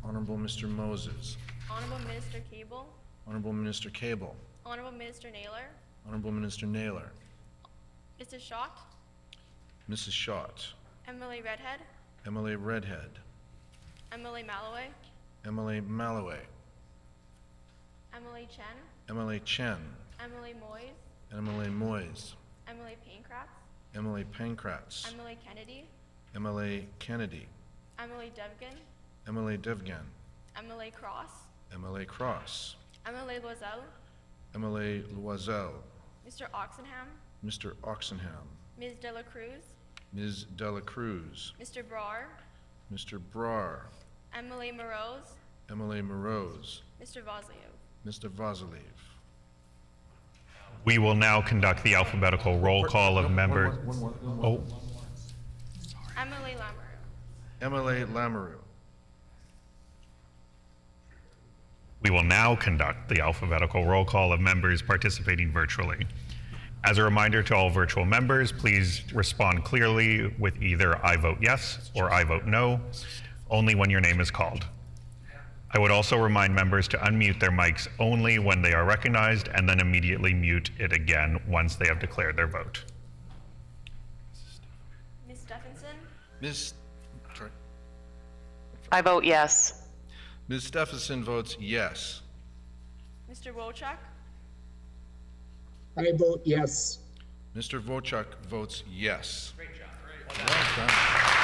Speaker 12: Honorable Mr. Moses,
Speaker 6: Honorable Minister Cable,
Speaker 12: Honorable Minister Cable,
Speaker 6: Honorable Minister Naylor,
Speaker 12: Honorable Minister Naylor,
Speaker 6: Mrs. Schott,
Speaker 12: Mrs. Schott,
Speaker 6: MLA Redhead,
Speaker 12: MLA Redhead,
Speaker 6: MLA Malloway,
Speaker 12: MLA Malloway,
Speaker 6: MLA Chen,
Speaker 12: MLA Chen,
Speaker 6: MLA Moyes,
Speaker 12: MLA Moyes,
Speaker 6: MLA Pankratz,
Speaker 12: MLA Pankratz,
Speaker 6: MLA Kennedy,
Speaker 12: MLA Kennedy,
Speaker 6: MLA Devgan,
Speaker 12: MLA Devgan,
Speaker 6: MLA Cross,
Speaker 12: MLA Cross,
Speaker 6: MLA Loisel,
Speaker 12: MLA Loisel,
Speaker 6: Mr. Oxenham,
Speaker 12: Mr. Oxenham,
Speaker 6: Ms. De La Cruz,
Speaker 12: Ms. Dela Cruz,
Speaker 6: Mr. Brar,
Speaker 12: Mr. Brar,
Speaker 6: MLA Morose,
Speaker 12: MLA Morose,
Speaker 6: Mr. Vosliev.
Speaker 12: Mr. Vasiliev.
Speaker 2: We will now conduct the alphabetical roll call of members. Oh,
Speaker 6: MLA Lamoureux.
Speaker 12: MLA Lamoureux.
Speaker 2: we will now conduct the alphabetical roll call of members participating virtually. As a reminder to all virtual members, please respond clearly with either I vote yes or I vote no, only when your name is called. I would also remind members to unmute their mics only when they are recognized and then immediately mute it again once they have declared their vote.
Speaker 6: Ms. Stephenson,
Speaker 12: Ms. Sorry.
Speaker 21: I vote yes.
Speaker 12: Ms. Stephenson votes yes.
Speaker 6: Mr. Wojcik,
Speaker 22: I vote yes.
Speaker 12: Mr. Wojcik votes yes.
Speaker 6: Great job.
Speaker 12: Well done.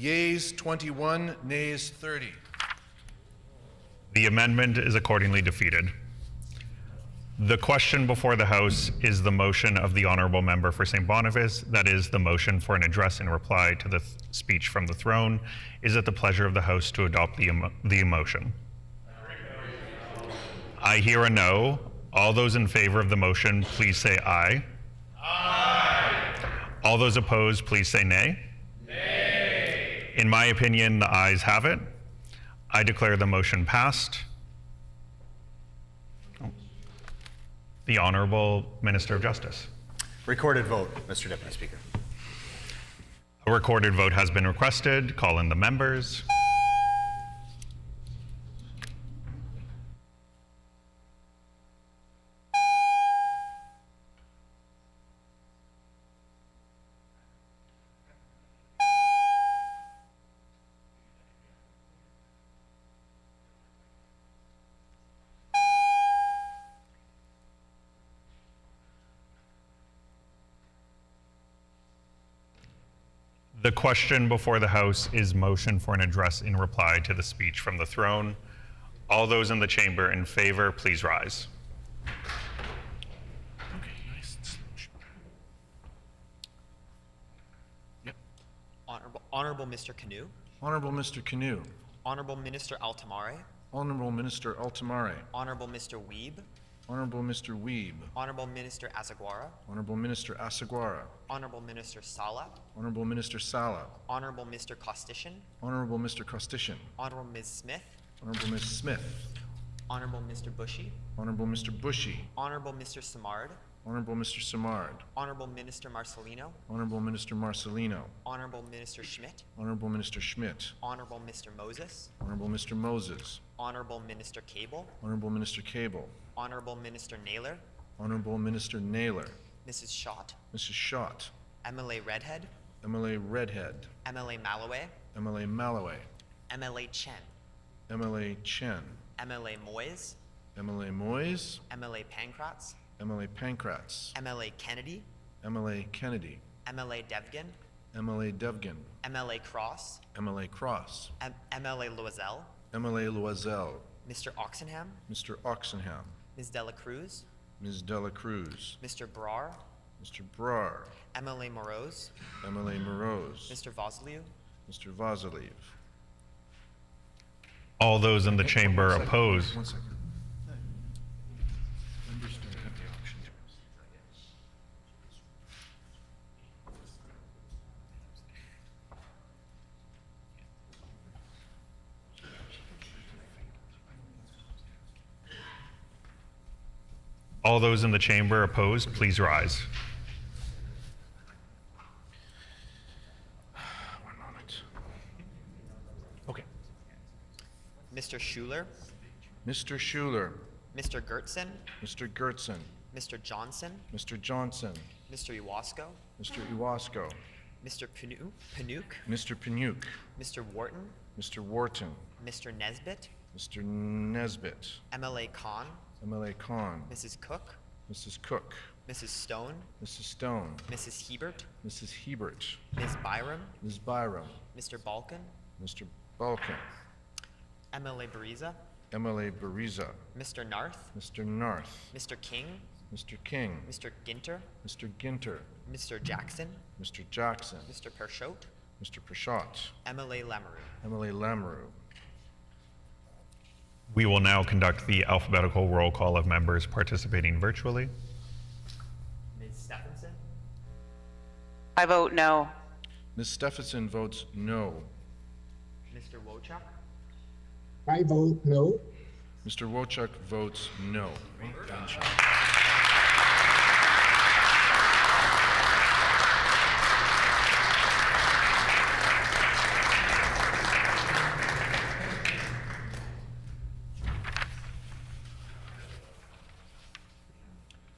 Speaker 12: Yeas 21, nays 30.
Speaker 2: The amendment is accordingly defeated. The question before the House is the motion of the honorable member for St. Boniface, that is, the motion for an address in reply to the speech from the throne. Is it the pleasure of the House to adopt the motion? I hear a no. All those in favor of the motion, please say aye. Aye. All those opposed, please say nay. Nay. In my opinion, the ayes have it. I declare the motion passed. The Honorable Minister of Justice.
Speaker 17: Recorded vote, Mr. Deputy Speaker.
Speaker 2: A recorded vote has been requested. Call in the members. The question before the House is motion for an address in reply to the speech from the throne. All those in the chamber in favor, please rise.
Speaker 5: Honorable Mr. Canoe.
Speaker 12: Honorable Mr. Canoe.
Speaker 5: Honorable Minister Altamare.
Speaker 12: Honorable Minister Altamare.
Speaker 5: Honorable Mr. Weeb.
Speaker 12: Honorable Mr. Weeb.
Speaker 5: Honorable Minister Asaguara.
Speaker 12: Honorable Minister Asaguara.
Speaker 5: Honorable Minister Sala.
Speaker 12: Honorable Minister Sala.
Speaker 5: Honorable Mr. Costician.
Speaker 12: Honorable Mr. Costician.
Speaker 5: Honorable Ms. Smith.
Speaker 12: Honorable Ms. Smith.
Speaker 5: Honorable Mr. Bushy.
Speaker 12: Honorable Mr. Bushy.
Speaker 5: Honorable Mr. Samard.
Speaker 12: Honorable Mr. Samard.
Speaker 5: Honorable Minister Marcelino.
Speaker 12: Honorable Minister Marcelino.
Speaker 5: Honorable Minister Schmidt.
Speaker 12: Honorable Minister Schmidt.
Speaker 5: Honorable Mr. Moses.
Speaker 12: Honorable Mr. Moses.
Speaker 5: Honorable Minister Cable.
Speaker 12: Honorable Minister Cable.
Speaker 5: Honorable Minister Naylor.
Speaker 12: Honorable Minister Naylor.
Speaker 5: Mrs. Schott.
Speaker 12: Mrs. Schott.
Speaker 5: MLA Redhead.
Speaker 12: MLA Redhead.
Speaker 5: MLA Malloway.
Speaker 12: MLA Malloway.
Speaker 5: MLA Chen.
Speaker 12: MLA Chen.
Speaker 5: MLA Moyes.
Speaker 12: MLA Moyes.
Speaker 5: MLA Pankratz.
Speaker 12: MLA Pankratz.
Speaker 5: MLA Kennedy.
Speaker 12: MLA Kennedy.
Speaker 5: MLA Devgan.
Speaker 12: MLA Devgan.
Speaker 5: MLA Cross.
Speaker 12: MLA Cross.
Speaker 5: MLA Loisel.
Speaker 12: MLA Loisel.
Speaker 5: Mr. Oxenham.
Speaker 12: Mr. Oxenham.
Speaker 5: Ms. Dela Cruz.
Speaker 12: Ms. Dela Cruz.
Speaker 5: Mr. Brar.
Speaker 12: Mr. Brar.
Speaker 5: MLA Morose.
Speaker 12: MLA Morose.
Speaker 5: Mr. Vosliu.
Speaker 12: Mr. Vosiliv.
Speaker 2: All those in the chamber oppose.
Speaker 12: One second.
Speaker 2: All those in the chamber opposed, please rise.
Speaker 12: One moment.
Speaker 5: Okay. Mr. Schuler.
Speaker 12: Mr. Schuler.
Speaker 5: Mr. Gertson.
Speaker 12: Mr. Gertson.
Speaker 5: Mr. Johnson.
Speaker 12: Mr. Johnson.
Speaker 5: Mr. Iwasko.
Speaker 12: Mr. Iwasko.
Speaker 5: Mr. Panuke.
Speaker 12: Mr. Panuke.
Speaker 5: Mr. Wharton.
Speaker 12: Mr. Wharton.
Speaker 5: Mr. Nesbitt.
Speaker 12: Mr. Nesbitt.
Speaker 5: MLA Khan.
Speaker 12: MLA Khan.
Speaker 5: Mrs. Cook.
Speaker 12: Mrs. Cook.
Speaker 5: Mrs. Stone.
Speaker 12: Mrs. Stone.
Speaker 5: Mrs. Hebert.
Speaker 12: Mrs. Hebert.
Speaker 5: Ms. Byram.
Speaker 12: Ms. Byram.
Speaker 5: Mr. Balkan.
Speaker 12: Mr. Balkan.
Speaker 5: MLA Bariza.
Speaker 12: MLA Bariza.
Speaker 5: Mr. Narth.
Speaker 12: Mr. Narth.
Speaker 5: Mr. King.
Speaker 12: Mr. King.
Speaker 5: Mr. Ginter.
Speaker 12: Mr. Ginter.
Speaker 5: Mr. Jackson.
Speaker 12: Mr. Jackson.
Speaker 5: Mr. Pershot.
Speaker 12: Mr. Pershot.
Speaker 5: MLA Lamoureux.
Speaker 12: MLA Lamoureux.
Speaker 2: We will now conduct the alphabetical roll call of members participating virtually.
Speaker 5: Ms. Stephenson.
Speaker 21: I vote no.
Speaker 12: Ms. Stephenson votes no.
Speaker 5: Mr. Wochuk.
Speaker 9: I vote no.
Speaker 12: Mr. Wochuk votes no.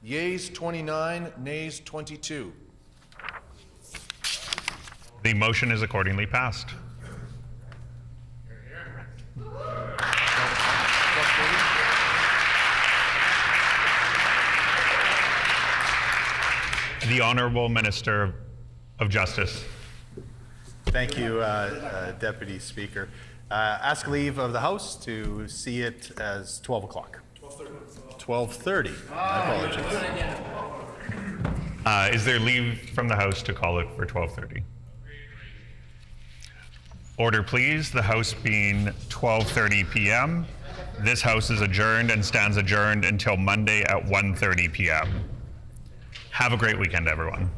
Speaker 12: Yeas 29, nays 22.
Speaker 2: The motion is accordingly passed. The Honorable Minister of Justice.
Speaker 17: Thank you, Deputy Speaker. Ask leave of the House to see it as 12 o'clock. 12:30. My apologies.
Speaker 2: Is there leave from the House to call it for 12:30? Order, please. The House being 12:30 p.m. This House is adjourned and stands adjourned until Monday at 1:30 p.m. Have a great weekend, everyone.